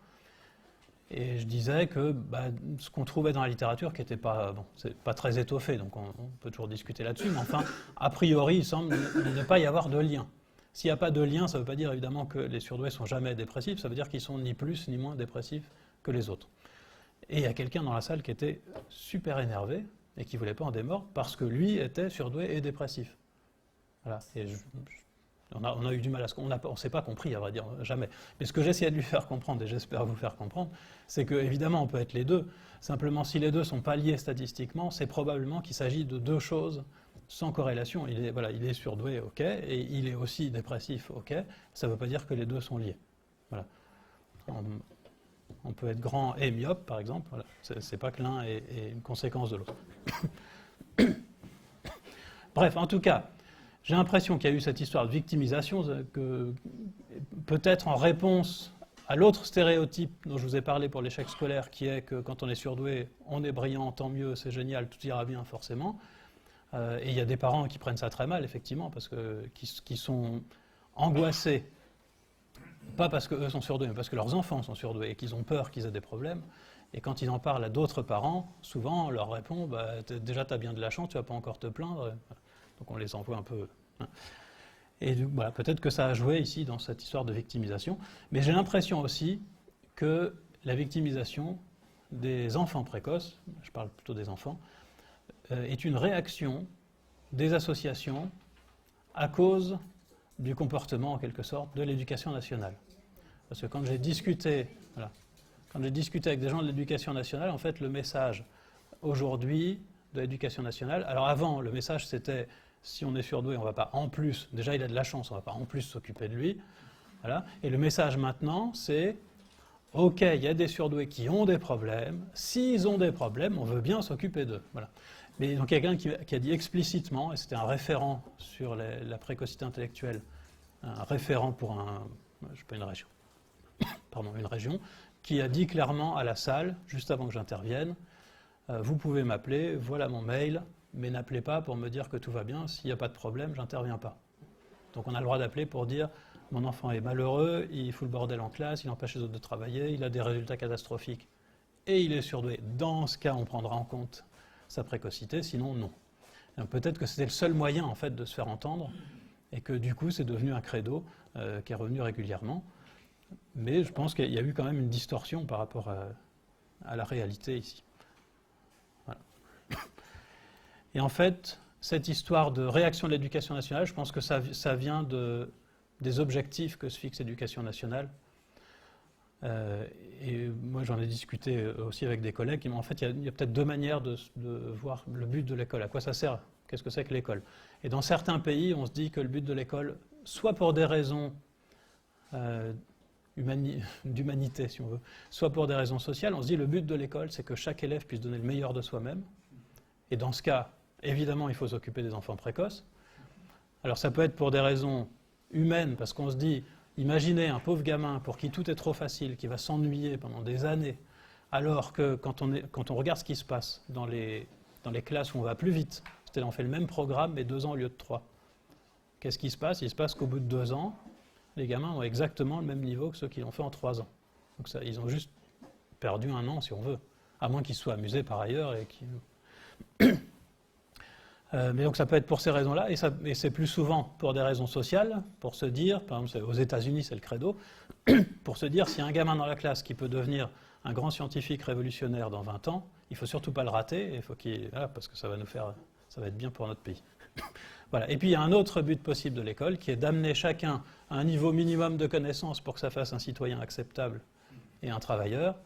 et je disais que ce qu'on trouvait dans la littérature, qui n'était pas très étoffé, donc on peut toujours discuter là-dessus, mais enfin, a priori, il semble ne pas y avoir de lien. S'il n'y a pas de lien, ça ne veut pas dire évidemment que les surdoués ne sont jamais dépressifs, ça veut dire qu'ils sont ni plus ni moins dépressifs que les autres. Et il y a quelqu'un dans la salle qui était super énervé et qui ne voulait pas en démordre parce que lui était surdoué et dépressif. Voilà. Et on a eu du mal à on ne s'est pas compris, à vrai dire, jamais. Mais ce que j'essayais de lui faire comprendre, et j'espère vous faire comprendre, c'est qu'évidemment, on peut être les deux. Simplement, si les deux ne sont pas liés statistiquement, c'est probablement qu'il s'agit de deux choses sans corrélation. Il est surdoué, ok, et il est aussi dépressif, ok. Ça ne veut pas dire que les deux sont liés. Voilà. On peut être grand et myope, par exemple. Voilà. C'est pas que l'un est une conséquence de l'autre. Bref, en tout cas, j'ai l'impression qu'il y a eu cette histoire de victimisation, que peut-être en réponse à l'autre stéréotype dont je vous ai parlé pour l'échec scolaire, qui est que quand on est surdoué, on est brillant, tant mieux, c'est génial, tout ira bien forcément. Et il y a des parents qui prennent ça très mal, effectivement, parce qui sont angoissés, pas parce qu'eux sont surdoués, mais parce que leurs enfants sont surdoués et qu'ils ont peur qu'ils aient des problèmes. Et quand ils en parlent à d'autres parents, souvent on leur répond déjà tu as bien de la chance, tu ne vas pas encore te plaindre. Donc on les envoie un peu. Et voilà, peut-être que ça a joué ici dans cette histoire de victimisation. Mais j'ai l'impression aussi que la victimisation des enfants précoces, je parle plutôt des enfants, est une réaction des associations à cause du comportement, en quelque sorte, de l'éducation nationale. Parce que quand j'ai discuté avec des gens de l'éducation nationale, en fait, le message aujourd'hui de l'éducation nationale, alors avant, le message c'était si on est surdoué, on ne va pas en plus, déjà il a de la chance, on ne va pas en plus s'occuper de lui. Voilà. Et le message maintenant, c'est ok, il y a des surdoués qui ont des problèmes, s'ils ont des problèmes, on veut bien s'occuper d'eux. Voilà. Mais donc il y a quelqu'un qui a dit explicitement, et c'était un référent sur la précocité intellectuelle, un référent pour une région, qui a dit clairement à la salle, juste avant que j'intervienne, vous pouvez m'appeler, voilà mon mail, mais n'appelez pas pour me dire que tout va bien, s'il n'y a pas de problème, j'interviens pas. Donc on a le droit d'appeler pour dire mon enfant est malheureux, il fout le bordel en classe, il empêche les autres de travailler, il a des résultats catastrophiques et il est surdoué. Dans ce cas, on prendra en compte sa précocité, sinon non. Peut-être que c'était le seul moyen en fait de se faire entendre et que du coup c'est devenu un credo qui est revenu régulièrement. Mais je pense qu'il y a eu quand même une distorsion par rapport à la réalité ici. Voilà. Et en fait, cette histoire de réaction de l'éducation nationale, je pense que ça vient des objectifs que se fixe l'éducation nationale. Et moi, j'en ai discuté aussi avec des collègues qui m'ont en fait, il y a peut-être deux manières de voir le but de l'école. À quoi ça sert? Qu'est-ce que c'est que l'école? Et dans certains pays, on se dit que le but de l'école, soit pour des raisons d'humanité, si on veut, soit pour des raisons sociales, on se dit le but de l'école, c'est que chaque élève puisse donner le meilleur de soi-même. Et dans ce cas, évidemment, il faut s'occuper des enfants précoces. Alors ça peut être pour des raisons humaines, parce qu'on se dit, imaginez un pauvre gamin pour qui tout est trop facile, qui va s'ennuyer pendant des années, alors que quand on regarde ce qui se passe dans les classes où on va plus vite, c'est-à-dire on fait le même programme, mais 2 ans au lieu de 3. Qu'est-ce qui se passe? Il se passe qu'au bout de 2 ans, les gamins ont exactement le même niveau que ceux qui l'ont fait en 3 ans. Donc ça, ils ont juste perdu 1 an, si on veut, à moins qu'ils se soient amusés par ailleurs et qu'ils... Mais donc ça peut être pour ces raisons-là, et c'est plus souvent pour des raisons sociales, pour se dire, par exemple aux États-Unis c'est le credo, pour se dire s'il y a un gamin dans la classe qui peut devenir un grand scientifique révolutionnaire dans 20 ans, il ne faut surtout pas le rater, voilà, parce que ça va être bien pour notre pays. Voilà. Et puis il y a un autre but possible de l'école qui est d'amener chacun à un niveau minimum de connaissances pour que ça fasse un citoyen acceptable et un travailleur.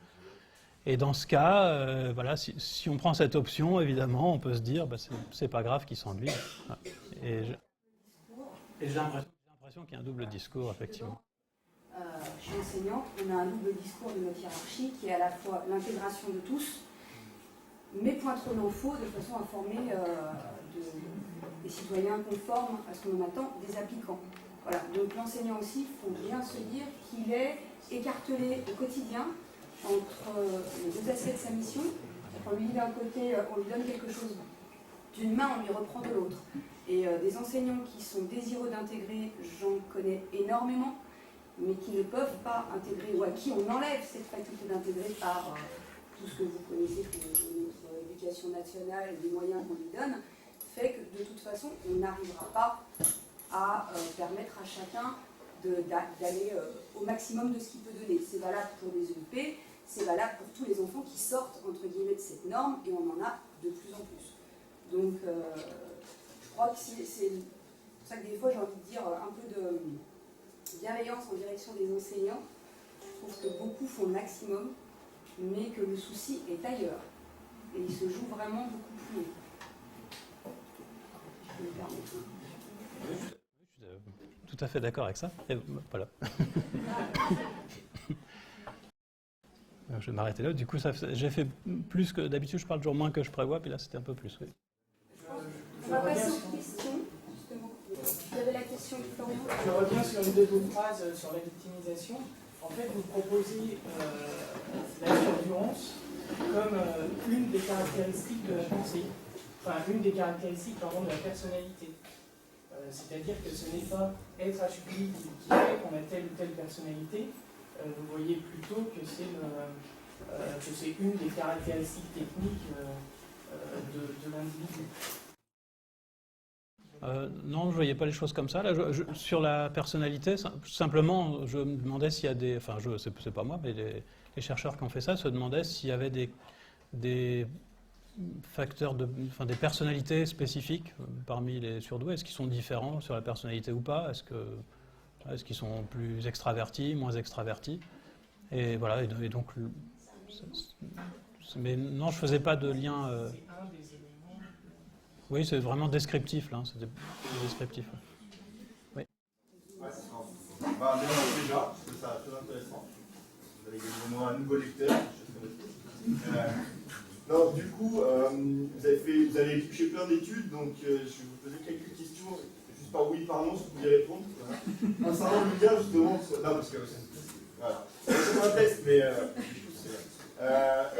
Et dans ce cas, voilà, si on prend cette option, évidemment, on peut se dire c'est pas grave qu'il s'ennuie. Voilà. Et j'ai l'impression qu'il y a un double discours, effectivement. Je suis enseignante, on a un double discours de notre hiérarchie qui est à la fois l'intégration de tous, mais point trop n'en faut de façon à former des citoyens conformes à ce qu'on en attend des applicants. Voilà. Donc l'enseignant aussi, il faut bien se dire qu'il est écartelé au quotidien entre les deux aspects de sa mission. On lui dit d'un côté, on lui donne quelque chose d'une main, on lui reprend de l'autre. Et des enseignants qui sont désireux d'intégrer, j'en connais énormément, mais qui ne peuvent pas intégrer, ou à qui on enlève cette faculté d'intégrer par tout ce que vous connaissez de notre éducation nationale et des moyens qu'on lui donne, fait que de toute façon, on n'arrivera pas à permettre à chacun d'aller au maximum de ce qu'il peut donner. C'est valable pour les EUP, c'est valable pour tous les enfants qui sortent, entre guillemets, de cette norme, et on en a de plus en plus. Donc, je crois que c'est pour ça que des fois, j'ai envie de dire un peu de bienveillance en direction des enseignants. Je trouve que beaucoup font le maximum, mais que le souci est ailleurs. Et il se joue vraiment beaucoup plus haut. Je peux me permettre. Je suis tout à fait d'accord avec ça. Et voilà. Je vais m'arrêter là. Du coup, j'ai fait plus que d'habitude. Je parle toujours moins que je prévois, puis là, c'était un peu plus. Oui. On va passer aux questions, justement. Vous avez la question de Florian. Je reviens sur une de vos phrases sur la victimisation. En fait, vous proposez la surviolence comme une des caractéristiques de la pensée, enfin une des caractéristiques pardon, de la personnalité. C'est-à-dire que ce n'est pas être HQI qui fait qu'on a telle ou telle personnalité. Vous voyez plutôt que c'est une des caractéristiques techniques de l'individu. Non, je ne voyais pas les choses comme ça. Là, sur la personnalité, simplement, je me demandais s'il y a des... Enfin, c'est pas moi, mais les chercheurs qui ont fait ça se demandaient s'il y avait des facteurs, des personnalités spécifiques parmi les surdoués. Est-ce qu'ils sont différents sur la personnalité ou pas? Est-ce qu'ils sont plus extravertis, moins extravertis? Et voilà, et donc... Mais non, je ne faisais pas de lien... Oui, c'est vraiment descriptif, là. C'était descriptif. Oui. Ouais, bah, bien déjà, parce que ça très intéressant. Vous allez gagner au moins un nouveau lecteur. Non, du coup, vous avez touché plein d'études, donc je vais vous poser quelques questions, juste par oui, par non, si vous pouvez répondre. Concernant le lien, justement, non, parce que voilà. C'est un test, mais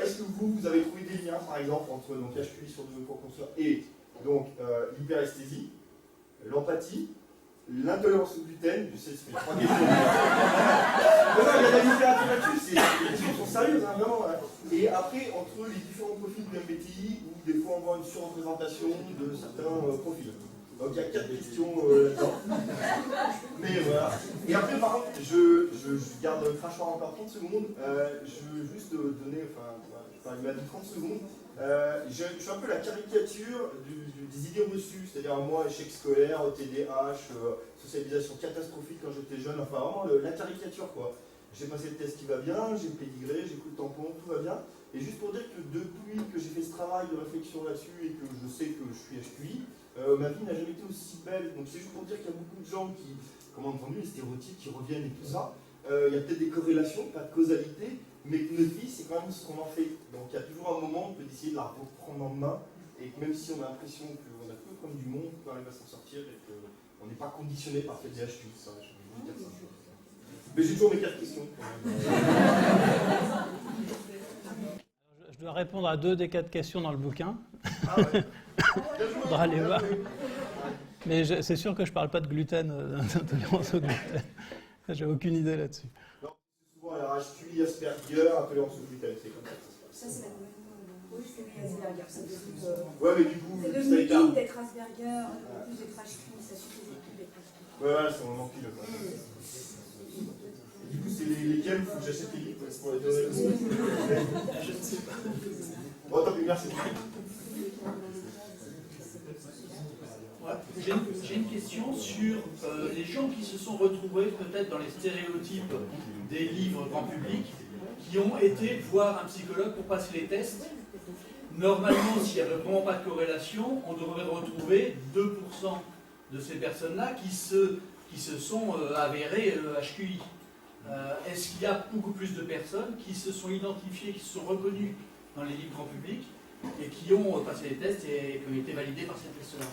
est-ce que vous avez trouvé des liens, par exemple, entre HQI sur de cours consommateurs et donc l'hyperesthésie, l'empathie, l'intolérance au gluten, je sais, c'est 3 questions. Non, il y a de la littérature là-dessus, les questions sont sérieuses, hein, vraiment. Hein. Et après, entre les différents profils du MBTI, où des fois on voit une surreprésentation de certains profils. Donc il y a 4 questions là-dedans. Mais voilà. Et après, par contre, je garde le crachoir encore 30 secondes. Je veux juste donner, il m'a dit 30 secondes. Je suis un peu la caricature des idées reçues, c'est-à-dire moi, échec scolaire, TDAH, socialisation catastrophique quand j'étais jeune, enfin vraiment la caricature quoi. J'ai passé le test qui va bien, j'ai le pédigré, j'ai le coup de tampon, tout va bien. Et juste pour dire que depuis que j'ai fait ce travail de réflexion là-dessus et que je sais que je suis HQI, ma vie n'a jamais été aussi belle. Donc c'est juste pour dire qu'il y a beaucoup de gens qui, comme entendu, les stéréotypes qui reviennent et tout ça. Il y a peut-être des corrélations, pas de causalité, mais notre vie, c'est quand même ce qu'on en fait. Donc il y a toujours un moment où on peut essayer de la reprendre en main, et que même si on a l'impression qu'on a peu comme du monde, on peut arriver à s'en sortir et qu'on n'est pas conditionné par le TDAH, ça, je veux dire ça. Mais j'ai toujours mes 4 questions. Je dois répondre à 2 des 4 questions dans le bouquin. Ah ouais. Il faudra aller voir. Mais c'est sûr que je ne parle pas de gluten, d'intolérance au gluten. J'ai aucune idée là-dessus. Non, c'est souvent alors HQI, Asperger, intolérance au gluten, c'est comme ça. Ça, c'est la nouvelle. Oui, c'est Asperger. C'est devenu, Ouais, mais du coup, c'est ça devenu écarte. in d'être Asperger, en plus d'être HQ, ça suffisait plus d'être HQ. Ouais, voilà, c'est vraiment pile. Quoi. Du coup, c'est lesquels il faut que j'achète les livres pour la durée. Je ne sais pas. Bon, tant pis, merci. J'ai une question sur les gens qui se sont retrouvés peut-être dans les stéréotypes des livres grand public, qui ont été voir un psychologue pour passer les tests. Normalement, s'il n'y avait vraiment pas de corrélation, on devrait retrouver 2% de ces personnes-là qui se sont avérées HQI. Est-ce qu'il y a beaucoup plus de personnes qui se sont identifiées, qui se sont reconnues dans les livres grand public et qui ont passé les tests et qui ont été validées par ces tests-là?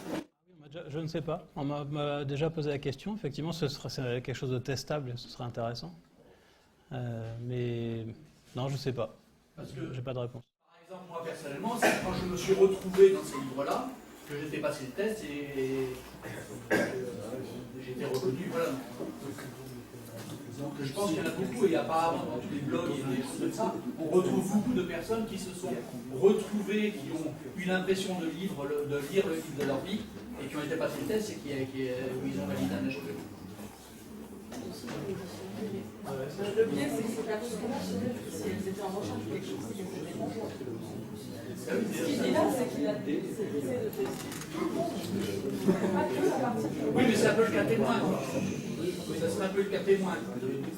Je ne sais pas. On m'a déjà posé la question. Effectivement, ce serait quelque chose de testable, ce serait intéressant. Mais non, je ne sais pas. Parce que, j'ai pas de réponse. par exemple, moi personnellement, c'est quand je me suis retrouvé dans ces livres-là que j'étais passé le test et j'étais reconnu. Voilà. Donc je pense qu'il y en a beaucoup, et apparemment dans tous les blogs et des choses comme ça, on retrouve beaucoup de personnes qui se sont retrouvées, qui ont eu l'impression de lire le livre de leur vie, et qui ont été passés le test et où ils ont validé un HQI. Le biais, c'est que la si elles étaient en recherche de quelque chose, c'est qu'elles étaient bonjour. Ce qu'il dit là, c'est qu'il a essayé de tester. Oui, mais c'est un peu le cas témoin. Ça serait un peu le cas témoin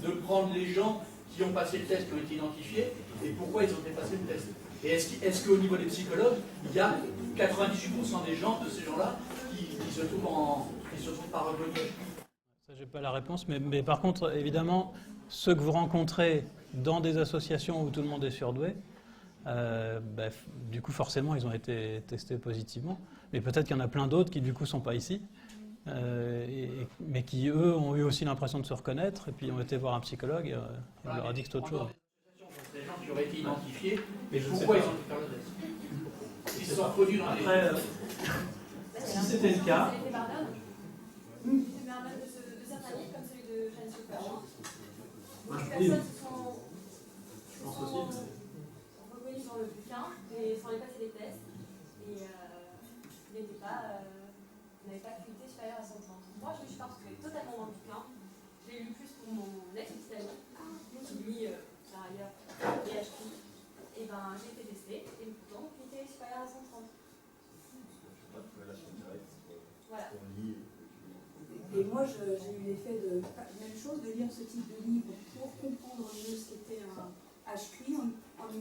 de prendre les gens qui ont passé le test, qui ont été identifiés, et pourquoi ils ont été passés le test. Et est-ce qu'au niveau des psychologues, il y a 98% des gens, de ces gens-là, qui se trouvent pas reconnus? Ça, j'ai pas la réponse, mais par contre, évidemment, ceux que vous rencontrez dans des associations où tout le monde est surdoué, du coup, forcément, ils ont été testés positivement. Mais peut-être qu'il y en a plein d'autres qui, du coup, sont pas ici, mais qui, eux, ont eu aussi l'impression de se reconnaître, et puis ont été voir un psychologue, et on leur a dit que c'est autre chose. Des gens qui auraient été identifiés, mais pourquoi ils ont été faire le test? Ils se sont reconnus dans les... Après, si c'était le cas... Les personnes se sont reconnues dans le bouquin et sans les passer des tests et n'avaient pas acuité supérieure à 130. Moi, je me suis pas retrouvée totalement dans le bouquin. Je l'ai lu plus pour mon ex-petite amie, qui lui, par ailleurs, est HQ. Et ben, j'ai été testée et pourtant, acuité supérieure à 130. Voilà. Et moi, j'ai eu l'effet de la même chose, de lire ce type de livre pour comprendre mieux ce qu'était un HQI en ne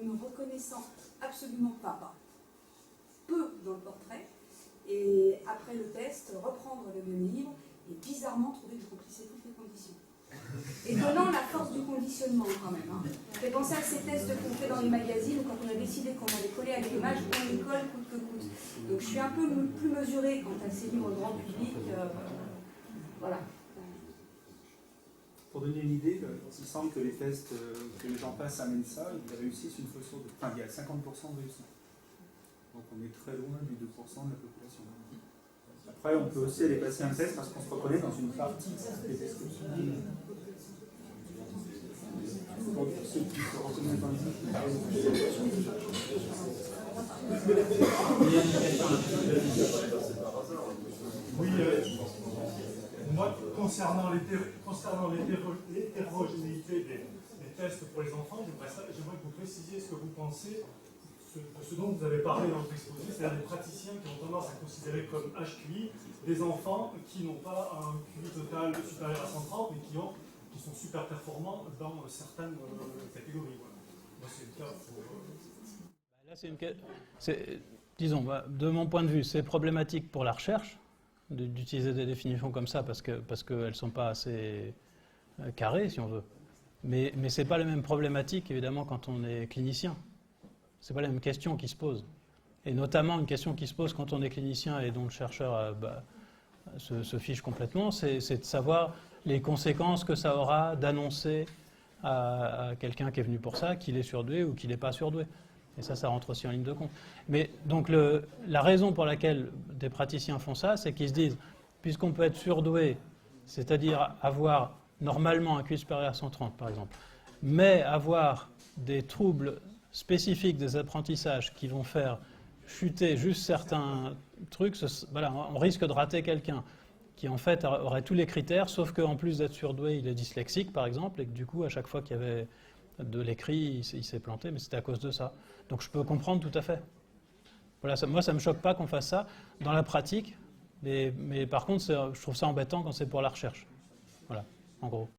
me reconnaissant absolument pas, peu dans le portrait. Et après le test, reprendre le même livre et bizarrement trouver que je remplissais toutes les conditions. Étonnant la force du conditionnement quand même. Hein. Fait penser à ces tests qu'on fait dans les magazines où quand on a décidé qu'on allait coller à l'image, on y colle coûte que coûte. Donc je suis un peu plus mesurée quant à ces livres grand public. Voilà. Pour donner une idée, il semble que les tests que les gens passent à Mensa, ils réussissent une fois sur deux. Enfin, il y a 50% de réussite. Donc on est très loin du 2% de la population. Après, on peut aussi aller passer un test parce qu'on se reconnaît dans une partie des tests. Pour ceux qui se reconnaissent dans Oui, moi, concernant l'hétérogénéité des tests pour les enfants, j'aimerais que vous précisiez ce que vous pensez de ce dont vous avez parlé dans votre exposé, c'est-à-dire des praticiens qui ont tendance à considérer comme HQI des enfants qui n'ont pas un QI total supérieur à 130, mais qui sont super performants dans certaines catégories. Voilà. Moi, c'est le cas pour... Là, disons, de mon point de vue, c'est problématique pour la recherche d'utiliser des définitions comme ça parce qu'elles ne sont pas assez carrées, si on veut. Mais ce n'est pas la même problématique, évidemment, quand on est clinicien. Ce n'est pas la même question qui se pose. Et notamment, une question qui se pose quand on est clinicien et dont le chercheur se fiche complètement, c'est de savoir les conséquences que ça aura d'annoncer à quelqu'un qui est venu pour ça qu'il est surdoué ou qu'il n'est pas surdoué. Et ça rentre aussi en ligne de compte. Mais donc, la raison pour laquelle des praticiens font ça, c'est qu'ils se disent, puisqu'on peut être surdoué, c'est-à-dire avoir normalement un QI supérieur à 130, par exemple, mais avoir des troubles spécifiques des apprentissages qui vont faire chuter juste certains trucs, voilà, on risque de rater quelqu'un qui en fait aurait tous les critères, sauf qu'en plus d'être surdoué, il est dyslexique par exemple, et que du coup, à chaque fois qu'il y avait de l'écrit, il s'est planté, mais c'était à cause de ça. Donc je peux comprendre tout à fait. Voilà, moi, ça ne me choque pas qu'on fasse ça dans la pratique, mais par contre, je trouve ça embêtant quand c'est pour la recherche. Voilà, en gros.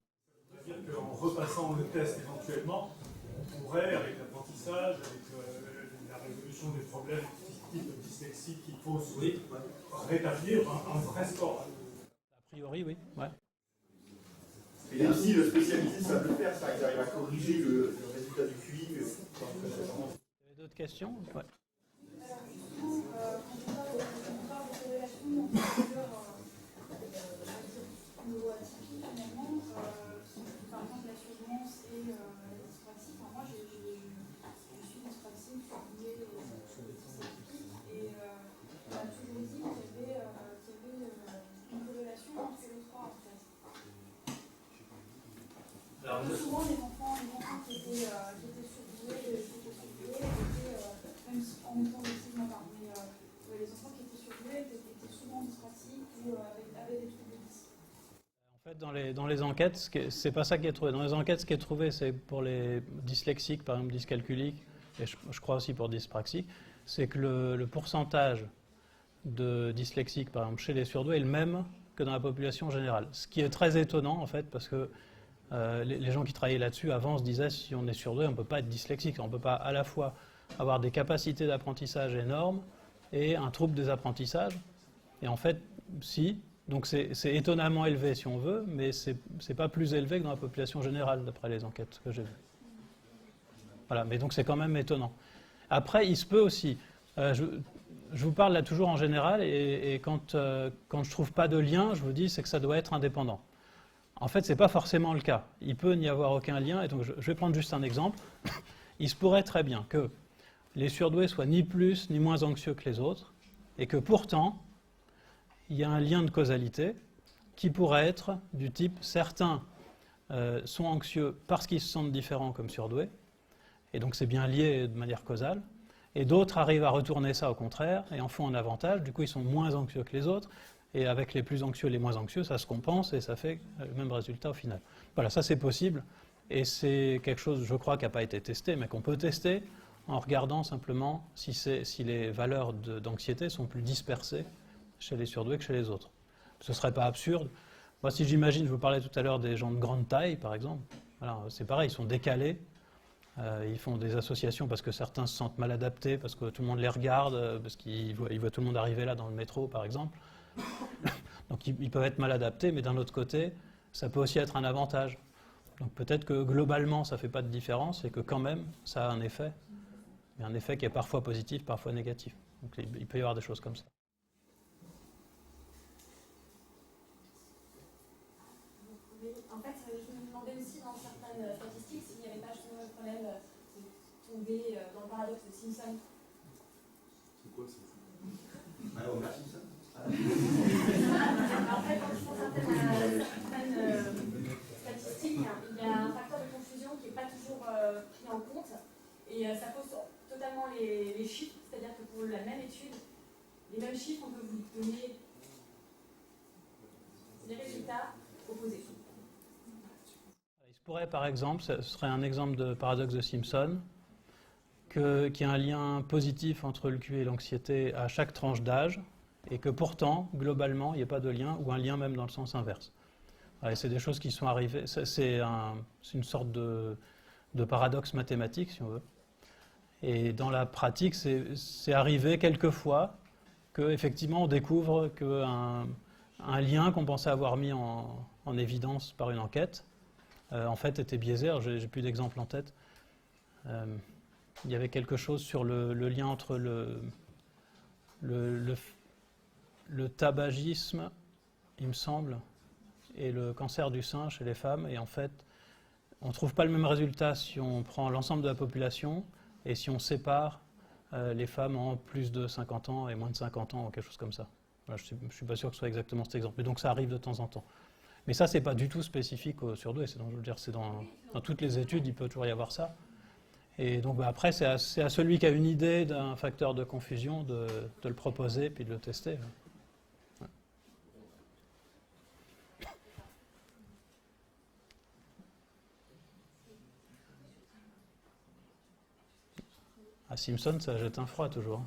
C'est-à-dire qu'en repassant le test éventuellement, on pourrait, avec l'apprentissage, avec la résolution des problèmes type dyslexie qu'il faut rétablir un vrai score. A priori, oui. Ouais. Et aussi, le spécialisé, ça peut le faire, ça, il arrive à corriger le résultat du QI. Vous avez d'autres questions? Ouais. Souvent, les enfants qui étaient surdoués, même en étant autisme, mais les enfants qui étaient surdoués étaient souvent dyspraxiques ou avaient des troubles de dys. En fait, dans les enquêtes, c'est pas ça qui est trouvé. Dans les enquêtes, ce qui est trouvé, c'est pour les dyslexiques, par exemple dyscalculiques, et je crois aussi pour dyspraxiques, c'est que le pourcentage de dyslexiques, par exemple, chez les surdoués est le même que dans la population générale. Ce qui est très étonnant, en fait, parce que les gens qui travaillaient là-dessus avant se disaient si on est surdoué, on ne peut pas être dyslexique, on ne peut pas à la fois avoir des capacités d'apprentissage énormes et un trouble des apprentissages. Et en fait, si. Donc c'est étonnamment élevé si on veut, mais c'est pas plus élevé que dans la population générale, d'après les enquêtes que j'ai vues. Voilà, mais donc c'est quand même étonnant. Après, il se peut aussi. Je vous parle là toujours en général, et quand je trouve pas de lien, je vous dis c'est que ça doit être indépendant. En fait, ce n'est pas forcément le cas. Il peut n'y avoir aucun lien, et donc je vais prendre juste un exemple. Il se pourrait très bien que les surdoués soient ni plus ni moins anxieux que les autres, et que pourtant, il y a un lien de causalité qui pourrait être du type certains sont anxieux parce qu'ils se sentent différents comme surdoués, et donc c'est bien lié de manière causale, et d'autres arrivent à retourner ça au contraire, et en font un avantage, du coup ils sont moins anxieux que les autres, et avec les plus anxieux et les moins anxieux, ça se compense et ça fait le même résultat au final. Voilà, ça c'est possible, et c'est quelque chose, je crois, qui n'a pas été testé, mais qu'on peut tester en regardant simplement si les valeurs d'anxiété sont plus dispersées chez les surdoués que chez les autres. Ce ne serait pas absurde. Moi, si j'imagine, je vous parlais tout à l'heure des gens de grande taille, par exemple, voilà, c'est pareil, ils sont décalés, ils font des associations parce que certains se sentent mal adaptés, parce que tout le monde les regarde, parce qu'ils voient tout le monde arriver là dans le métro, par exemple. Donc ils peuvent être mal adaptés, mais d'un autre côté, ça peut aussi être un avantage. Donc peut-être que globalement, ça ne fait pas de différence et que quand même, ça a un effet. Mais un effet qui est parfois positif, parfois négatif. Donc il peut y avoir des choses comme ça. En fait, je me demandais aussi dans certaines statistiques s'il n'y avait pas justement le problème de tomber dans le paradoxe de Simpson. C'est quoi ça? Simpson. En fait, quand je prends certaines statistiques, il y a un facteur de confusion qui n'est pas toujours pris en compte, et ça pose totalement les chiffres, c'est-à-dire que pour la même étude, les mêmes chiffres, on peut vous donner des résultats opposés. Il se pourrait, par exemple, ce serait un exemple de paradoxe de Simpson, qu'il y a un lien positif entre le QI et l'anxiété à chaque tranche d'âge, et que pourtant, globalement, il n'y a pas de lien, ou un lien même dans le sens inverse. Et c'est des choses qui sont arrivées, c'est une sorte de paradoxe mathématique, si on veut. Et dans la pratique, c'est arrivé quelquefois qu'effectivement on découvre qu'un lien qu'on pensait avoir mis en évidence par une enquête, en fait était biaisé. Alors, j'ai plus d'exemples en tête. Il y avait quelque chose sur le lien entre le tabagisme, il me semble, et le cancer du sein chez les femmes. Et en fait, on ne trouve pas le même résultat si on prend l'ensemble de la population et si on sépare les femmes en plus de 50 ans et moins de 50 ans, ou quelque chose comme ça. Voilà, je ne suis pas sûr que ce soit exactement cet exemple. Mais donc ça arrive de temps en temps. Mais ça, ce n'est pas du tout spécifique aux surdoués. C'est dans toutes les études, il peut toujours y avoir ça. Et donc après, c'est à celui qui a une idée d'un facteur de confusion de le proposer puis de le tester. Ouais. À Simpson, ça jette un froid toujours.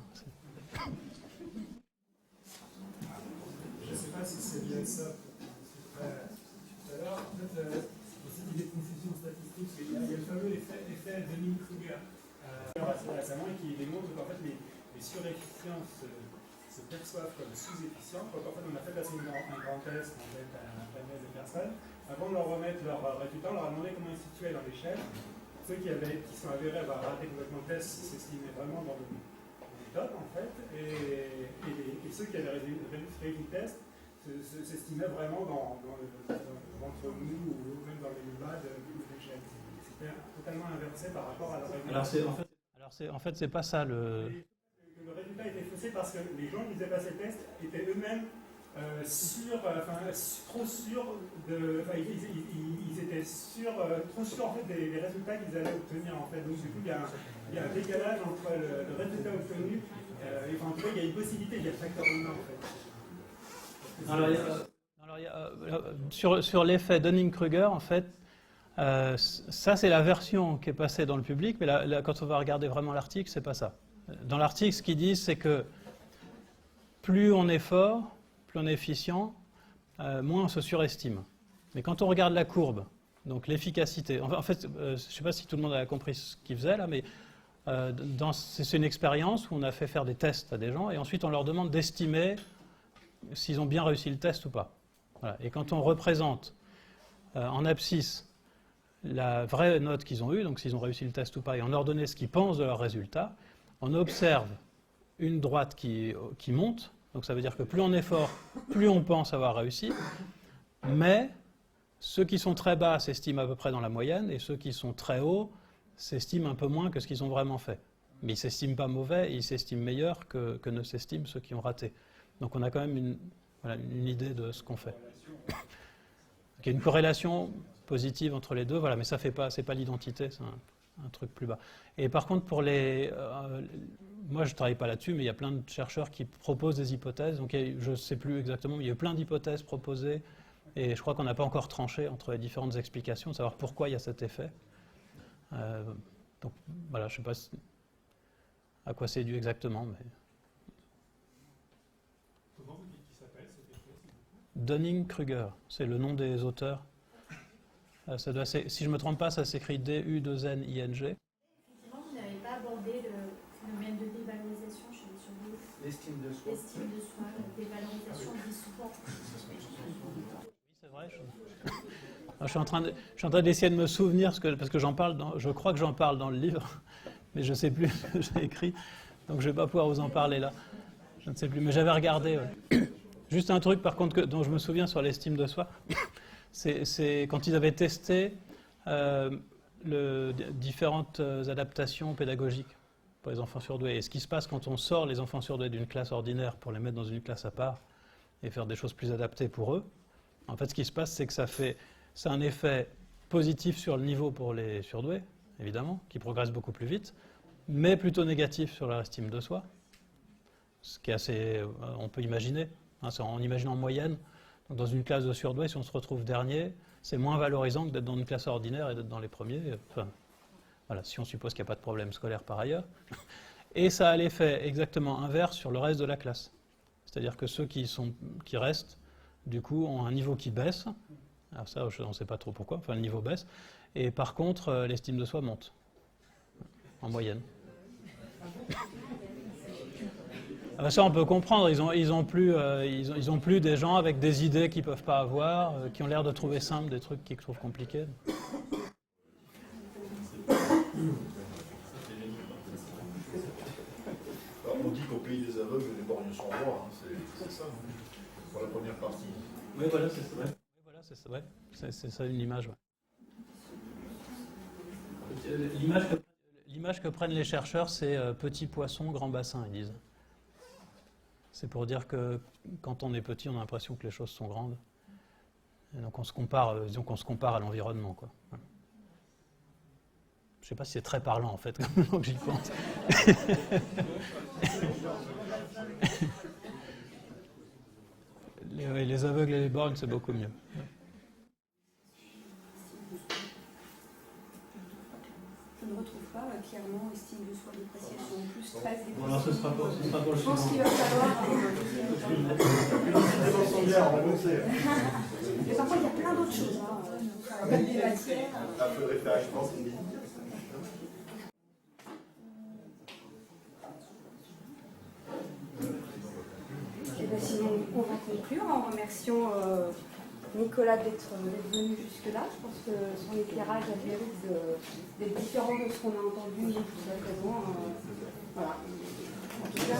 Je ne sais pas si c'est lié à ça. Tout à l'heure, en fait, aussi l'idée de confusion statistique, il y a le fameux effet Dunning-Kruger assez récemment qui démontre qu'en fait les surefficients se perçoivent comme sous-efficients. Donc en fait, on a fait passer un grand test en fait, à un panel de personnes. Avant de leur remettre leurs résultats, on leur a demandé comment ils se situaient dans l'échelle. Ceux qui sont avérés avoir raté complètement le test s'estimaient vraiment dans le top en fait, et ceux qui avaient réussi le test s'estimaient vraiment entre nous ou même dans les bas de l'échelle. C'était totalement inversé par rapport à leur résultat. En fait, c'est pas ça le résultat était faussé parce que les gens qui faisaient passer le test étaient eux-mêmes trop sûrs de. Enfin, ils étaient trop sûrs en fait, des résultats qu'ils allaient obtenir en fait. Donc du coup, il y a un décalage entre le résultat obtenu. En tout cas, il y a une possibilité, il y a le facteur humain en fait. Sur l'effet Dunning-Kruger, en fait, ça c'est la version qui est passée dans le public, mais là, quand on va regarder vraiment l'article, c'est pas ça. Dans l'article, ce qu'ils disent, c'est que plus on est fort, plus on est efficient, moins on se surestime. Mais quand on regarde la courbe, donc l'efficacité, en fait, je ne sais pas si tout le monde a compris ce qu'ils faisaient là, mais c'est une expérience où on a fait faire des tests à des gens et ensuite on leur demande d'estimer s'ils ont bien réussi le test ou pas. Voilà. Et quand on représente en abscisse la vraie note qu'ils ont eue, donc s'ils ont réussi le test ou pas, et on leur donne ce qu'ils pensent de leurs résultats, on observe une droite qui monte, donc ça veut dire que plus on est fort, plus on pense avoir réussi, mais ceux qui sont très bas s'estiment à peu près dans la moyenne, et ceux qui sont très hauts s'estiment un peu moins que ce qu'ils ont vraiment fait. Mais ils ne s'estiment pas mauvais, ils s'estiment meilleurs que ne s'estiment ceux qui ont raté. Donc on a quand même une idée de ce qu'on fait. Il y a une corrélation positive entre les deux, voilà, mais ça fait pas, c'est pas l'identité, c'est un truc plus bas. Et par contre, pour moi je ne travaille pas là-dessus, mais il y a plein de chercheurs qui proposent des hypothèses. Donc je ne sais plus exactement, mais il y a plein d'hypothèses proposées, et je crois qu'on n'a pas encore tranché entre les différentes explications, de savoir pourquoi il y a cet effet. Donc voilà, je ne sais pas à quoi c'est dû exactement, mais... Comment vous dites qu'il s'appelle cet effet? Dunning-Kruger, c'est le nom des auteurs. Si je ne me trompe pas, ça s'écrit D-U-2-N-I-N-G. Effectivement, vous n'avez pas abordé le phénomène de dévalorisation chez les surdoués. L'estime de soi. L'estime de soi, la dévalorisation du support. Oui, c'est vrai. Je suis en train d'essayer de me souvenir, parce que j'en parle, je crois que j'en parle dans le livre, mais je ne sais plus ce que j'ai écrit, donc je ne vais pas pouvoir vous en parler là. Je ne sais plus, mais j'avais regardé. Ouais. Juste un truc, par contre, dont je me souviens sur l'estime de soi, c'est quand ils avaient testé différentes adaptations pédagogiques pour les enfants surdoués. Et ce qui se passe quand on sort les enfants surdoués d'une classe ordinaire pour les mettre dans une classe à part et faire des choses plus adaptées pour eux, en fait, ce qui se passe, c'est que c'est un effet positif sur le niveau pour les surdoués, évidemment, qui progressent beaucoup plus vite, mais plutôt négatif sur leur estime de soi, ce qui est assez, on peut imaginer, hein, en imaginant en moyenne. Donc dans une classe de surdoués, si on se retrouve dernier, c'est moins valorisant que d'être dans une classe ordinaire et d'être dans les premiers. Enfin, voilà, si on suppose qu'il n'y a pas de problème scolaire par ailleurs. Et ça a l'effet exactement inverse sur le reste de la classe. C'est-à-dire que ceux qui restent, du coup, ont un niveau qui baisse. Alors ça, on ne sait pas trop pourquoi, enfin le niveau baisse. Et par contre, l'estime de soi monte, en moyenne. Ah, ça, on peut comprendre. Ils ont plus des gens avec des idées qu'ils ne peuvent pas avoir, qui ont l'air de trouver simples des trucs qu'ils trouvent compliqués. Alors, on dit qu'au pays des aveugles, les borgnes sont rois. Hein. C'est ça, pour la première partie. Oui, voilà, c'est vrai. Oui, voilà, c'est vrai. C'est ça une image. Ouais. L'image que prennent les chercheurs, c'est petit poisson, grand bassin, ils disent. C'est pour dire que quand on est petit, on a l'impression que les choses sont grandes. Et donc on se compare, disons qu'on se compare à l'environnement, quoi. Voilà. sais pas si c'est très parlant en fait, maintenant que j'y pense. Les aveugles et les borgnes, c'est beaucoup mieux. Je ne retrouve pas clairement estime de soi, d'appréciation, plus stress, dépression. Bon, alors ce sera pour le Je pense suivant. qu'il va falloir. Mais parfois, il y a plein d'autres choses. Même des matières. Un peu de référence, Et bien, sinon, on va conclure en remerciant Nicolas d'être venu jusque-là. Je pense que son éclairage a le mérite d'être différent de ce qu'on a entendu jusqu'à présent. Voilà. En tout cas,